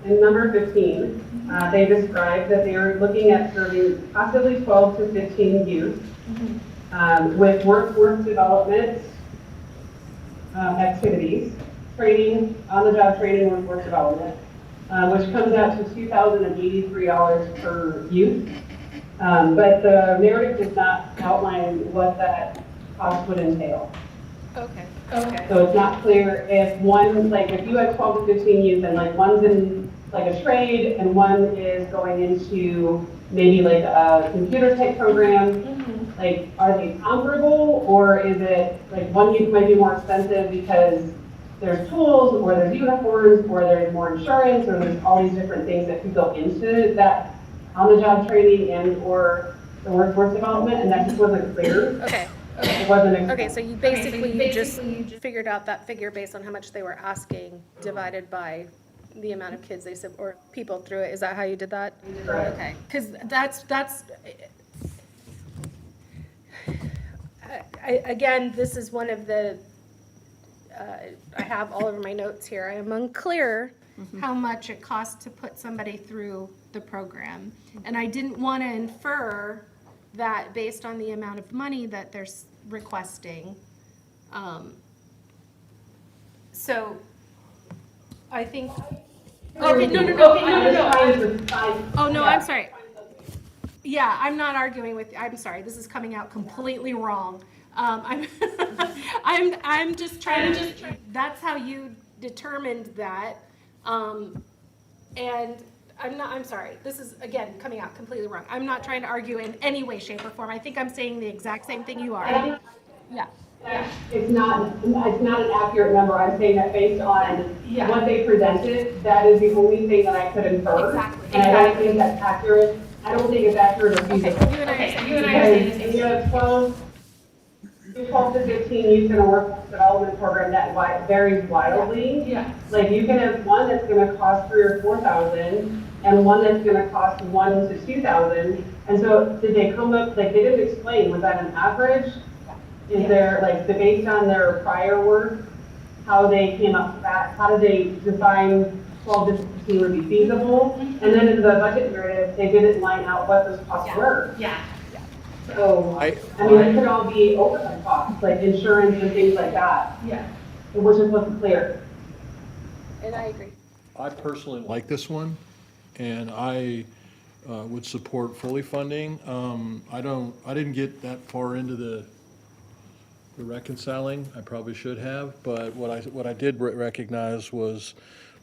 number 15, they described that they are looking at serving possibly 12 to 15 youth with workforce development activities, training, on-the-job training, workforce development, which comes out to $2,083 per youth. But the narrative does not outline what that cost would entail. Okay. So it's not clear if one, like if you have 12 to 15 youth and like one's in like a trade and one is going into maybe like a computer type program, like are they comparable, or is it like one youth might be more expensive because there's tools or there's uniforms or there's more insurance or there's all these different things that could go into that on-the-job training and or the workforce development, and that just wasn't clear. Okay. It wasn't. Okay, so you basically just figured out that figure based on how much they were asking, divided by the amount of kids they said, or people through it. Is that how you did that? Correct. Okay, because that's, again, this is one of the, I have all over my notes here. I am unclear how much it costs to put somebody through the program. And I didn't want to infer that based on the amount of money that they're requesting, So I think, Okay, oh, no, I'm sorry. Yeah, I'm not arguing with, I'm sorry, this is coming out completely wrong. I'm, I'm just trying to, that's how you determined that. And I'm sorry, this is, again, coming out completely wrong. I'm not trying to argue in any way, shape, or form. I think I'm saying the exact same thing you are. Yeah. It's not an accurate number. I'm saying that based on what they presented, that is the only thing that I could infer. Exactly. And I don't think that's accurate. I don't think it's accurate or feasible. Okay, you and I are saying the same Because thing. you have 12 to 15 youth in a workforce development program that varies wildly. Yeah. Like you can have one that's going to cost $3,000 or $4,000 and one that's going to cost $1,000 to $2,000. And so did they come up, like they didn't explain, was that an average? Is there, like, based on their prior work, how they came up with that? How did they define 12 to 15 would be feasible? And then in the budget narrative, they didn't line out what those costs were. Yeah. So, I mean, it could all be overhead costs, like insurance and things like that, Yeah. which is what's clear. And I agree. I personally like this one, and I would support fully funding. I didn't get that far into the reconciling. I probably should have, but what I did recognize was,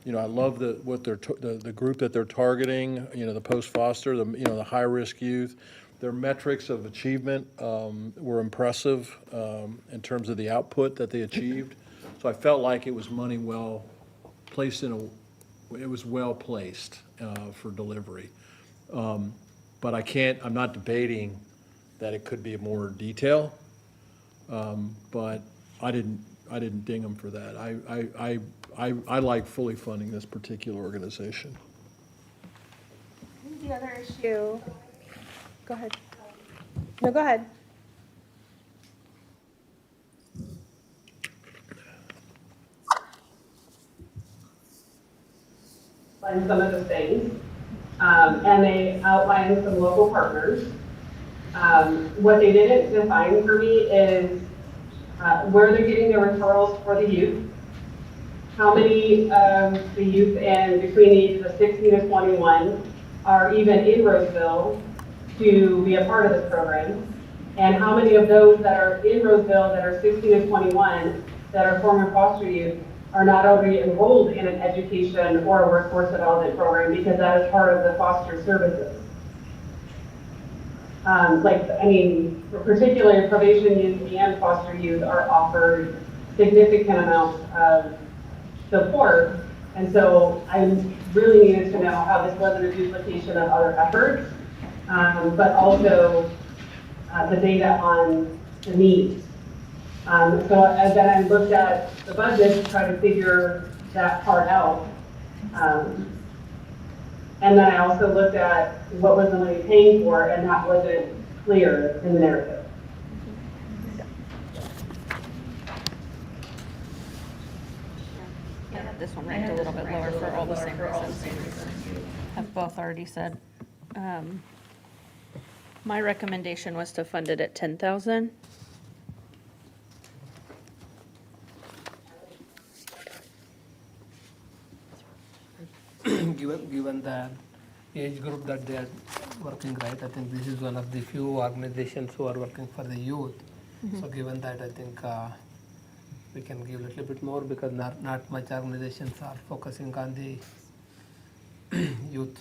I love the group that they're targeting. The post-foster, the high-risk youth. Their metrics of achievement were impressive in terms of the output that they achieved. So I felt like it was money well placed it was well placed for delivery. But I'm not debating that it could be more detail. But I didn't ding them for that. I like fully funding this particular organization. The other issue, go ahead. No, go ahead. And some of the things, and they outlined some local partners. What they didn't define for me is where they're getting their referrals for the youth, how many of the youth and between the ages of 16 to 21 are even in Roseville to be a part of this program, and how many of those that are in Roseville that are 16 to 21 that are former foster youth are not already enrolled in an education or a workforce development program because that is part of the foster services. Particularly probation youth and foster youth are offered significant amounts of support. And so I really needed to know how this wasn't a duplication of other efforts, but also the data on the needs. So then I looked at the budget to try to figure that part out. And then I also looked at what was the money paying for, and that wasn't clear in the narrative. I had this one ranked a little bit lower for all the same reasons. Have both already said. My recommendation was to fund it at 10,000. Given the age group that they are working, right, I think this is one of the few organizations who are working for the youth. So given that, I think we can give a little bit more because not much organizations are focusing on the youth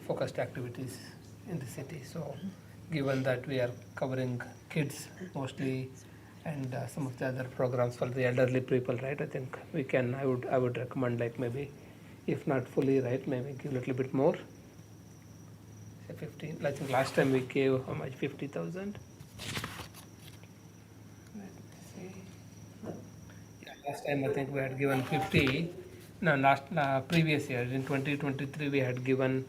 focused activities in the city. So given that we are covering kids mostly and some of the other programs for the elderly people, right, I think we can, I would recommend like maybe, if not fully, right, maybe give a little bit more. Say 15, I think last time we gave how much, 50,000? Last time I think we had given 50. No, previous year in 2023 we had given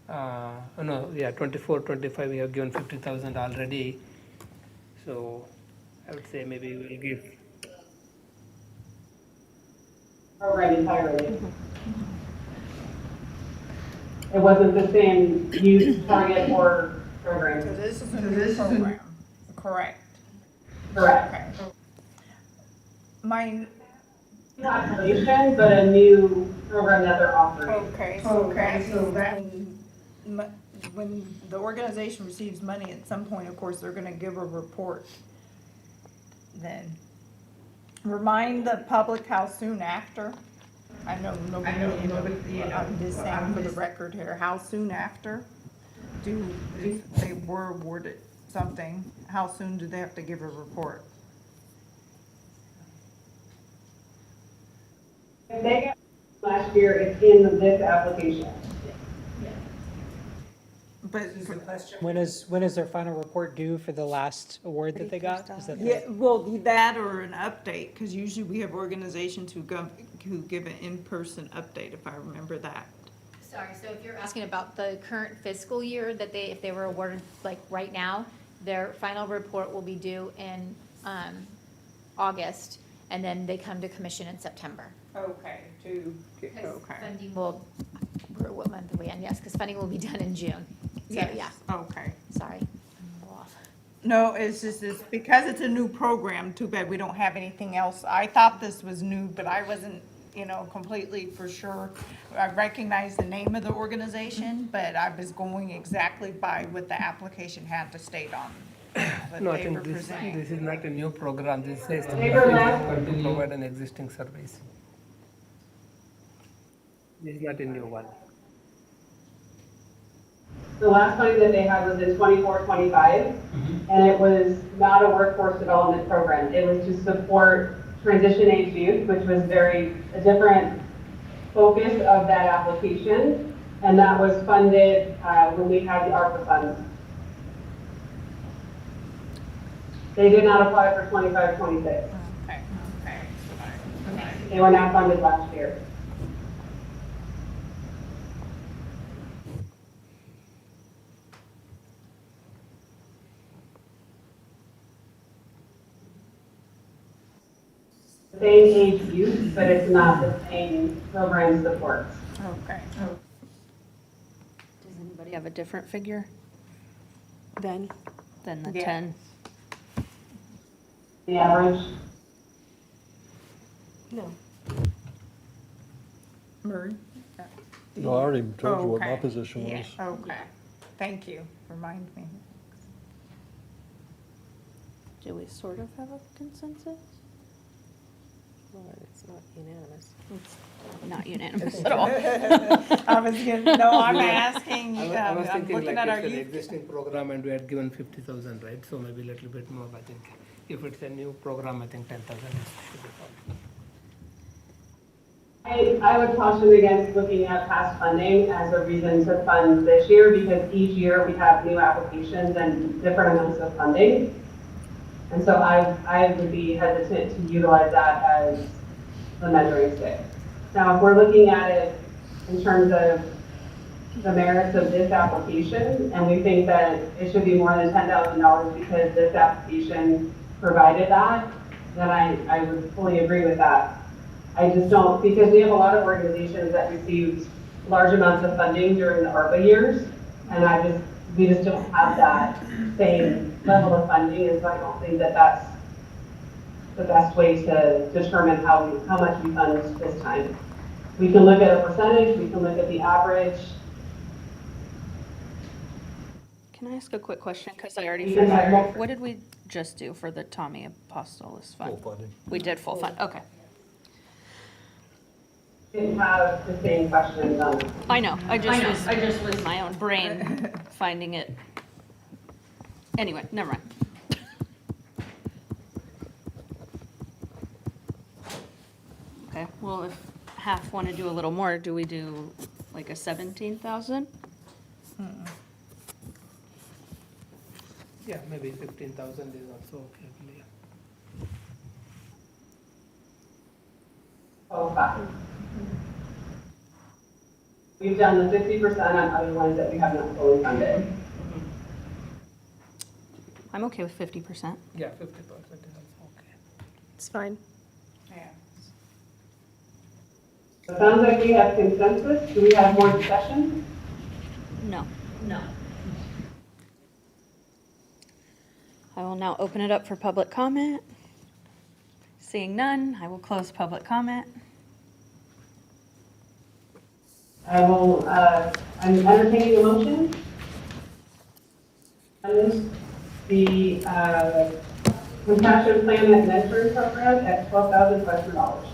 24, 25 we have given 50,000 already. So I would say maybe we'll give. Program entirely. It wasn't the same youth target or program. So this is a new program, correct? Correct. Mine, Population, but a new program that they're offering. okay, so that, when the organization receives money at some point, of course, they're gonna give a report then. Remind the public how soon after, I know nobody, I'm just saying for the record here, how soon after if they were awarded something, how soon do they have to give a report? If they get last year, it's in this application. But, When is their final report due for the last award that they got? Is that the- yeah, well, that or an update, because usually we have organizations who give an in-person update, if I remember that. Sorry, so if you're asking about the current fiscal year that if they were awarded like right now, their final report will be due in August, and then they come to commission in September. Okay, Because funding will, what month are we in? Yes, because funding will be done in June. So, yeah, Okay. sorry. I'm a little off. No, it's because it's a new program, too bad we don't have anything else. I thought this was new, but I wasn't, completely for sure. I recognized the name of the organization, but I was going exactly by what the application had to state on. What No, I they think were presenting. this is not a new program. This says the They were last- to provide an existing service. This is not a new one. The last funding that they had was in 24-25, and it was not a workforce development program. It was to support transition age youth, which was a different focus of that application, and that was funded when we had the ARPA funds. They did not apply for 25-26. Okay. They were not funded last year. Same age youth, but it's not the same program support. Okay. Does anybody have a different figure than the Yeah. 10? The average, No. Murray? No, I already told you what my Okay. position Yeah, was. okay. Thank you. Remind me. Do we sort of have a consensus? Well, it's not unanimous. It's not unanimous at all. I'm asking, I was I'm thinking looking like at our it's an youth. existing program and we had given 50,000, right? So maybe a little bit more, I think. If it's a new program, I think 10,000 should be fine. I would caution against looking at past funding as a reason to fund this year, because each year we have new applications and different amounts of funding. And so I would be hesitant to utilize that as the measuring stick. Now, if we're looking at it in terms of the merits of this application, and we think that it should be more than $10,000 because this application provided that, then I would fully agree with that. I just don't, because we have a lot of organizations that received large amounts of funding during the ARPA years, and we just don't have that same level of funding, and so I don't think that that's the best way to determine how much we fund this time. We can look at a percentage, we can look at the average. Can I ask a quick question? Because I already You can have forgot. multiple- What did we just do for the Tommy Apostolus fund? Full funding. We did full fund, okay. Didn't have the same questions on it. I know, I just was my own brain finding it. Anyway, never mind. Okay, well, if half want to do a little more, do we do like a 17,000? Yeah, maybe 15,000 is also okay. Yeah. Oh, five. We've done the 50% on other ones that we have not fully funded. I'm okay with 50%. Yeah, 50% is also okay. It's fine. Yeah. It sounds like we have consensus. Do we have more discussion? No. No. I will now open it up for public comment. Seeing none, I will close public comment. I'm entertaining a motion. And the compassion plan and mentoring program at $12,500.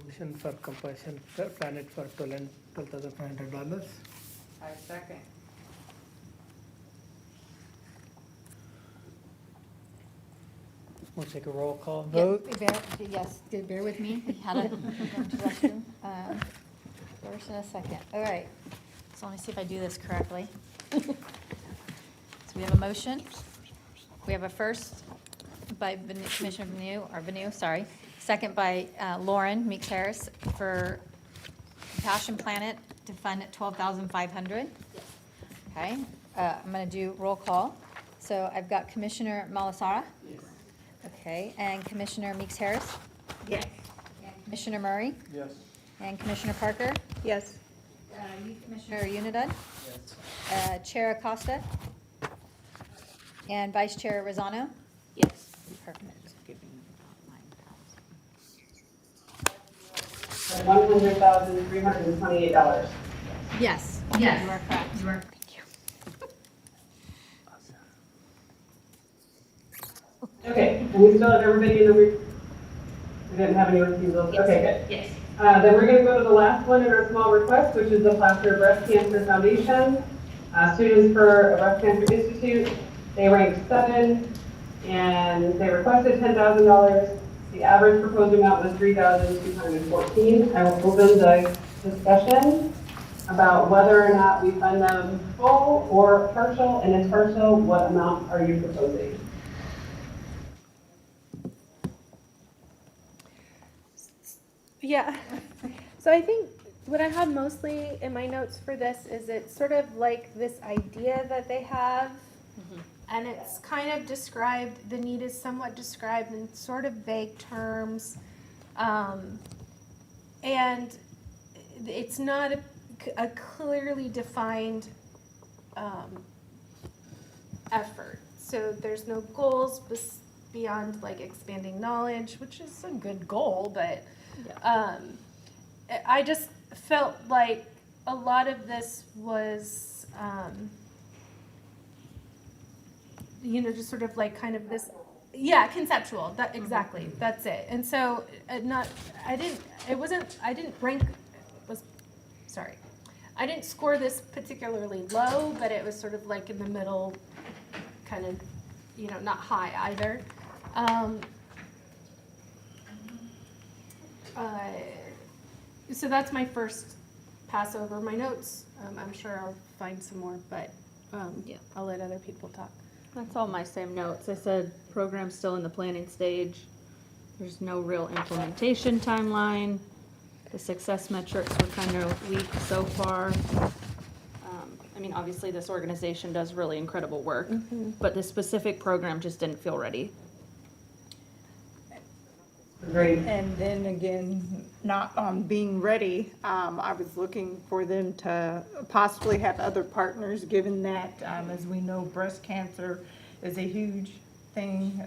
Motion for compassion planet for $12,500. I second. We'll take a roll call Yeah, vote. Yes, bear with me. I had it. First and a second. All right. So let me see if I do this correctly. So we have a motion. We have a first by Commissioner Vanu, sorry. Second by Lauren Meeks Harris for Compassion Planet to fund at $12,500. Okay, I'm going to do roll call. So I've got Commissioner Malasara. Okay, and Commissioner Meeks Harris. Yes. And Commissioner Murray. Yes. And Commissioner Parker. Yes. Youth Commissioner Unidad. Yes. Chair Acosta. And Vice Chair Rosano. Yes. Perfect. $100,328. Yes. Yes. You are correct. You are. Thank you. Okay, and we still have everybody in the, we didn't have any refusals? Okay, good. Yes. Then we're gonna go to the last one in our small request, which is the Plaster Breast Cancer Foundation. Students for a Breast Cancer Institute, they ranked 7, and they requested $10,000. The average proposed amount was $3,214. I will open the discussion about whether or not we fund them full or partial, and if partial, what amount are you proposing? Yeah. So I think what I have mostly in my notes for this is it's sort of like this idea that they have. And it's kind of described, the need is somewhat described in sort of vague terms. And it's not a clearly defined effort. So there's no goals beyond like expanding knowledge, which is a good goal, but I just felt like a lot of this was, just sort of like kind of this, conceptual, that, exactly, that's it. And so, I didn't score this particularly low, but it was sort of like in the middle, kind of, not high either. So that's my first pass over my notes. I'm sure I'll find some more, but I'll let other people talk. That's all my same notes. I said program's still in the planning stage. There's no real implementation timeline. The success metrics were kind of weak so far. Obviously this organization does really incredible work, but the specific program just didn't feel ready. Great. And then again, not on being ready, I was looking for them to possibly have other partners, given that, as we know, breast cancer is a huge thing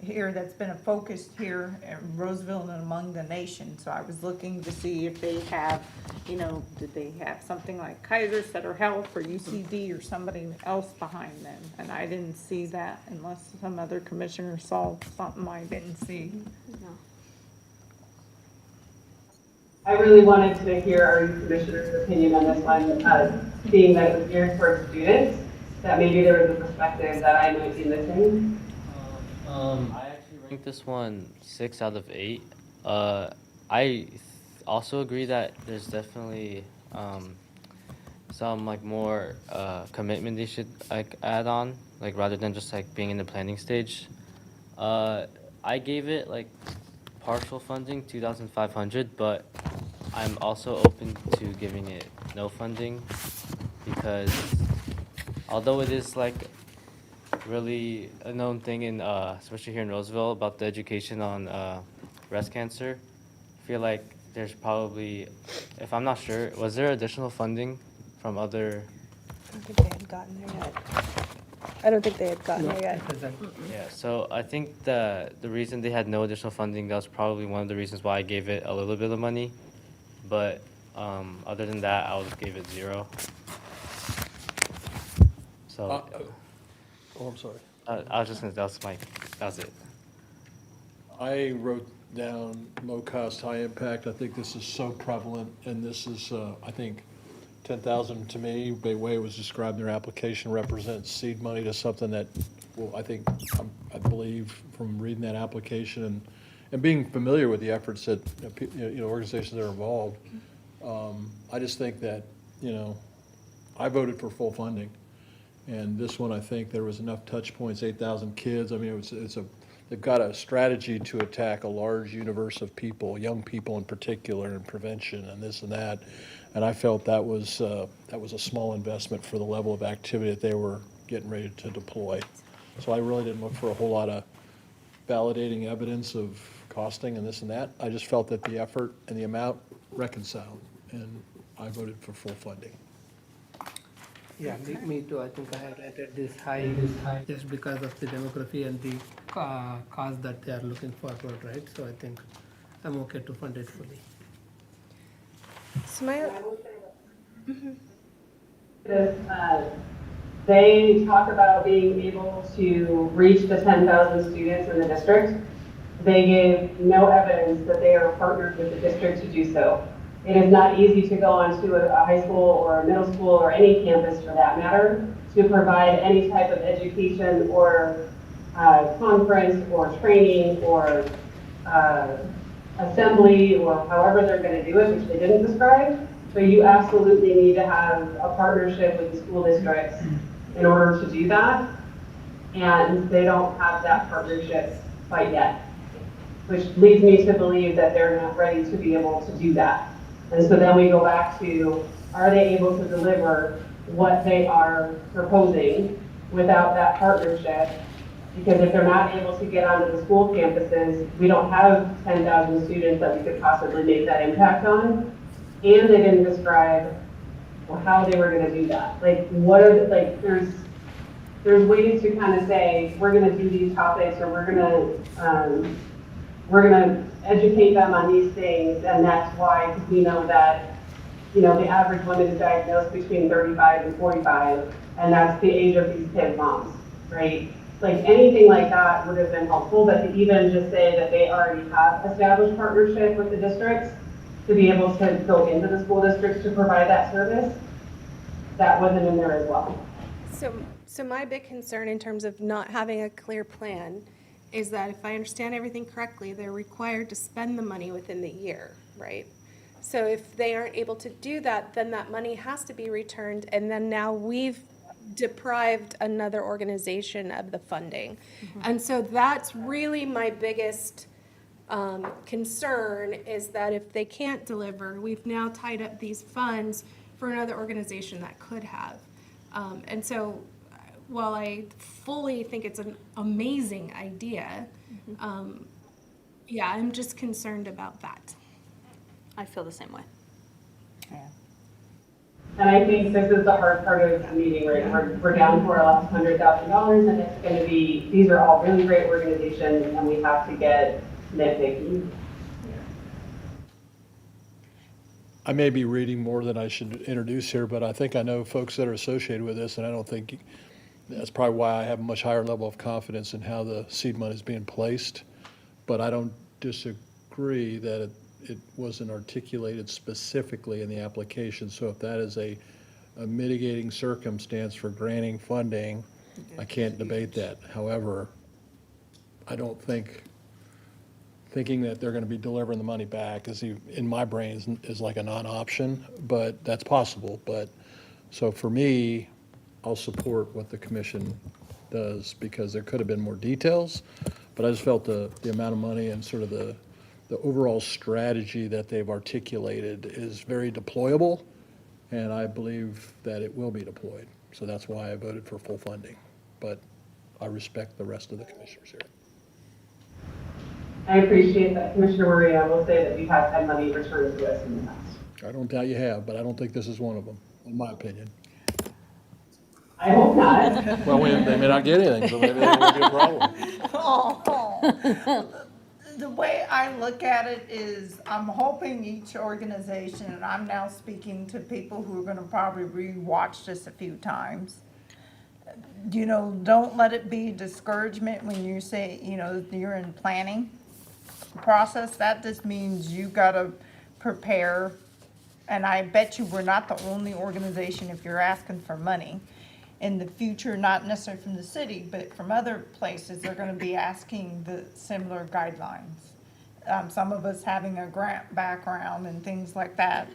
here that's been a focus here in Roseville and among the nation. So I was looking to see if they have, did they have something like Kaiser Center Health or UCD or somebody else behind them? And I didn't see that unless some other commissioner saw something I didn't see. No. I really wanted to hear our commissioner's opinion on this one, being that it was geared towards students, that maybe there was a perspective that I might be missing. I actually ranked this one 6 out of 8. I also agree that there's definitely some more commitment they should add on, rather than just being in the planning stage. I gave it partial funding, $2,500, but I'm also open to giving it no funding, because although it is really a known thing in especially here in Roseville about the education on breast cancer, I feel like there's probably, if I'm not sure, was there additional funding from other? I don't think they had gotten there yet. I don't think they had gotten No, there yet. it hasn't. Yeah, so I think the reason they had no additional funding, that was probably one of the reasons why I gave it a little bit of money. But other than that, I would give it 0. So Oh, I'm sorry. I was just gonna, that's it. I wrote down low cost, high impact. I think this is so prevalent, and this is, I think, 10,000 to me, the way it was described in their application, represents seed money to something that, well, I think, I believe from reading that application and being familiar with the efforts that, organizations that are involved, I just think that, I voted for full funding. And this one, I think there was enough touch points, 8,000 kids. I mean, they've got a strategy to attack a large universe of people, young people in particular, and prevention and this and that. And I felt that was a small investment for the level of activity that they were getting ready to deploy. So I really didn't look for a whole lot of validating evidence of costing and this and that. I just felt that the effort and the amount reconciled, and I voted for full funding. Yeah, me too. I think I had rated this high just because of the demography and the cause that they are looking forward, right? So I think I'm okay to fund it fully. So my, They talk about being able to reach the 10,000 students in the district. They gave no evidence that they are partnered with the district to do so. It is not easy to go onto a high school or a middle school or any campus for that matter to provide any type of education or conference or training or assembly or however they're going to do it, which they didn't describe. So you absolutely need to have a partnership with the school districts in order to do that. And they don't have that partnership quite yet, which leads me to believe that they're not ready to be able to do that. And so then we go back to, are they able to deliver what they are proposing without that partnership? Because if they're not able to get onto the school campuses, we don't have 10,000 students that we could possibly make that impact on. And they didn't describe how they were gonna do that. Like, what are, there's ways to kind of say, we're gonna do these topics, or we're gonna educate them on these things, and that's why, because we know that, the average woman is diagnosed between 35 and 45, and that's the age of these kids' moms, right? Like, anything like that would have been helpful, but to even just say that they already have established partnership with the districts to be able to go into the school districts to provide that service, that wasn't in there as well. So my big concern in terms of not having a clear plan is that if I understand everything correctly, they're required to spend the money within the year, right? So if they aren't able to do that, then that money has to be returned, and then now we've deprived another organization of the funding. And so that's really my biggest concern, is that if they can't deliver, we've now tied up these funds for another organization that could have. And so while I fully think it's an amazing idea, yeah, I'm just concerned about that. I feel the same way. And I think this is the hard part of the meeting, right? We're down for our last $100,000, and it's going to be, these are all really great organizations, and we have to get nitpicky. I may be reading more than I should introduce here, but I think I know folks that are associated with this, and I don't think, that's probably why I have a much higher level of confidence in how the seed money is being placed. But I don't disagree that it wasn't articulated specifically in the application. So if that is a mitigating circumstance for granting funding, I can't debate that. However, I don't thinking that they're going to be delivering the money back is, in my brain, is like a non-option, but that's possible. But so for me, I'll support what the commission does, because there could have been more details, but I just felt the amount of money and sort of the overall strategy that they've articulated is very deployable, and I believe that it will be deployed. So that's why I voted for full funding, but I respect the rest of the commissioners here. I appreciate that, Commissioner Murray. I will say that we've had money returned to us in the past. I don't doubt you have, but I don't think this is one of them, in my opinion. I hope not. Well, they may not get anything, so maybe that won't be a problem. Oh, the way I look at it is, I'm hoping each organization, and I'm now speaking to people who are gonna probably re-watch this a few times. You know, don't let it be discouragement when you say, you know, you're in planning process. That just means you gotta prepare. And I bet you we're not the only organization, if you're asking for money. In the future, not necessarily from the city, but from other places, they're gonna be asking the similar guidelines. Some of us having a grant background and things like that.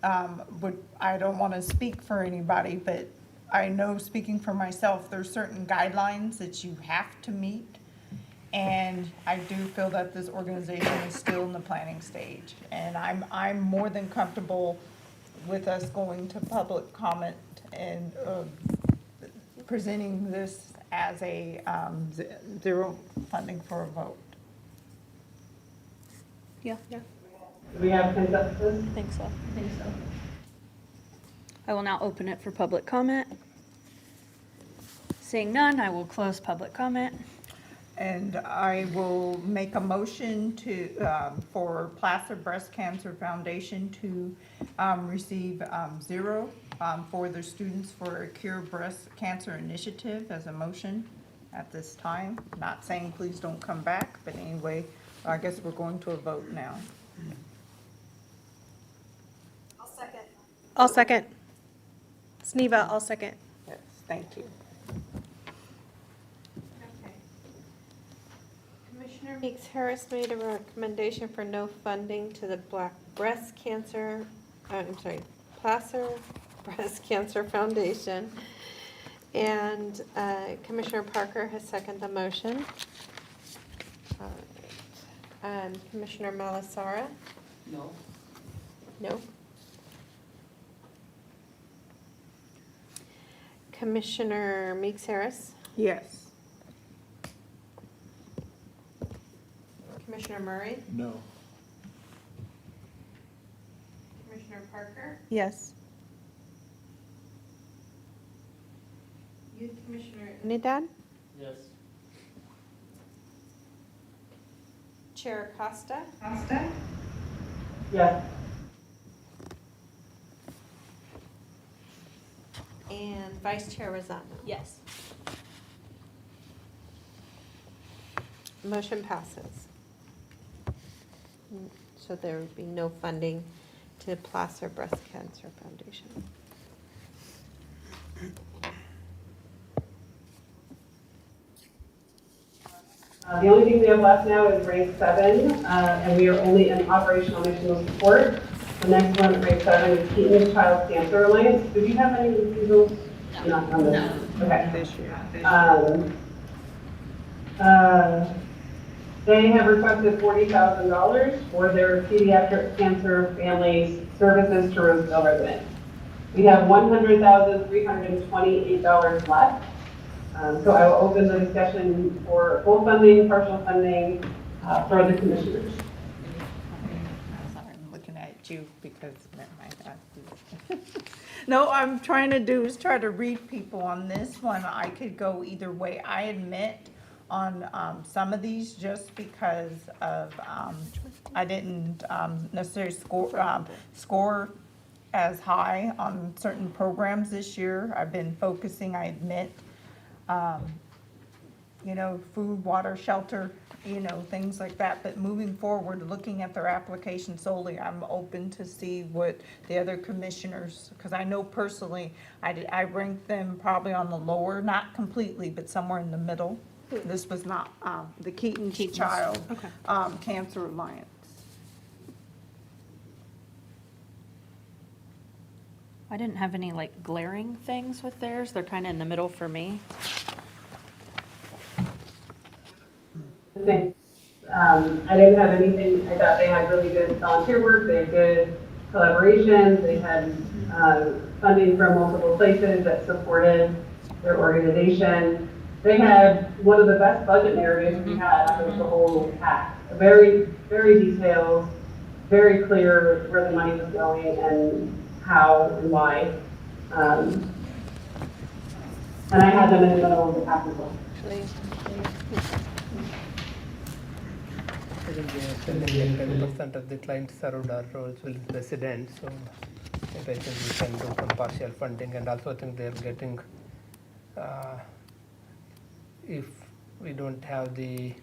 I don't wanna speak for anybody, but I know, speaking for myself, there's certain guidelines that you have to meet. And I do feel that this organization is still in the planning stage. And I'm more than comfortable with us going to public comment and presenting this as a zero funding for a vote. Yeah, Do we have consensus? I think so. I will now open it for public comment. Seeing none, I will close public comment. And I will make a motion to, for Placer Breast Cancer Foundation to receive zero for their Students for a Cure Breast Cancer Initiative as a motion at this time. Not saying please don't come back, but anyway, I guess we're going to a vote now. I'll second. Sneva, I'll second. Yes, thank you. Commissioner Meeks Harris made a recommendation for no funding to the Placer Breast Cancer Foundation. And Commissioner Parker has seconded the motion. All right. Commissioner Malasara? No. No. Commissioner Meeks Harris? Yes. Commissioner Murray? No. Commissioner Parker? Yes. Youth Commissioner Unidad? Yes. Chair Acosta? Yes. And Vice Chair Rosano? Yes. Motion passes. So there would be no funding to Placer Breast Cancer Foundation. The only thing we have left now is rank 7, and we are only in operational missional support. The next one, rank 7, is Keaton Child Cancer Alliance. Did you have any refusals? No. Not on this. Okay. This year. They have requested $40,000 for their pediatric cancer families services to Roseville residents. We have $100,328 left. So I will open the discussion for full funding, partial funding for the commissioners. Sorry, I'm looking at you because, never mind. No, I'm trying to do is try to read people on this one. I could go either way. I admit on some of these just because of, I didn't necessarily score as high on certain programs this year. I've been focusing, I admit, you know, food, water, shelter, you know, things like that. But moving forward, looking at their application solely, I'm open to see what the other commissioners, because I know personally, I ranked them probably on the lower, not completely, but somewhere in the middle. This was not the Keaton Child Cancer Alliance. I didn't have any like glaring things with theirs. They're kind of in the middle for me. I didn't have anything. I thought they had really good volunteer work. They had good collaborations. They had funding from multiple places that supported their organization. They had one of the best budget narratives we had out of the whole pack. Very, very detailed, very clear where the money was going and how and why. And I had them in the middle of the pack as well. I think they are telling that 10% of the clients served are Roseville residents, so maybe I think we can do some partial funding, and also I think they're getting, if we don't have the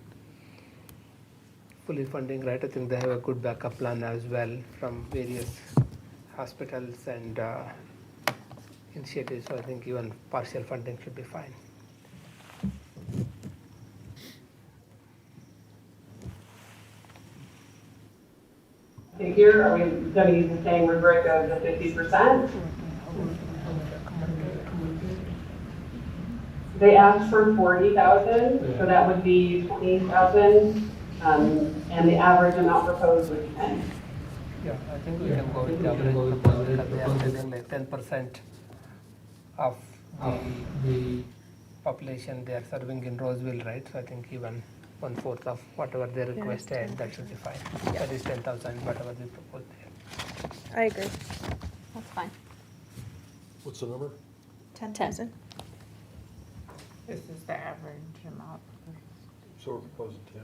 fully funding, right, I think they have a good backup plan as well from various hospitals and initiatives, so I think even partial funding should be fine. Figure, are we gonna use the same rubric of the 50%? They asked for 40,000, so that would be 20,000, and the average amount proposed would be 10. Yeah, I think we can go with the average proposal because they are saying like 10% of the population they are serving in Roseville, right? So I think even 1/4 of whatever they requested, that should be fine. That is 10,000, whatever we propose there. I agree. That's fine. What's the number? 10,000. This is the average amount. So we're proposing 10.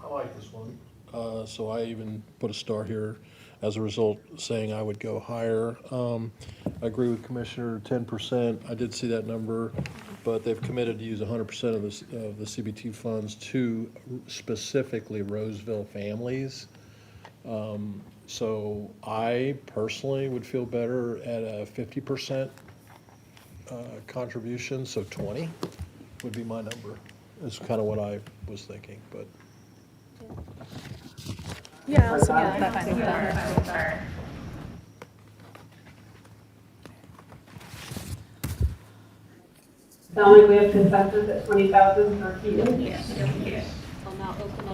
I like this one. So I even put a star here as a result, saying I would go higher. I agree with Commissioner, 10%. I did see that number, but they've committed to use 100% of the CBT funds to specifically Roseville families. So I personally would feel better at a 50% contribution, so 20 would be my number. That's kind of what I was thinking, but. Yeah, I'll support that. Sound like we have consensus at 20,000 for Keaton? Yes. I'll now open the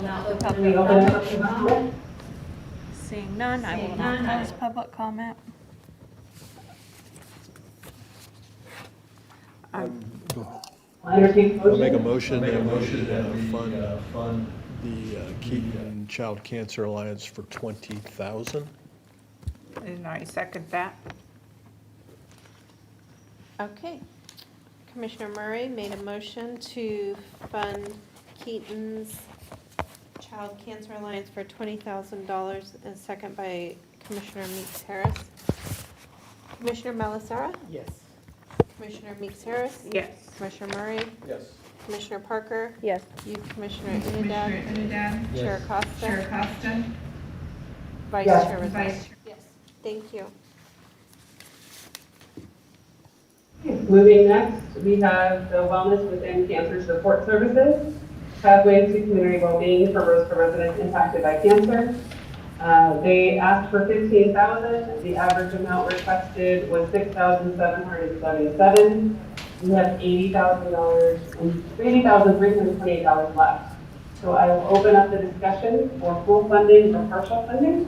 Can we open it up to comment? Seeing none, I will not close public comment. I entertain a I'll make a motion. motion that we fund the Keaton Child Cancer Alliance for 20,000. And I second that. Okay. Commissioner Murray made a motion to fund Keaton's Child Cancer Alliance for $20,000, and second by Commissioner Meeks Harris. Commissioner Malasara? Yes. Commissioner Meeks Harris? Yes. Commissioner Murray? Yes. Commissioner Parker? Yes. Youth Commissioner Unidad? Chair Costa? Vice Yes. Chair Rosales? Yes. Thank you. Moving next, we have the Wellness Within Cancer Support Services, Pathways to Community Wellbeing for Roseville residents impacted by cancer. They asked for 15,000. The average amount requested was 6,777. We have $80,328 left. So I will open up the discussion for full funding or partial funding.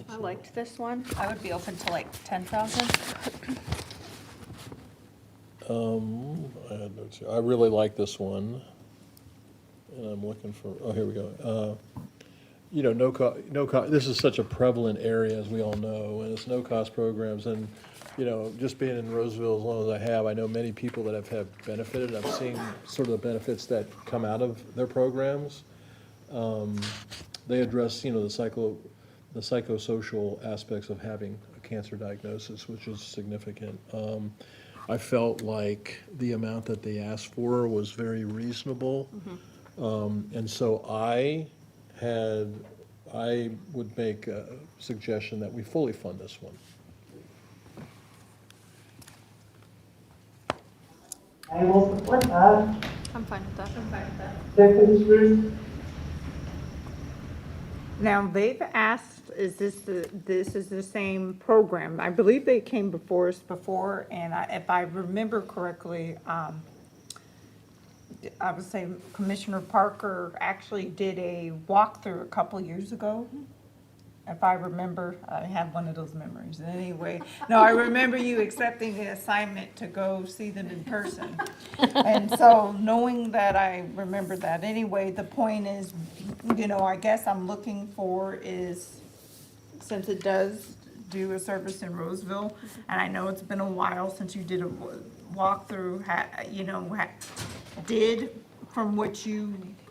I liked this one. I would be open to like 10,000. I had notes here. I really like this one. And I'm looking for, oh, here we go. You know, this is such a prevalent area, as we all know, and it's no-cost programs. And, you know, just being in Roseville as long as I have, I know many people that have benefited. I've seen sort of the benefits that come out of their programs. They address, you know, the psychosocial aspects of having a cancer diagnosis, which is significant. I felt like the amount that they asked for was very reasonable. And so I would make a suggestion that we fully fund this one. I will support that. I'm fine with that. The commissioners, Now, they've asked, this is the same program. I believe they came before us before, and if I remember correctly, I would say Commissioner Parker actually did a walkthrough a couple years ago. if I remember, I have one of those memories. Anyway, no, I remember you accepting the assignment to go see them in person. And so knowing that I remember that anyway, the point is, I guess I'm looking for is, since it does do a service in Roseville, and I know it's been a while since you did a walkthrough, did from what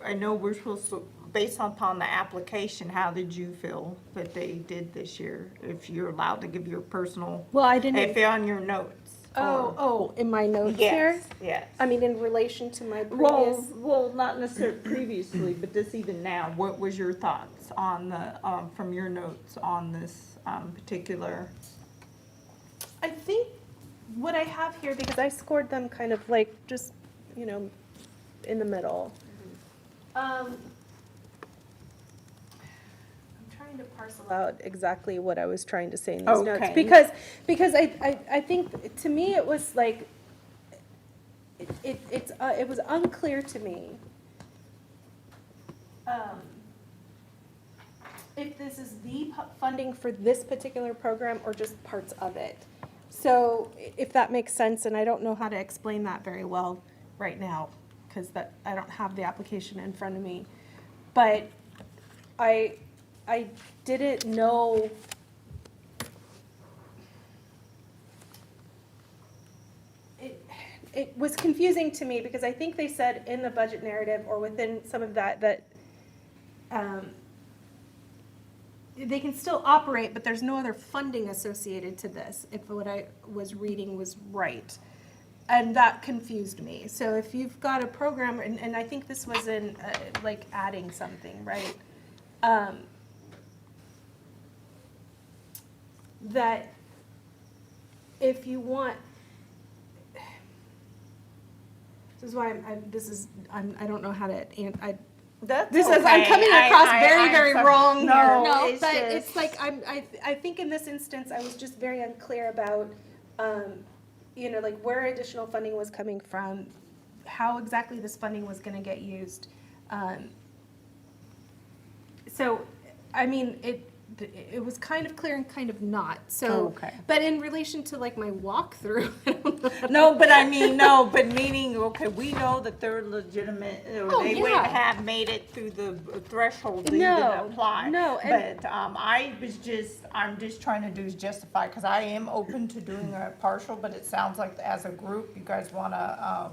I know we're supposed to, based upon the application, how did you feel that they did this year? If you're allowed to give your personal, Well, I didn't. if on your notes. or- In my notes here? Yes, yes. I mean, in relation to my previous. Well, not necessarily previously, but this even now, what was your thoughts on the, from your notes on this particular? I think what I have here, because I scored them kind of like just, in the middle. I'm trying to parcel out exactly what I was trying to say in these notes. Okay. Because I think, to me, it was like, it was unclear to me if this is the funding for this particular program or just parts of it. So if that makes sense, and I don't know how to explain that very well right now, because I don't have the application in front of me. But I didn't know. It was confusing to me because I think they said in the budget narrative or within some of that they can still operate, but there's no other funding associated to this, if what I was reading was right. And that confused me. So if you've got a program, and I think this was in, like, adding something, right? That if you want, this is why I don't know how to, I'm coming across very wrong here. No, But it's like, I think in this instance, I was just very unclear about, like where additional funding was coming from, how exactly this funding was gonna get used. So, I mean, it was kind of clear and kind of not, so. Okay. But in relation to like my walkthrough, I don't know. No, but meaning, okay, we know that they're legitimate, or Oh, they would yeah. have made it through the threshold to even No, apply. no, and- But, I'm just trying to do is justify, because I am open to doing a partial, but it sounds like as a group, you guys wanna,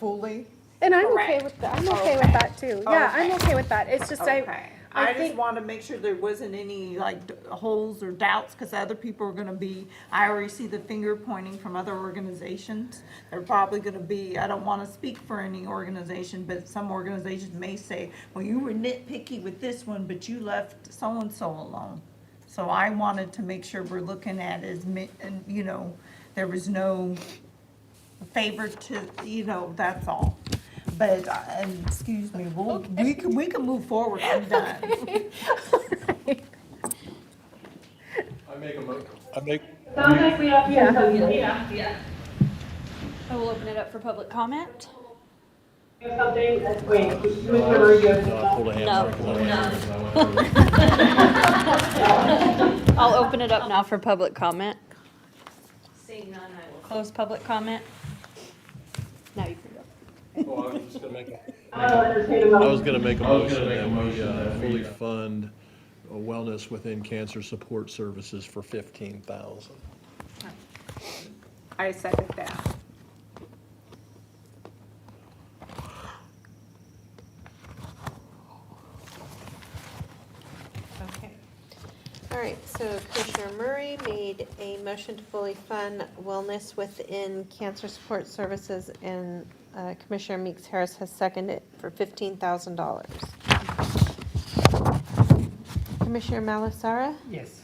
fully. And I'm okay Correct. with that, I'm okay with that too, yeah, I'm Okay. okay with that, it's just Okay. I just think- want to make sure there wasn't any like holes or doubts, because other people are going to be, I already see the finger pointing from other organizations. They're probably going to be, I don't want to speak for any organization, but some organizations may say, well, you were nitpicky with this one, but you left so-and-so alone. So I wanted to make sure we're looking at there was no favor to, that's all. But, and excuse me, we can move forward, I'm done. Sounds like we have something. I will open it up for public comment. You have something, wait, Mr. Murray, you have something? I'll open it up now for public comment. Seeing none, I will close public comment. Now you can go. I'll entertain a I motion. was gonna make a motion that we fully fund wellness within cancer support services for 15,000. I second that. Okay. All right, so Commissioner Murray made a motion to fully fund wellness within cancer support services, and Commissioner Meeks Harris has seconded it for $15,000. Commissioner Malasara? Yes.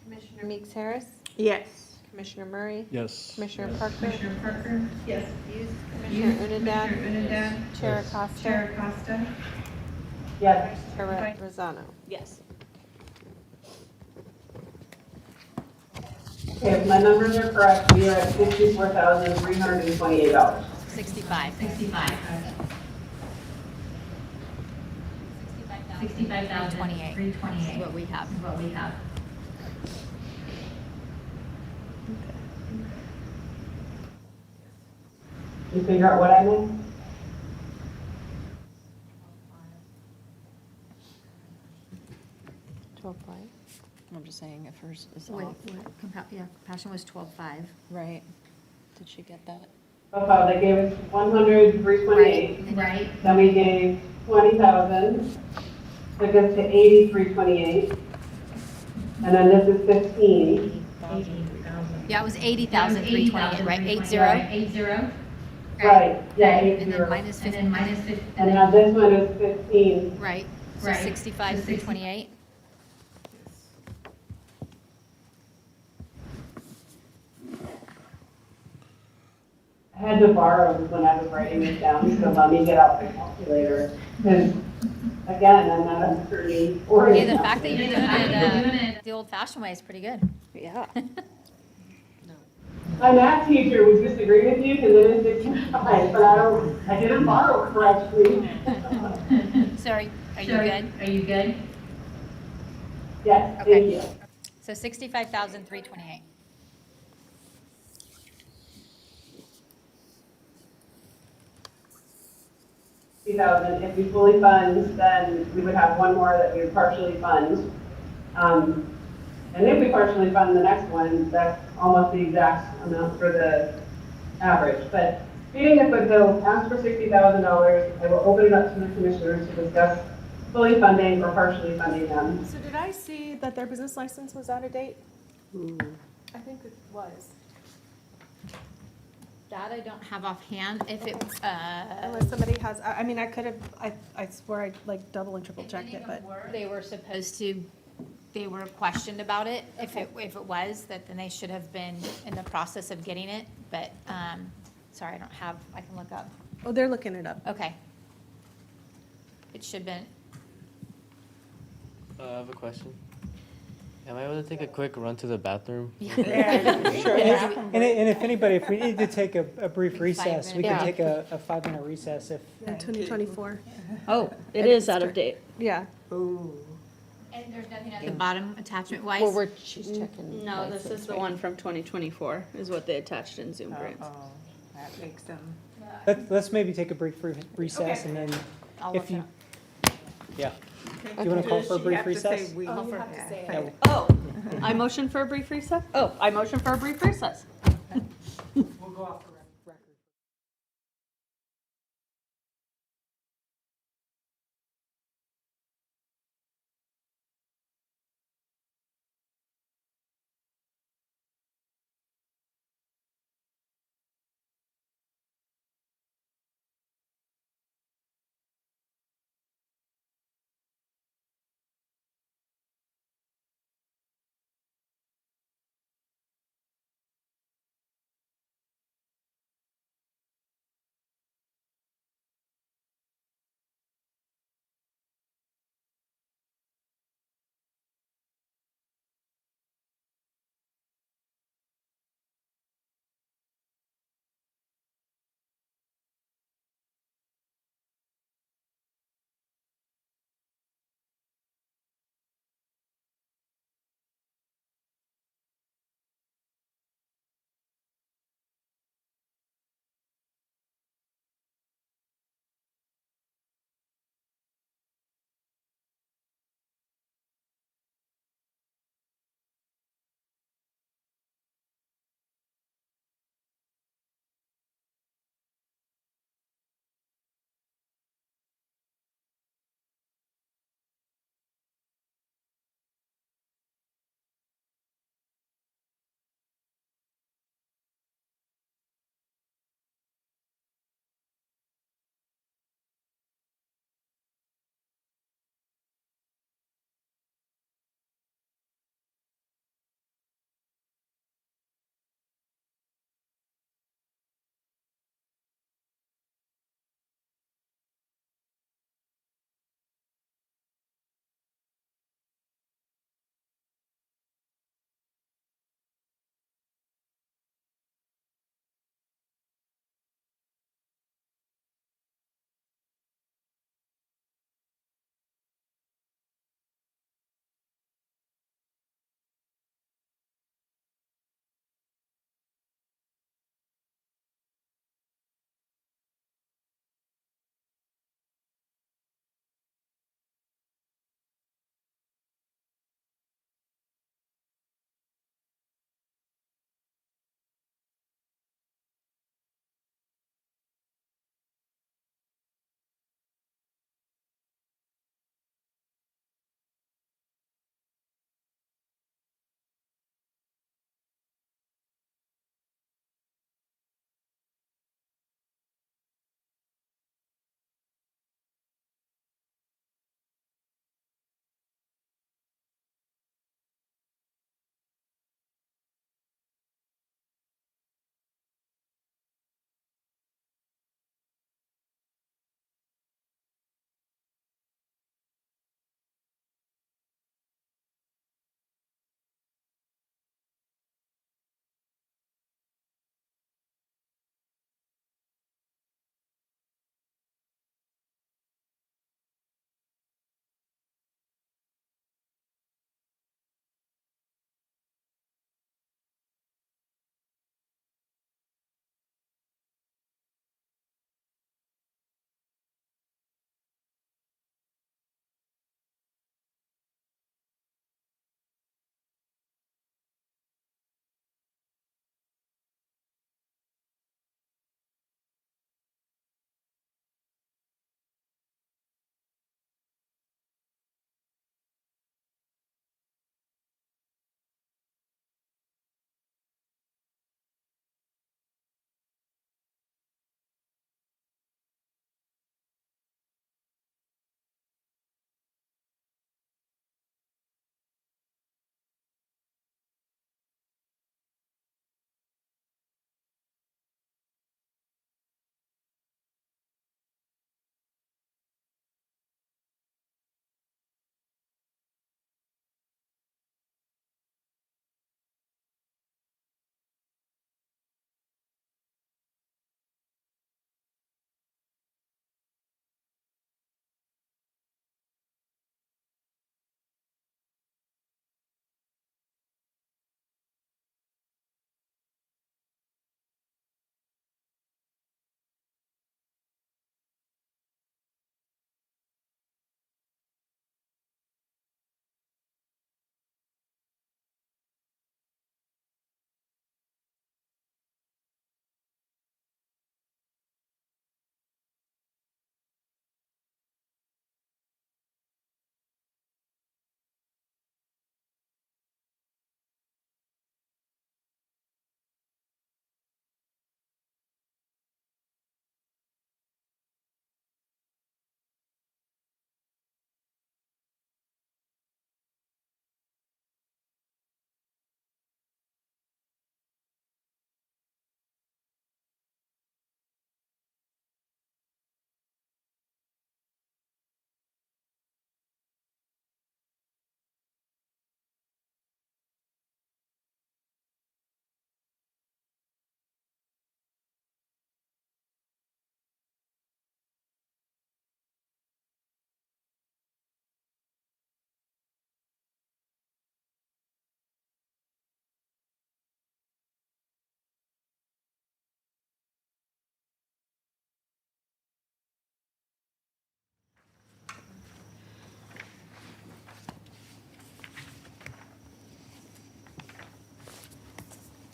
Commissioner Meeks Harris? Yes. Commissioner Murray? Yes. Commissioner Parker? Yes. Commissioner Unidad? Chair Acosta? Yes. Chair Rosano? Yes. Okay, if my numbers are correct, we are at $54,328. 65. $65,328 is what we have. You figure out what I meant? I'm just saying if hers is Wait, off. yeah, compassion was 12.5. Right. Did she get that? Oh, they gave us 100, 328. Right. Then we gave 20,000, took us to 8328. And then this is 15. Yeah, it was 80,328, right? 80? Right, yeah, And then 80. minus 15, And now this one is 15. right? So 65,328. I had to borrow when I was writing this down, so let me get out the calculator. Because, again, I'm not an attorney or Hey, an the fact that you're doing accountant. it the old-fashioned way is pretty good. Yeah. My math teacher would disagree with you because it is 65, but I didn't borrow correctly. So are you good? Yes, Okay. thank you. So 65,328. 2,000. If we fully fund, then we would have one more that we would partially fund. And if we partially fund the next one, that's almost the exact amount for the average. But beating the quick bill, ask for $60,000. I will open it up to the commissioners to discuss fully funding or partially funding them. So did I see that their business license was out of date? I think it was. That I don't have offhand. If it, Unless somebody has, I mean, I could have, I swear I like double and triple checked it, but. they were supposed to, they were questioned about it. If it was, that then they should have been in the process of getting it. But, sorry, I don't have, I can look up. Oh, they're looking it up. Okay. It should have been, I have a question. Am I able to take a quick run to the bathroom? And if anybody, if we need to take a brief recess, we can take a 5-minute recess if. In 2024. Oh, it is out of date. Yeah. and there's nothing at the bottom attachment wise. Well, she's checking. No, this is the one from 2024, is what they attached in Zoom grants. That makes them. Let's maybe take a brief recess and then I'll if look you, up. yeah. Do you want to call for a brief recess? Oh, you have to say Yeah, it. Oh, I motion for a brief recess? Oh, I motion for a brief recess. We'll go off the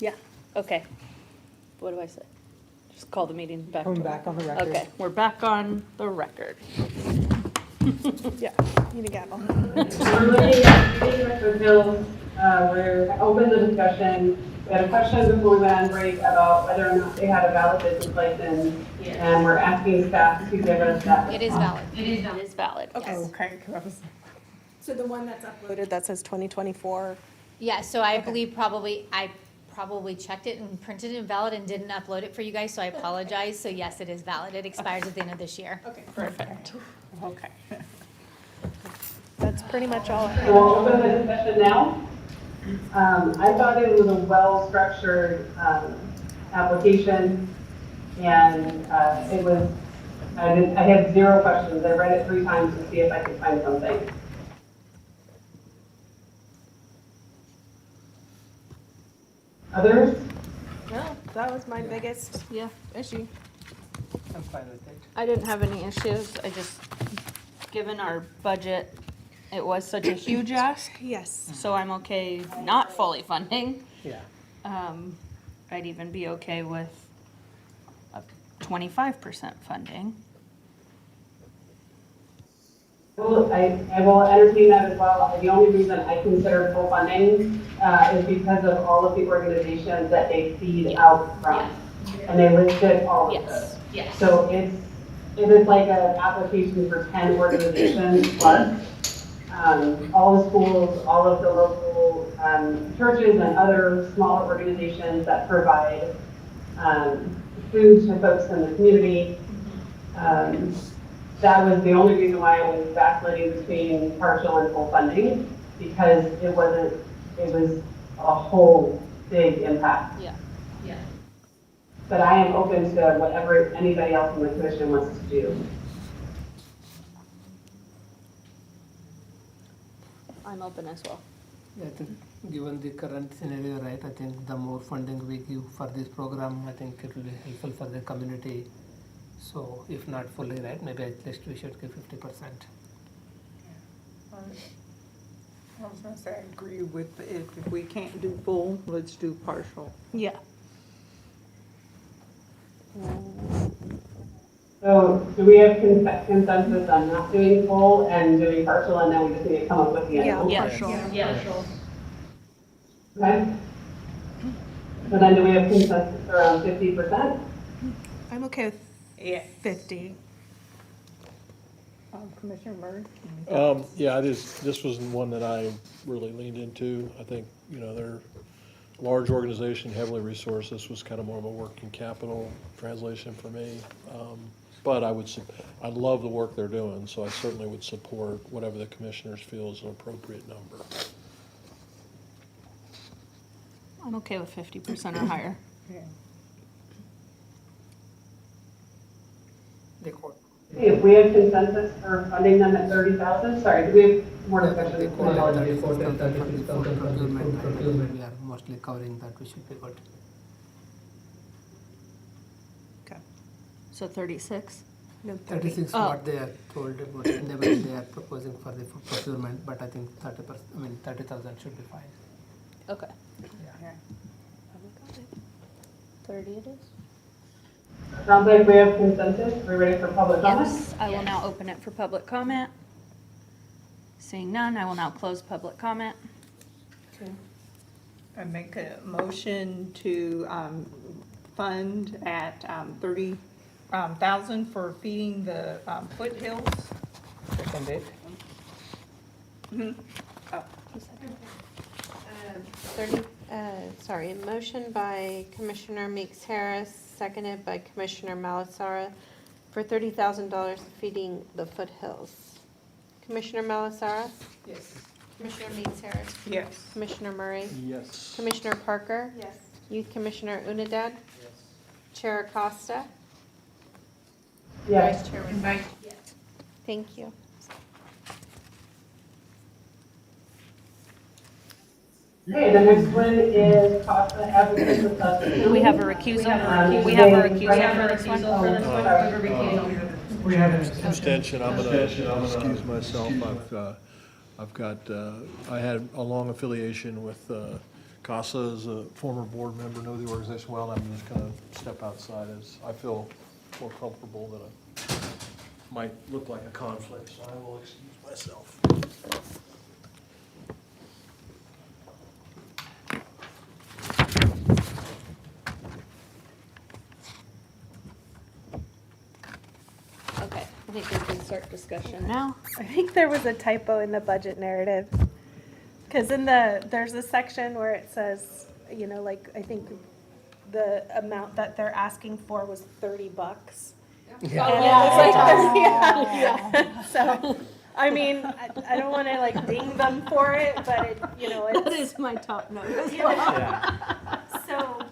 Yeah, okay. What do I say? Just call the meeting back to Coming order. back on the record. Okay, we're back on the record. Yeah, need a gavel. We're looking at Mr. Hill, we're open the discussion. We had a question before we went on break about whether or not they had a valid business license, and we're asking staff to give us that. It is valid. It is valid. Okay. Okay, 'cause I was- So the one that's uploaded that says 2024, Yeah, so I Okay. believe I probably checked it and printed it invalid and didn't upload it for you guys, so I apologize. So yes, it is valid. It expires at the end of this year. okay, Perfect. Okay. that's pretty much all. So we'll open the discussion now. I thought it was a well-structured, application, and, I had 0 questions. I read it 3 times to see if I could find something. Others? No, that was my biggest Yeah, issue. I'm fine with it. I didn't have any issues. I just, given our budget, it was such a huge ask, Yes. so I'm okay not fully funding. Yeah. I'd even be okay with a 25% funding. Well, I will entertain that as well. The only reason I consider full funding is because of all of the organizations that they feed out from. And they listed all of those. Yes. So it is like an application for 10 organizations plus. All the schools, all of the local churches and other smaller organizations that provide food to folks in the community. That was the only reason why I was vacillating between partial and full funding, because it was a whole big impact. Yeah. But I am open to whatever anybody else in the commission wants to do. I'm open as well. I think given the current scenario, right, I think the more funding we give for this program, I think it will be helpful for the community. So if not fully, right, maybe at least we should give 50%. I was gonna say, I agree with, if we can't do full, let's do partial. Yeah. So do we have consensus on not doing full and doing partial, and then we just need to come up with the end? Yes. Okay. So then do we have consensus around 50%? I'm okay with Yeah. 50. Commissioner Murray? Yeah, this was one that I really leaned into. I think, they're a large organization, heavily resourced. This was kind of more of a working capital translation for me. But I love the work they're doing, so I certainly would support whatever the commissioners feel is an appropriate number. I'm okay with 50% or higher. Yeah. They quote, If we have consensus for funding them at 30,000, sorry, do we have more they discussion? quote at 34,000 for the procurement. I think we are mostly covering that, we should be good. Okay. So 36? No, 30. 36 Oh. what they are told, but they are proposing for the procurement, but I think 30,000 should be fine. Okay. Yeah. 30 it is? Sounds like we have consensus. We're ready for public comment? Yes, I will now open it for public comment. Seeing none, I will now close public comment. I make a motion to fund at 30,000 for feeding the foothills. Second date? A motion by Commissioner Meeks Harris, seconded by Commissioner Malasara for $30,000 feeding the foothills. Commissioner Malasara? Yes. Commissioner Meeks Harris? Yes. Commissioner Murray? Yes. Commissioner Parker? Yes. Youth Commissioner Unadad? Chair Acosta? Yes. Vice Chairman? Thank you. Okay, the next one is Costa Advocates of Sussex. Do we have a recusal? We have a recusal for this one? We have an Abstention, I'm gonna excuse myself. I had a long affiliation with CASA is a former board member, know the organization well, and I'm just going to step outside as I feel more comfortable that I might look like a conflict, so I will excuse myself. Okay, I think we can start discussion now. I think there was a typo in the budget narrative. Because there's a section where it says, you know, like, I think the amount that they're asking for was $30. And it was like 30, yeah. So, I mean, I don't want to like ding them for it, but it, you know, it's. That is my top note as Yeah. well. So,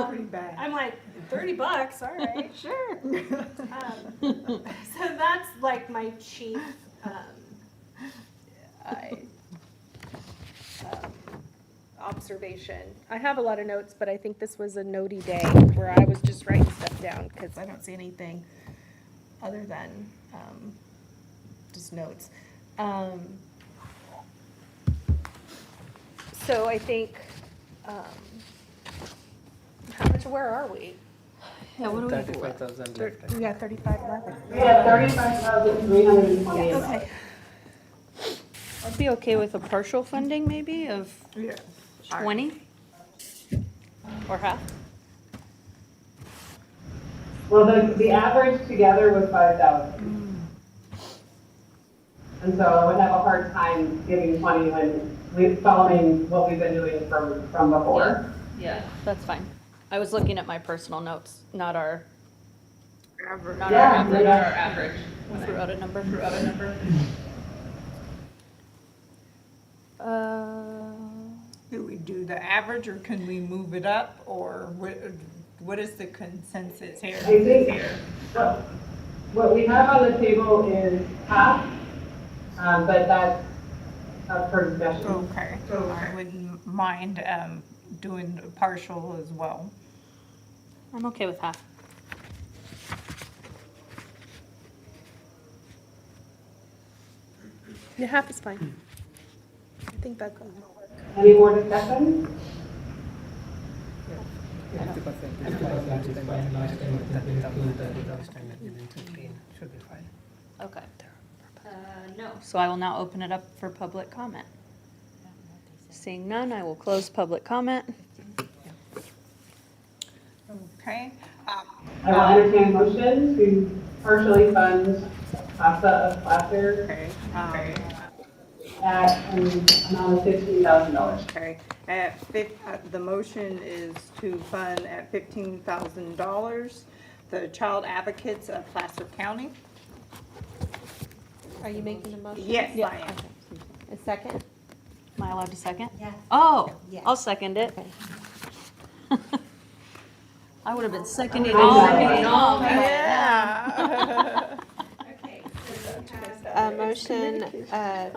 Pretty bad. I'm like, $30, all right. Sure. So that's like my chief, observation. I have a lot of notes, but I think this was a notey day where I was just writing stuff down because I don't see anything other than just notes. So I think, how much, where are we? Yeah, what do we? 35,000 left. We got 35 left? We have 35,328. Okay. I'd be okay with a partial funding maybe of Yeah. 20? Or half? Well, the average together was 5,000. And so I would have a hard time giving 20 when following what we've been doing from before. Yeah, that's fine. I was looking at my personal notes, not our, Average. not Yeah, our average. yeah. Our average. Threw out a number. Do we do the average, or can we move it up, or what is the consensus here? I think what we have on the table is half, but that's up for discussion. Okay, I wouldn't mind doing a partial as well. I'm okay with half. Yeah, half is fine. I think that's gonna work. Any more discussion? 50%. Last time 30,000 last time it didn't 15, should be fine. Okay. No. So I will now open it up for public comment. Seeing none, I will close public comment. Okay, I will entertain a motion to partially fund CASA of Placer okay, at an amount of $15,000. okay. The motion is to fund at $15,000 the Child Advocates of Placer County. Are you making the motion? Yes, I am. A second? Am I allowed to second? Yeah. Oh, Yeah. I'll second it. Okay. I would have been seconding I'm all sorry. meeting long. Yeah. A motion, I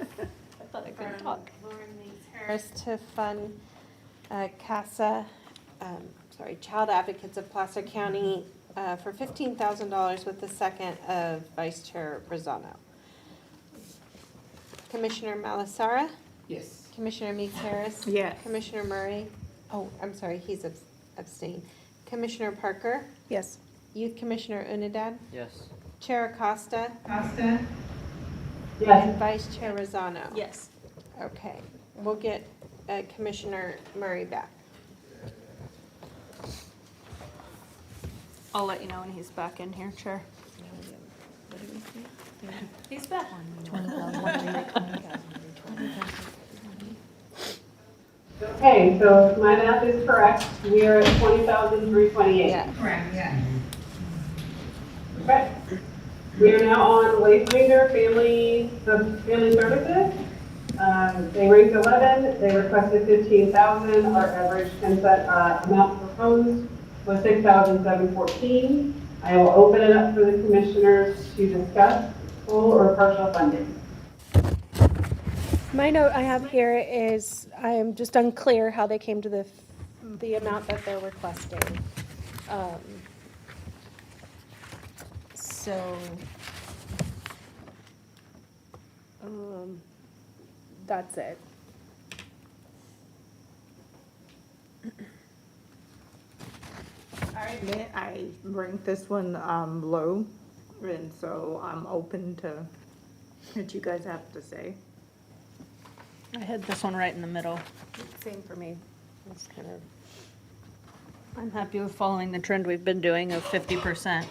thought I couldn't talk. Lauren Lees Harris to fund CASA, Child Advocates of Placer County for $15,000 with the second of Vice Chair Rosano. Commissioner Malasara? Yes. Commissioner Meeks Harris? Yes. Commissioner Murray? Oh, I'm sorry, he's abstained. Commissioner Parker? Yes. Youth Commissioner Unidad? Yes. Chair Acosta? Yes. And Vice Chair Rosano? Yes. Okay, we'll get Commissioner Murray back. I'll let you know when he's back in here, Chair. He's back. Okay, so if my math is correct, we are at 20,328. Yeah. Correct, yes. Okay. We are now on Wayfinder Family Services. They ranked 11, they requested 15,000. Our average consent amount proposed was 6,714. I will open it up for the commissioners to discuss full or partial funding. My note I have here is, I am just unclear how they came to the amount that they're requesting. So, that's it. admit, I ranked this one low, and so I'm open to what you guys have to say. I had this one right in the middle. Same for me. It's kind of, I'm happy with following the trend we've been doing of 50%.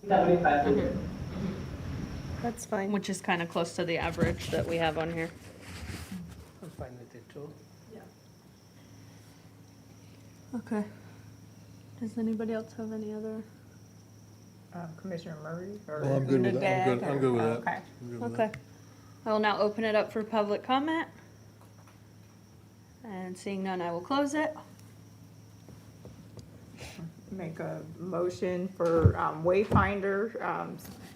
$7,500. That's fine. Which is kind of close to the average that we have on here. I'm fine with it too. Okay. Does anybody else have any other? Commissioner Murray? or Well, I'm good with that. I'm Unidad, good with or- that. Okay. I'm good with Okay. that. I will now open it up for public comment. And seeing none, I will close it. Make a motion for Wayfinder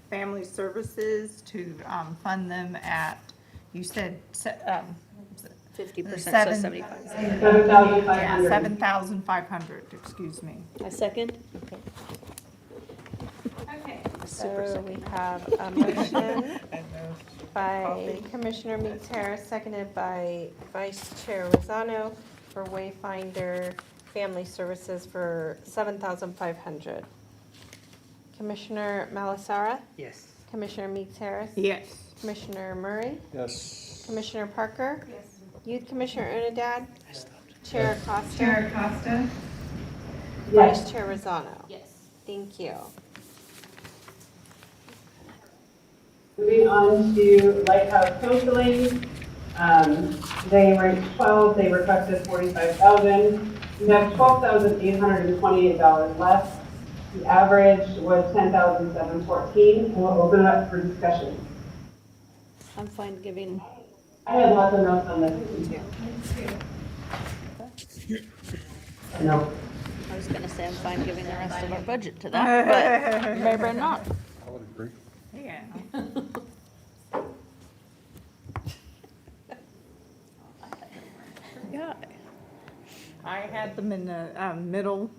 Family Services to fund them at, you said, 50%, so Seven. 75. yeah, 7,500. 7,500, excuse me. A second? okay, so we have a motion by Commissioner Meeks Harris, seconded by Vice Chair Rosano for Wayfinder Family Services for $7,500. Commissioner Malasara, Yes. Commissioner Meeks Harris, Yes. Commissioner Murray, Yes. Commissioner Parker, Youth Commissioner Unidad, Chair Acosta, Yes. Vice Chair Rosano. Yes. Thank you. Moving on to Lighthouse Counseling, they ranked 12, they requested 45,000. We have $12,828 left. The average was $10,714. We'll open it up for discussion. I'm fine giving. I had lots of notes on this. No. I was gonna say I'm fine giving the rest of our budget to that, but maybe not. I would agree. Yeah. Yeah. I had them in the middle,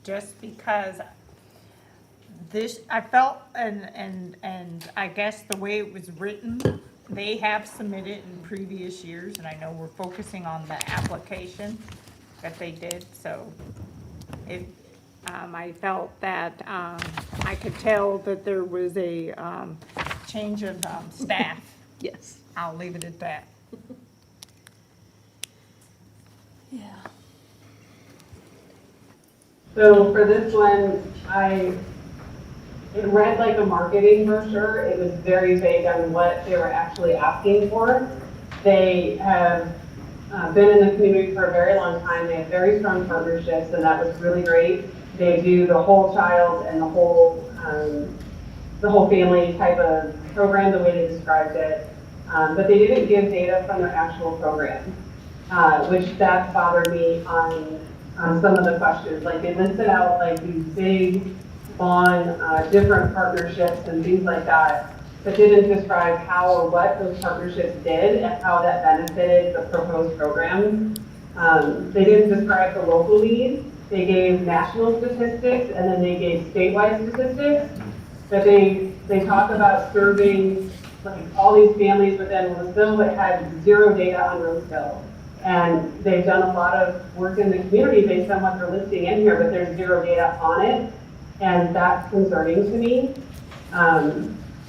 just because this, I felt, and I guess the way it was written, they have submitted in previous years, and I know we're focusing on the application that they did, so it, I felt that, I could tell that there was a, change of, staff. Yes. I'll leave it at that. Yeah. So for this one, it read like a marketing brochure. It was very vague on what they were actually asking for. They have been in the community for a very long time. They have very strong partnerships, and that was really great. They do the whole child and the whole family type of program, the way they described it. But they didn't give data from their actual program, which that bothered me on some of the questions. Like they listed out like these big, long, different partnerships and things like that, but didn't describe how or what those partnerships did and how that benefited the proposed program. They didn't describe the local lead. They gave national statistics and then they gave statewide statistics. But they talk about serving like all these families within Roseville, but had zero data on Roseville. And they've done a lot of work in the community based on what they're listing in here, but there's zero data on it. And that's concerning to me.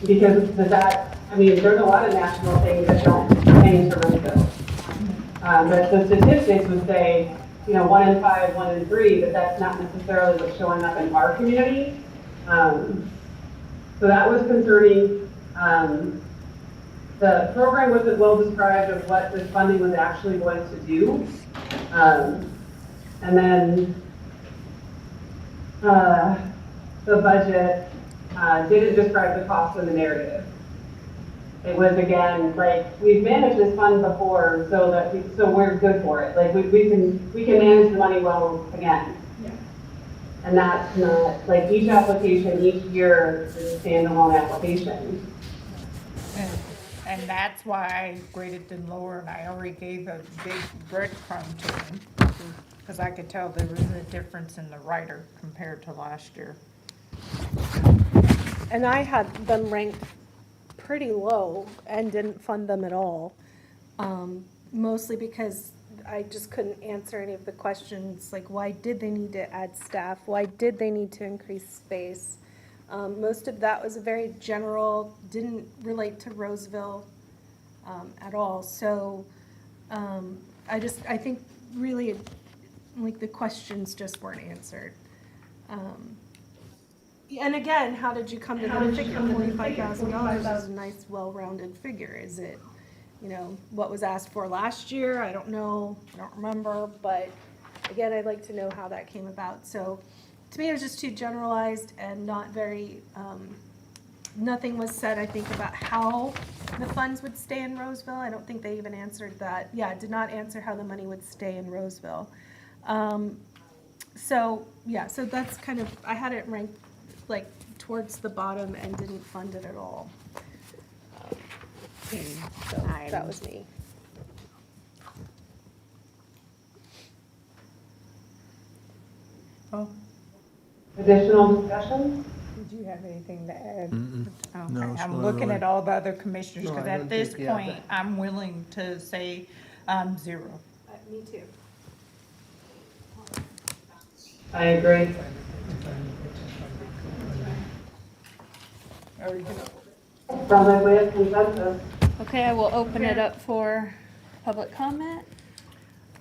Because there's a lot of national things that don't pertain to Roseville. But the statistics would say, 1 in 5, 1 in 3, but that's not necessarily what's showing up in our community. So that was concerning. The program wasn't well described of what this funding was actually going to do. And then the budget didn't describe the cost in the narrative. It was again, like, we've managed this fund before, so we're good for it. Like, we can manage the money well again. Yeah. And that's not, like, each application, each year is a standalone application. And that's why I graded them lower, and I already gave a big breadcrumb to them, because I could tell there was a difference in the writer compared to last year. And I had them ranked pretty low and didn't fund them at all. Mostly because I just couldn't answer any of the questions, like why did they need to add staff? Why did they need to increase space? Most of that was very general, didn't relate to Roseville at all. So I think really, like, the questions just weren't answered. And again, how did you come to that figure? $45,000 is a nice, well-rounded figure. Is it, what was asked for last year? I don't know, I don't remember, but again, I'd like to know how that came about. So to me, it was just too generalized and not very, nothing was said, I think, about how the funds would stay in Roseville. I don't think they even answered that. Yeah, it did not answer how the money would stay in Roseville. So that's kind of, I had it ranked like towards the bottom and didn't fund it at all. So that was me. Oh, Additional discussion? did you have anything to add? No, Okay, I'm so looking I- at all the other commissioners, No, because I at don't this think, yeah, point, that- I'm willing to say 0. Me too. I agree. Or you can Sounds like we have consensus. Okay, I will open it up for public comment.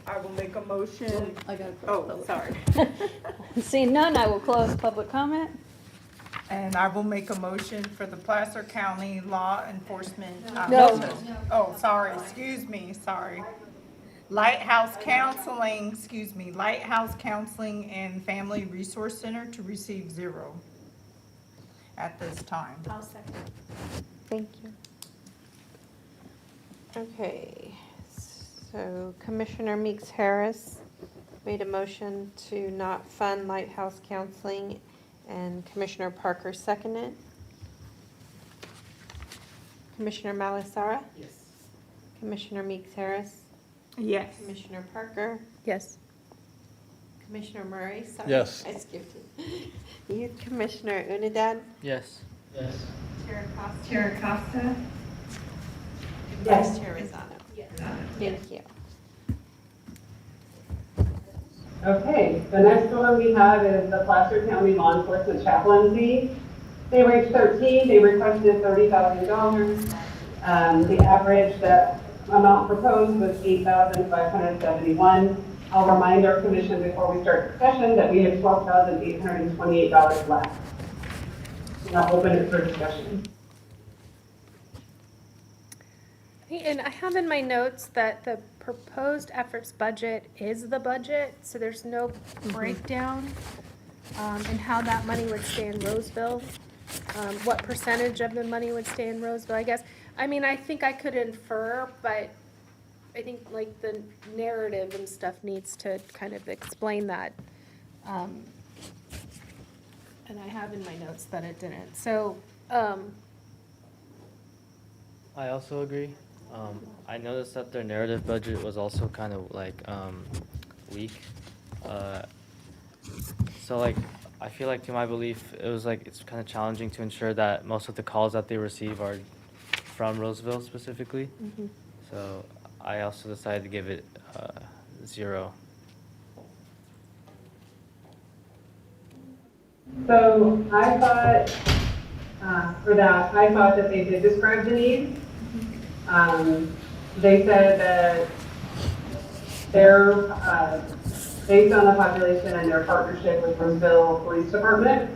I will make a motion. I got Oh, sorry. Seeing none, I will close public comment. And I will make a motion for the Placer County Law Enforcement. No. Oh, sorry, excuse me, sorry. Lighthouse Counseling and Family Resource Center to receive 0 at this time. I'll second. Thank you. Okay, so Commissioner Meeks Harris made a motion to not fund Lighthouse Counseling, and Commissioner Parker seconded. Commissioner Malasara? Yes. Commissioner Meeks Harris? Yes. Commissioner Parker? Yes. Commissioner Murray? Sorry, Yes. I skipped it. Youth Commissioner Unidad? Yes. Chair Costa? Yes. Vice Chair Rosano? Thank you. Okay, the next one we have is the Placer County Law Enforcement Chaplaincy. They ranked 13, they requested $30,000. The average, the amount proposed was $8,571. I'll remind our commission before we start discussion that we have $12,828 left. And I'll open it for discussion. And I have in my notes that the proposed efforts budget is the budget, so there's no breakdown in how that money would stay in Roseville. What percentage of the money would stay in Roseville, I guess. I mean, I think I could infer, but I think like the narrative and stuff needs to kind of explain that. And I have in my notes that it didn't. So, I also agree. I noticed that their narrative budget was also kind of like weak. So like, I feel like to my belief, it was like, it's kind of challenging to ensure that most of the calls that they receive are from Roseville specifically. So I also decided to give it 0. So I thought, I thought that they did describe the needs. They said that they're, based on the population and their partnership with Roseville Police Department,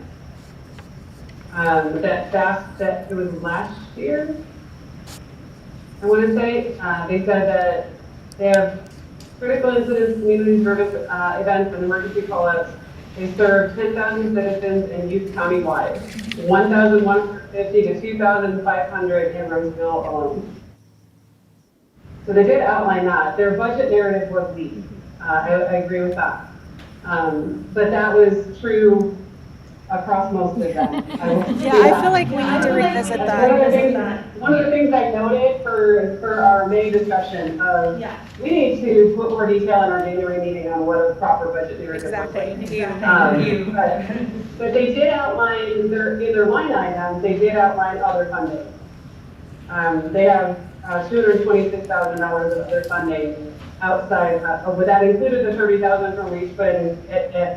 that it was last year, I want to say, they said that they have critical incidents, community service events, and emergency call-outs. They serve 10,000 citizens and youth countywide, 1,150 to 2,500 in Roseville alone. So they did outline that. Their budget narrative was weak. I agree with that. But that was true across most of them. yeah, I feel like we need to revisit that. One of the things I noted for our May discussion, we need to put more detail in our January meeting on what a proper budget narrative looks like. But they did outline in their line items, they did outline other funding. They have $226,000 of other funding outside, but that included the $30,000 from REACH, but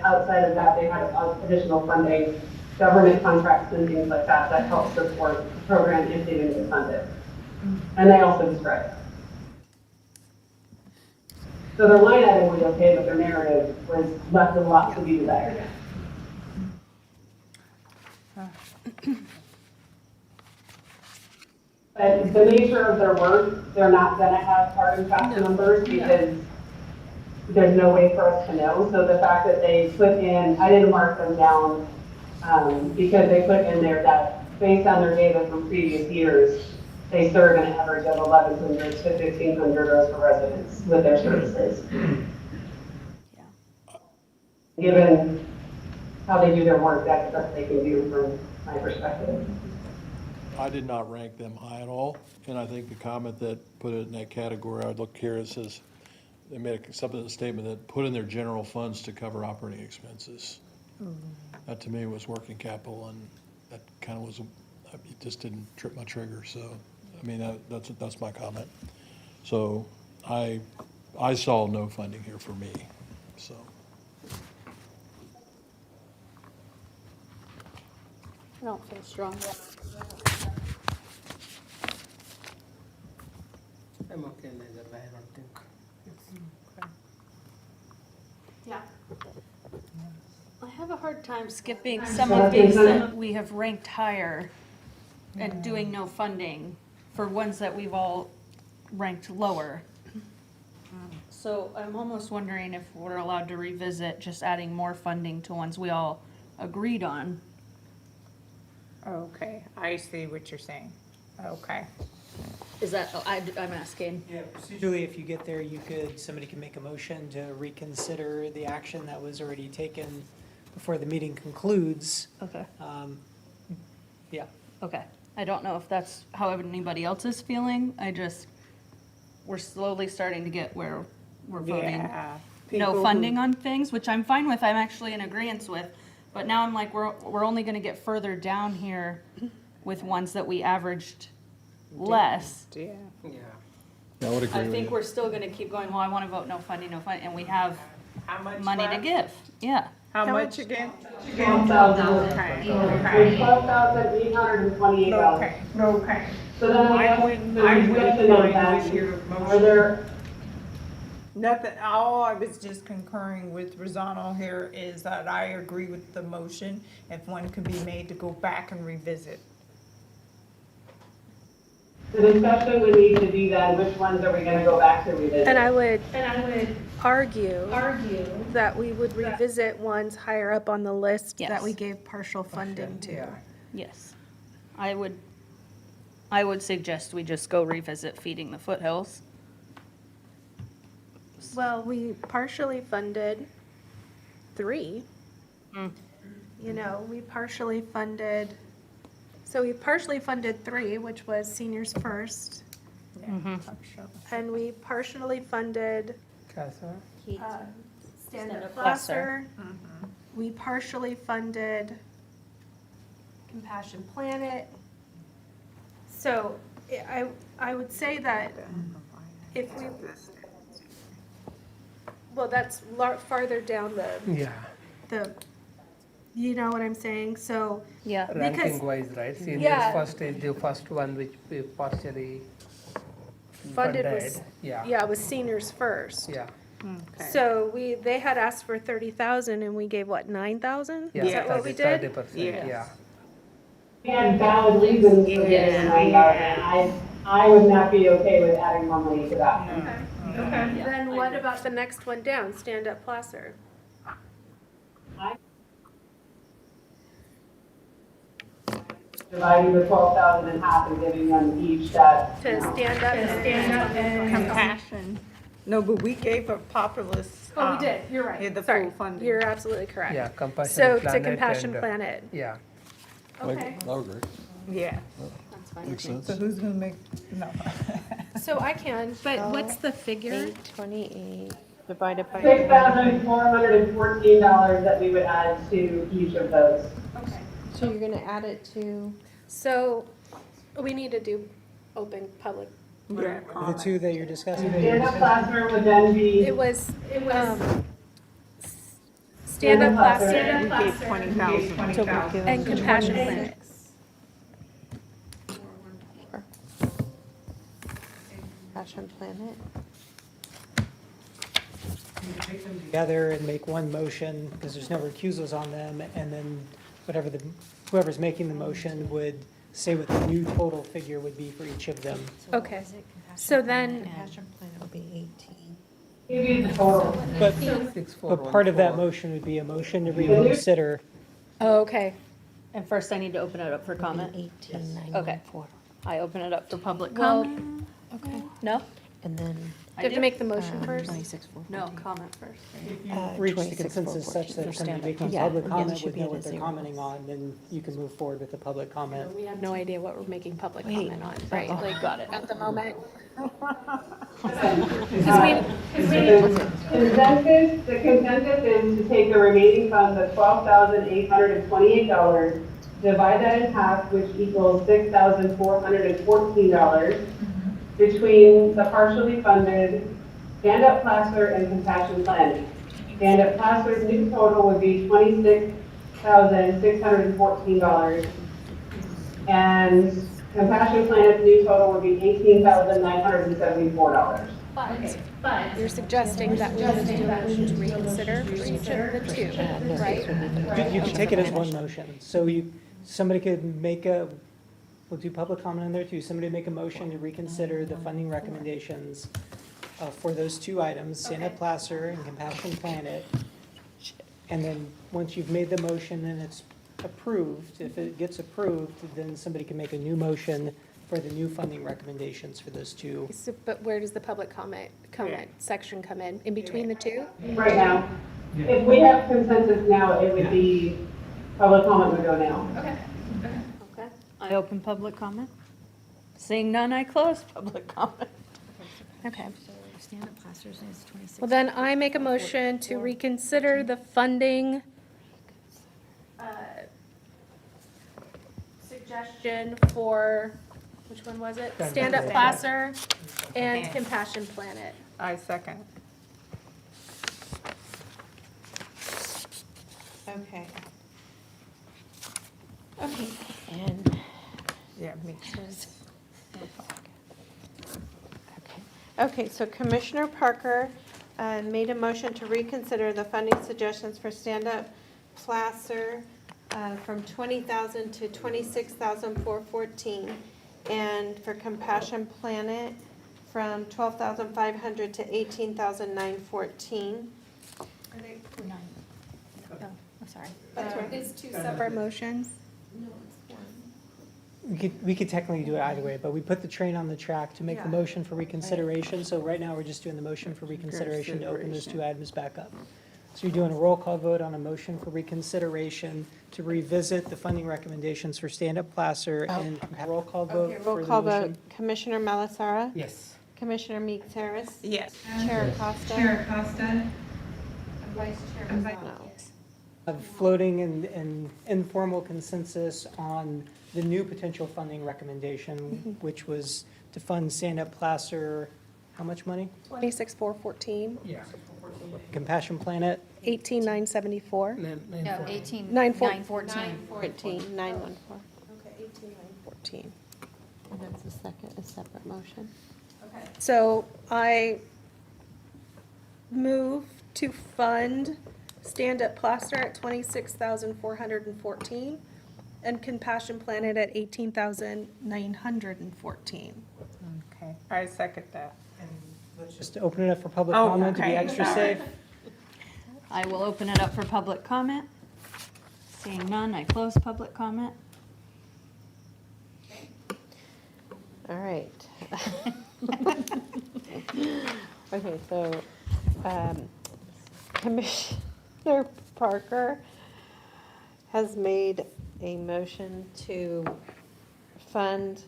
outside of that, they had additional funding, government contracts and things like that, that help support the program if they didn't get funded. And they also describe that. So their line item was okay, but their narrative was left a lot to be desired. But the nature of their work, they're not gonna have hard and fast numbers because there's no way for us to know. So the fact that they put in, I didn't mark them down, because they put in there that based on their data from previous years, they serve an average of 1,100 to 1,500 Roseville residents with their services. Given how they do their work, that's the best they can do from my perspective. I did not rank them high at all, and I think the comment that put it in that category, I'd look here, it says, they made something in the statement that put in their general funds to cover operating expenses. That to me was working capital, and that kind of was, it just didn't trip my trigger, so, I mean, that's my comment. So I saw no funding here for me, so. I don't feel strong. I'm okay neither way, I don't think. Yeah. I have a hard time skipping some of these that we have ranked higher and doing no funding for ones that we've all ranked lower. So I'm almost wondering if we're allowed to revisit just adding more funding to ones we all agreed on. Okay, I see what you're saying. Okay. Is that, I'm asking. Yeah, procedurally, if you get there, somebody can make a motion to reconsider the action that was already taken before the meeting concludes. Okay. Yeah. Okay. I don't know if that's how anybody else is feeling. We're slowly starting to get where we're voting Yeah. no People funding on things, which I'm fine with, I'm actually in agreement with. But now I'm like, we're only gonna get further down here with ones that we averaged less. Yeah. I would agree I with think you. we're still gonna keep going, well, I wanna vote no funding, and we have How much money to left? give, yeah. How much again? $12,000. Okay, There's $12,828. okay, okay. So then I guess the discussion of that, are there, Nothing, all I was just concurring with Rosanna here is that I agree with the motion, if one could be made to go back and revisit. the discussion would need to be then, which ones are we gonna go back to revisit? And I would argue that we would revisit ones higher up on the list that Yes. we gave partial funding to. Yes. I would suggest we just go revisit Feeding the Foothills. Well, we partially funded 3. You know, we partially funded 3, which was Seniors First. And we partially funded Casa? Stand Up Placer. Placer. We partially funded Compassion Planet. So I would say that if we, well, that's farther down Yeah, you know what I'm saying? So, Yeah. ranking wise, right? Seniors Yeah. first is the first one which we partially funded was, Yeah, yeah, it was Seniors First. yeah, So they had asked for 30,000 and we gave what, 9,000? yeah. Is that what we did? 30%, Yes. yeah. We had valid reasons for getting $9,000. I would not be okay with adding more money to that. Okay. Then what about the next one down, Stand Up Placer? Dividing the 12,000 in half and giving them each that, To you know. stand up and. Compassion. No, but we gave a populace. Oh, we did, you're Yeah, right. the Sorry, full funding. you're absolutely correct. Yeah, Compassion So to Planet Compassion and, Planet, Yeah, okay. I agree. Yeah. Makes sense. So who's gonna make, no. So I can, but what's the figure? 828 divided by. $6,414 that we would add to each of those. Okay. So you're gonna add it to, So we need to do open public The two that you're discussing? Stand-up plaster would then be. It was, stand-up plaster We gave 20,000. and compassion planet. Passion Planet. You can take them together and make one motion, because there's no recusals on them, and then whoever's making the motion would say what the new total figure would be for each of them. Okay, so then, Passion Planet will be 18. Give you the total. But part of that motion would be a motion to reconsider. oh, okay, And first I need to open it up for comment. 18,914. I open it up for public Well, comment. okay. No? And then, Do you have to make the motion first? 26,414. No, comment first. If you reach the consensus such that somebody making Yeah, public yeah, comment it should would be know at a what they're zero. commenting on, then you can move forward with the public comment. We have no idea what we're making public Wait. comment on, right? Like, Got it. at the moment. The consensus is to take the remaining funds of $12,828, divide that in half, which equals $6,414, between the partially funded stand-up plaster and compassion planet. Stand-up plaster's new total would be $26,614, and compassion planet's new total would be $18,974. But you're suggesting that we would do a motion to reconsider for each of the two, right? You can take it as one motion. So somebody could we'll do public comment on there too. Somebody make a motion to reconsider the funding recommendations for those two items, stand-up plaster and compassion planet. And then, once you've made the motion and it's approved, if it gets approved, then somebody can make a new motion for the new funding recommendations for those two. So, but where does the public comment section come in between the two? Right now. If we have consensus now, it would be, public comment would go now. Okay. I open public comment. Seeing none, I close public comment. Okay. Stand-up plasters is 26. Well, then I make a motion to reconsider the funding suggestion for, which one was it? Stand-up plaster and compassion planet. I second. Okay. Okay, and, Yeah, makes sense. okay, so Commissioner Parker made a motion to reconsider the funding suggestions for stand-up plaster from 20,000 to 26,414, and for Compassion Planet from 12,500 to 18,914. I'm sorry. It's two separate motions. We could technically do it either way, but we put the train on the track to make the motion for reconsideration. So right now, we're just doing the motion for reconsideration to open those two items back up. So you're doing a roll call vote on a motion for reconsideration to revisit the funding recommendations for stand-up plaster and roll call vote Okay, for roll the call vote. motion. Commissioner Malasara? Yes. Commissioner Meeks Harris? Yes. Chair Acosta? And Vice Chair Lozano? Floating and informal consensus on the new potential funding recommendation, which was to fund stand-up plaster, how much money? 26,414, Yeah. Compassion Planet? 18,974. No, 18, 914. 914, 914. Okay, 18,914. And that's a separate motion. So I move to fund stand-up plaster at 26,414 and Compassion Planet at 18,914. Okay, I second that. Let's just open it up for public Oh, comment to be okay. extra safe. I will open it up for public comment. Seeing none, I close public comment. All right. Okay, so Commissioner Parker has made a motion to fund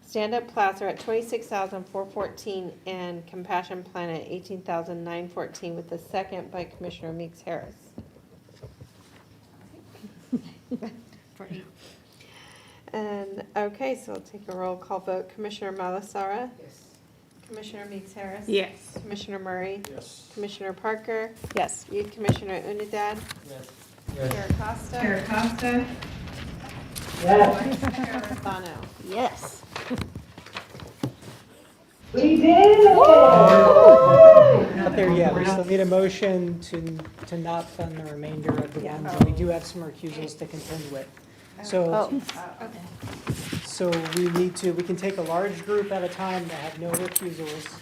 stand-up plaster at 26,414 and Compassion Planet 18,914 with a second by Commissioner Meeks Harris. And, okay, so we'll take a roll call vote. Commissioner Malasara? Yes. Commissioner Meeks Harris? Yes. Commissioner Murray? Yes. Commissioner Parker? Yes. Youth Commissioner Unidad? Chair Costa? Chair Costa? Yes. Chair Lozano? Yes. We did it! Not there yet. We still need a motion to not fund the remainder of the ones, and we do have some recusals to contend with. So, so we can take a large group at a time that have no recusals.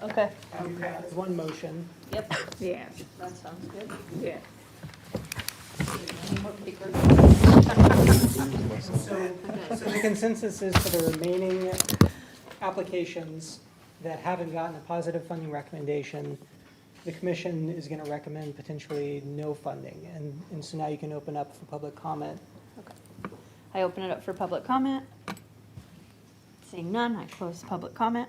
Okay. As one motion. Yep. Yes. That sounds good. Yeah. Any more papers? So the consensus is for the remaining applications that haven't gotten a positive funding recommendation, the commission is going to recommend potentially no funding. And so now you can open up for public comment. I open it up for public comment. Seeing none, I close public comment.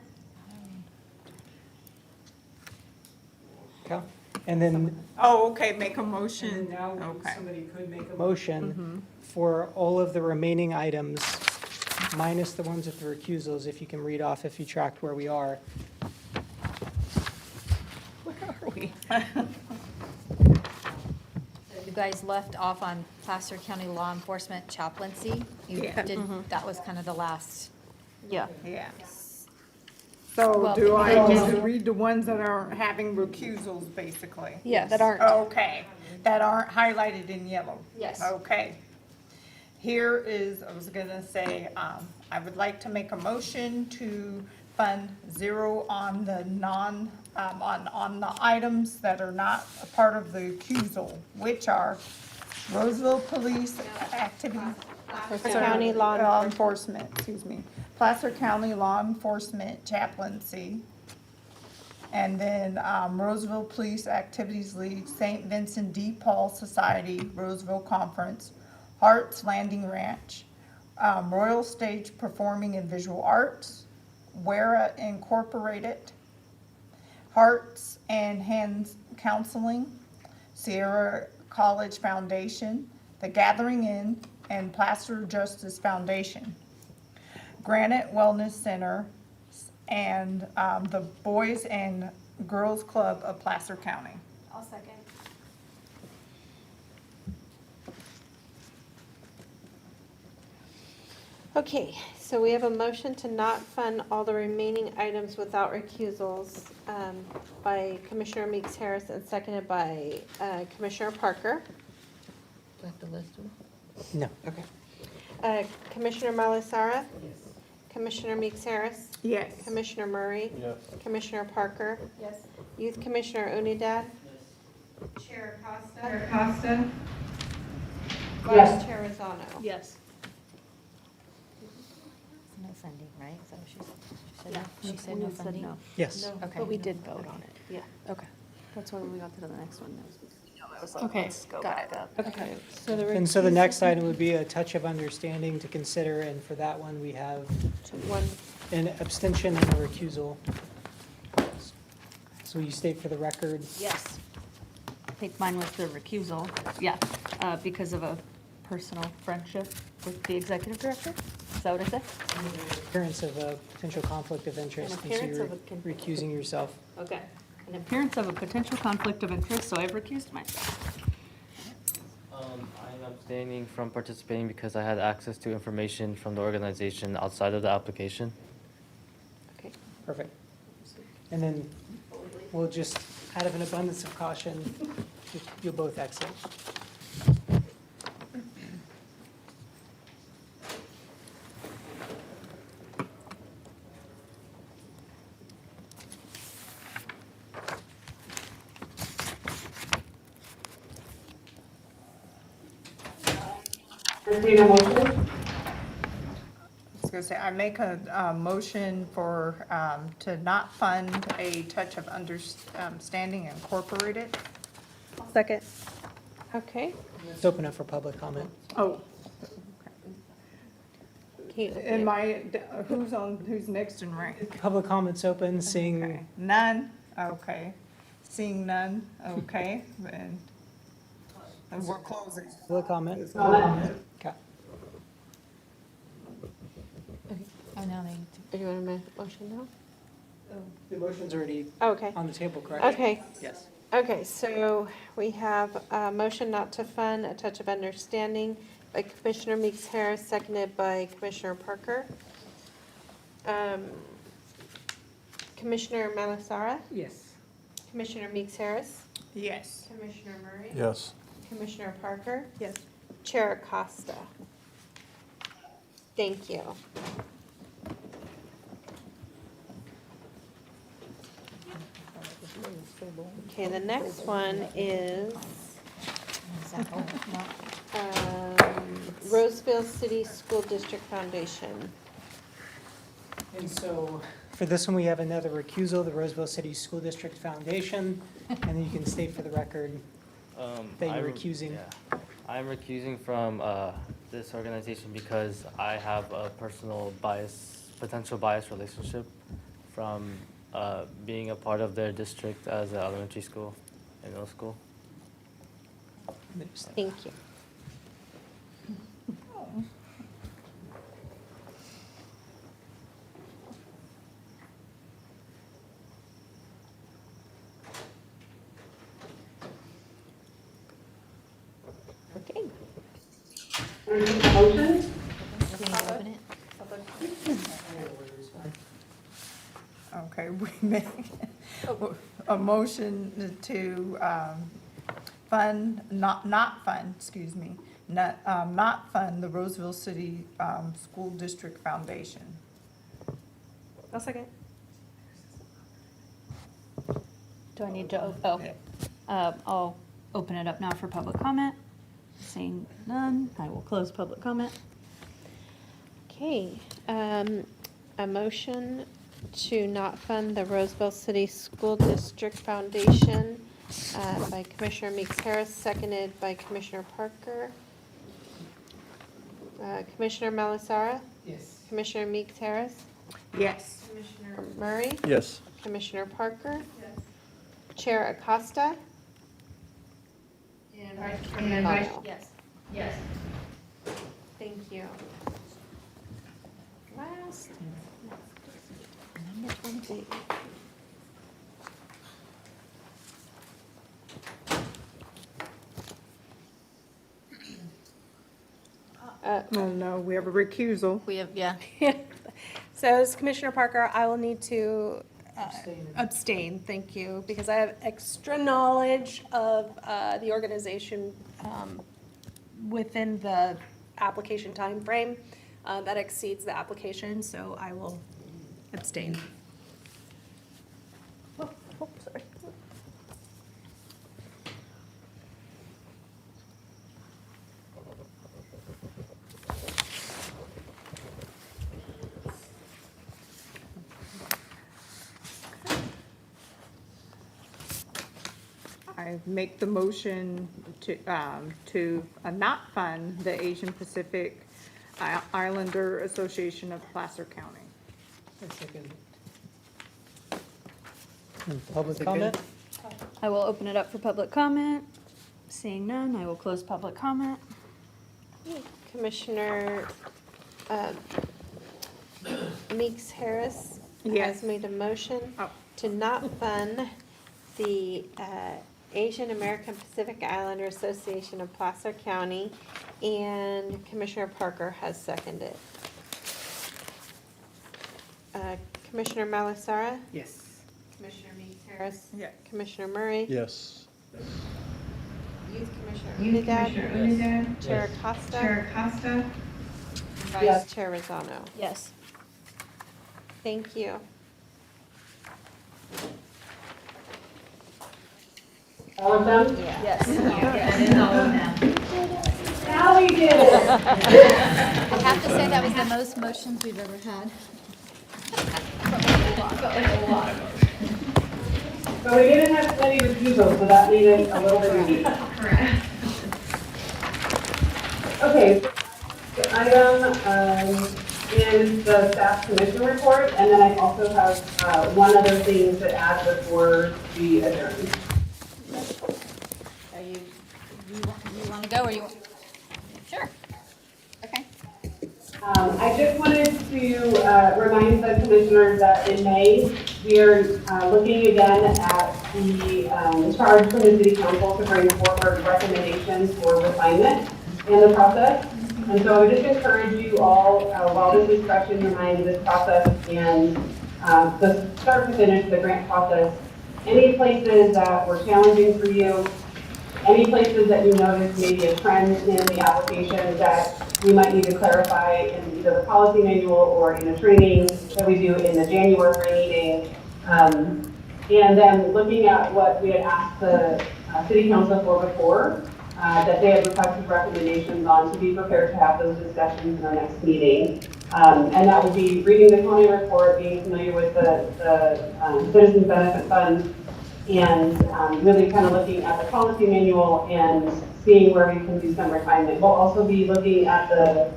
Okay? And then Oh, okay, make a and motion. now Okay. somebody could make a motion for all of the remaining items, minus the ones with the recusals, if you can read off if you tracked where we are. Where are we? You guys left off on Placer County Law Enforcement Chaplaincy. You Yeah. did, that was kind of the last. Yeah. Yeah. So Well, do I because- just read the ones that are having recusals, basically? Yeah, that aren't. Okay, that aren't highlighted in yellow? Yes. Okay. Here is, I was gonna say, I would like to make a motion to fund 0 on the on the items that are not a part of the recusal, which are Roseville Police Activity. Placer County Law Enforcement, excuse me. Placer County Law Enforcement Chaplaincy. And then Roseville Police Activities League, St. Vincent de Paul Society, Roseville Conference, Hart's Landing Ranch, Royal Stage Performing and Visual Arts, Wera Incorporated, Hearts and Hands Counseling, Sierra College Foundation, The Gathering Inn, and Placer Justice Foundation, Granite Wellness Center, and the Boys and Girls Club of Placer County. I'll second. Okay, so we have a motion to not fund all the remaining items without recusals by Commissioner Meeks Harris and seconded by Commissioner Parker. Do I have to list them? No. Okay. Commissioner Malasara? Yes. Commissioner Meeks Harris? Yes. Commissioner Murray? Yes. Commissioner Parker? Yes. Youth Commissioner Unidad? Chair Costa? Chair Costa? Yes. Vice Chair Rosano? Yes. No funding, right? Is that what she said no funding? Yes. Okay. But we did vote on it. Yeah. Okay. That's why when we got to the next one. Okay, got it. Okay. So the And so the next item would be a touch of understanding to consider, and for that one, we have one, an abstention and a recusal. So you state for the record, Yes. I think mine was the recusal, yeah, because of a personal friendship with the executive director. Is that what I said? appearance of a potential conflict of interest, An and so appearance you're of a recusing yourself. Okay. An appearance of a potential conflict of interest, so I've recused myself. I'm abstaining from participating because I had access to information from the organization outside of the application. okay. Perfect. And then we'll just, out of an abundance of caution, you'll both exit. Entertain a motion? I was gonna say, I make a motion for, to not fund a Touch of Understanding Incorporated. Second. Okay. Let's open up for public comment. Oh. Kate, And who's next in rank? Public comments open, Okay. seeing None, okay. Seeing none, okay, and we're closing. public comment. Okay. Oh, now they need to. Do you want to make a motion now? The motion's already Okay, on the table, correct? okay. Yes. Okay, so we have a motion not to fund, a touch of understanding by Commissioner Meeks Harris, seconded by Commissioner Parker. Commissioner Malasara, Yes. Commissioner Meeks Harris, Yes. Commissioner Murray, Yes. Commissioner Parker, Yes. Chair Acosta. Thank you. Okay, the next one is Roseville City School District Foundation. And so for this one, we have another recusal, the Roseville City School District Foundation. And then you can state for the record that you're I'm- recusing. Yeah. I'm recusing from this organization because I have a potential bias relationship from being a part of their district as an elementary school and middle school. Thank you. Okay. Motion? Okay, we make a motion to fund, not fund the Roseville City School District Foundation. I'll second. Do I need to, I'll open it up now for public comment. Seeing none, I will close public comment. Okay, a motion to not fund the Roseville City School District Foundation by Commissioner Meeks Harris, seconded by Commissioner Parker. Commissioner Malasara, Yes. Commissioner Meeks Harris, Yes. Commissioner Murray, Yes. Commissioner Parker, Chair Acosta. And Vice. Yes. Yes. Thank you. Last. Oh, no, we have a recusal. We have, yeah. So as Commissioner Parker, I will need to Abstain. abstain, thank you, because I have extra knowledge of the organization within the application timeframe that exceeds the application, so I will abstain. Oh, sorry. I make the motion to not fund the Asian Pacific Islander Association of Placer County. A second. And public comment? I will open it up for public comment. Seeing none, I will close public comment. Commissioner Meeks Harris Yes. has made a motion Oh. to not fund the Asian American Pacific Islander Association of Placer County, and Commissioner Parker has seconded. Commissioner Malasara, Yes. Commissioner Meeks Harris, Yeah. Commissioner Murray, Yes. Youth Commissioner Unidad, Chair Acosta, and Vice Chair Rosano. Yes. Thank you. All of them? Yes. Now we did it. I have to say that was the most motions we've ever had. But we didn't have any refusals, so that made it a little bit unique. Correct. Okay, so item is the staff commission report, and then I also have one other thing to add before we adjourn. Are you want to go or you want? Sure. Okay. I just wanted to remind the commissioners that in May, we are looking again at the charge from the city council to bring forward recommendations for refinement in the process. And so I would just encourage you all, while this is fresh in your mind, this process and the start to finish, the grant process, any places that were challenging for you, any places that you notice maybe a trend in the application that we might need to clarify in either the policy manual or in the training that we do in the January meeting. And then looking at what we had asked the city council for before, that they had requested recommendations on, to be prepared to have those discussions in our next meeting. And that would be reading the county report, being familiar with the Citizens Benefit Fund, and really kind of looking at the policy manual and seeing where we can do some refinement. We'll also be looking at the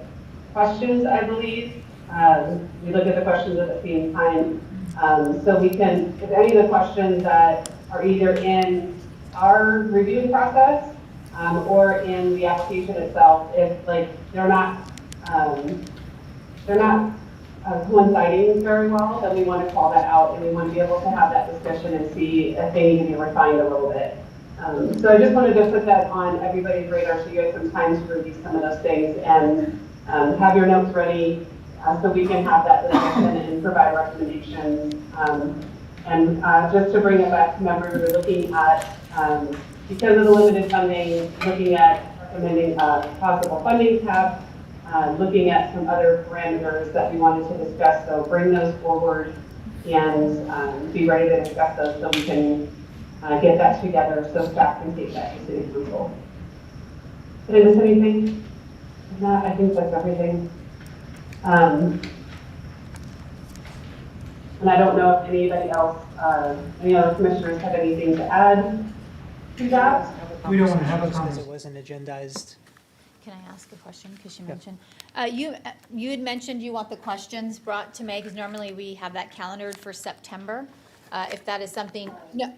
questions, I believe. We look at the questions at the same time. So we can, if any of the questions that are either in our review process or in the application itself, if like they're not coinciding very well, then we want to call that out and we want to be able to have that discussion and see if they need to be refined a little bit. So I just wanted to put that on everybody's radar so you have some time to review some of those things and have your notes ready so we can have that discussion and provide recommendations. And just to bring it back to memory, we were looking at, because of the limited funding, looking at recommending a possible funding cap, looking at some other parameters that we wanted to discuss. So bring those forward and be ready to discuss those so we can get that together so staff can take that to city council. Did I miss anything? If not, I think that's everything. And I don't know if anybody else, any other commissioners have anything to add to that? We don't want to have a conversation because it wasn't agendized. Can I ask a question, because you mentioned, you had mentioned you want the questions brought to May, because normally we have that calendared for September. If that is something, no,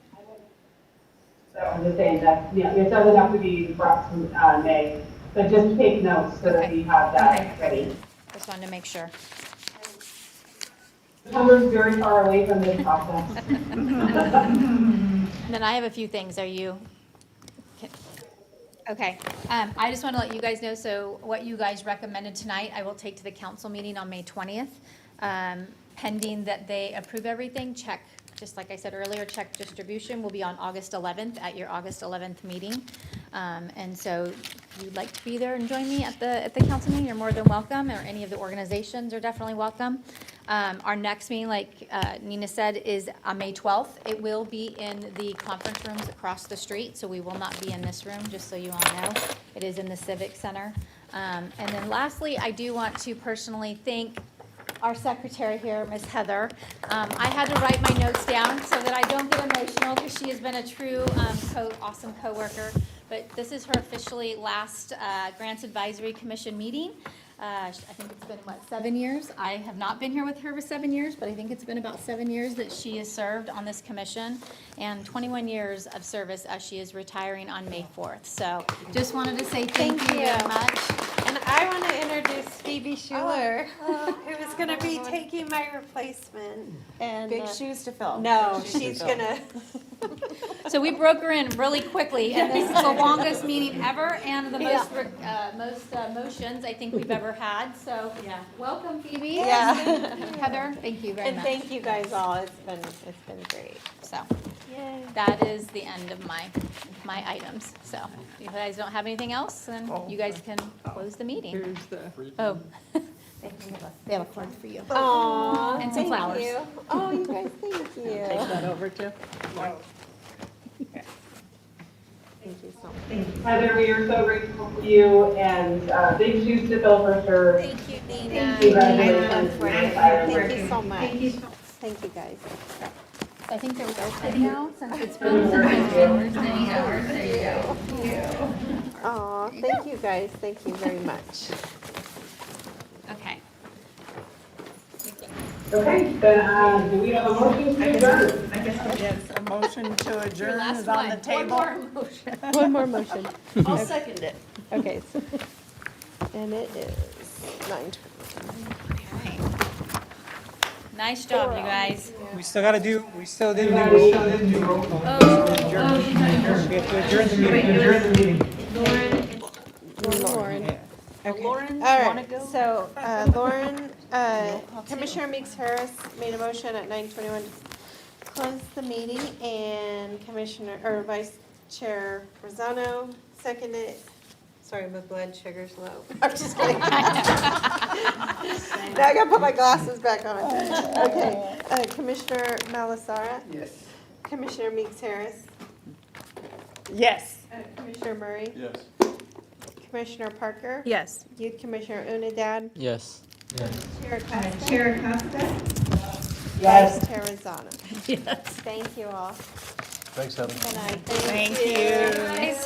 So I'm just saying that, yeah, it doesn't have to be brought to May, but just take notes so that Okay. we have that Okay. ready. just wanted to make sure. September's very far away from this process. And then I have a few things, are you? Okay, I just want to let you guys know, so what you guys recommended tonight, I will take to the council meeting on May 20th. Pending that they approve everything, check, just like I said earlier, check distribution will be on August 11th at your August 11th meeting. And so if you'd like to be there and join me at the council meeting, you're more than welcome, or any of the organizations are definitely welcome. Our next meeting, like Nina said, is on May 12th. It will be in the conference rooms across the street, so we will not be in this room, just so you all know. It is in the Civic Center. And then lastly, I do want to personally thank our secretary here, Ms. Heather. I had to write my notes down so that I don't get emotional, because she has been a true awesome coworker. But this is her officially last Grants Advisory Commission meeting. I think it's been, 7 years? I have not been here with her for 7 years, but I think it's been about 7 years that she has served on this commission, and 21 years of service as she is retiring on May 4th. So just wanted to say thank you very much. And I want to introduce Phoebe Schuler, who is going to be taking my replacement. And Big shoes to fill. no, she's going to. So we broke her in really quickly, and this is the longest meeting ever, and the most motions I think we've ever had. So, welcome, Phoebe. Yeah. Heather, thank you very And much. thank you guys all. It's been great. So, Yay. that is the end of my items. So, if you guys don't have anything else, then you guys can close the meeting. Oh. They have a card for you. Aw, And some thank flowers. you. Oh, you guys, thank you. Take that over too. Thank you so much. Heather, we are so grateful for you and big shoes to fill for sure. Thank you, Nina. Congratulations. Thank you so much. Thank you, guys. I think they're open now, since it's been 7 hours. There you go. Aw, thank you, guys. Thank you very much. Okay. Okay, then do we have a motion to adjourn? Yes, a motion to adjourn Last is on the one. table. One more motion. One more motion. I'll second it. Okay. And it is. Nice job, you guys. We still didn't do roll call. We have to adjourn the meeting. Lauren. Okay. Lauren, All wanna right, go? so, Lauren, Commissioner Meeks Harris made a motion at 9:21 to close the meeting, and Commissioner, or Vice Chair Rosano seconded. Sorry, my blood sugar's low. I'm just kidding. Now I gotta put my glasses back on. Okay, Commissioner Malasara, Yes. Commissioner Meeks Harris, Yes. Commissioner Murray, Yes. Commissioner Parker, Yes. Youth Commissioner Unadad, Yes. Chair Acosta, Vice Chair Rosano. Yes. Thank you all. Thanks, Heather. Good night. Thank you. Guys.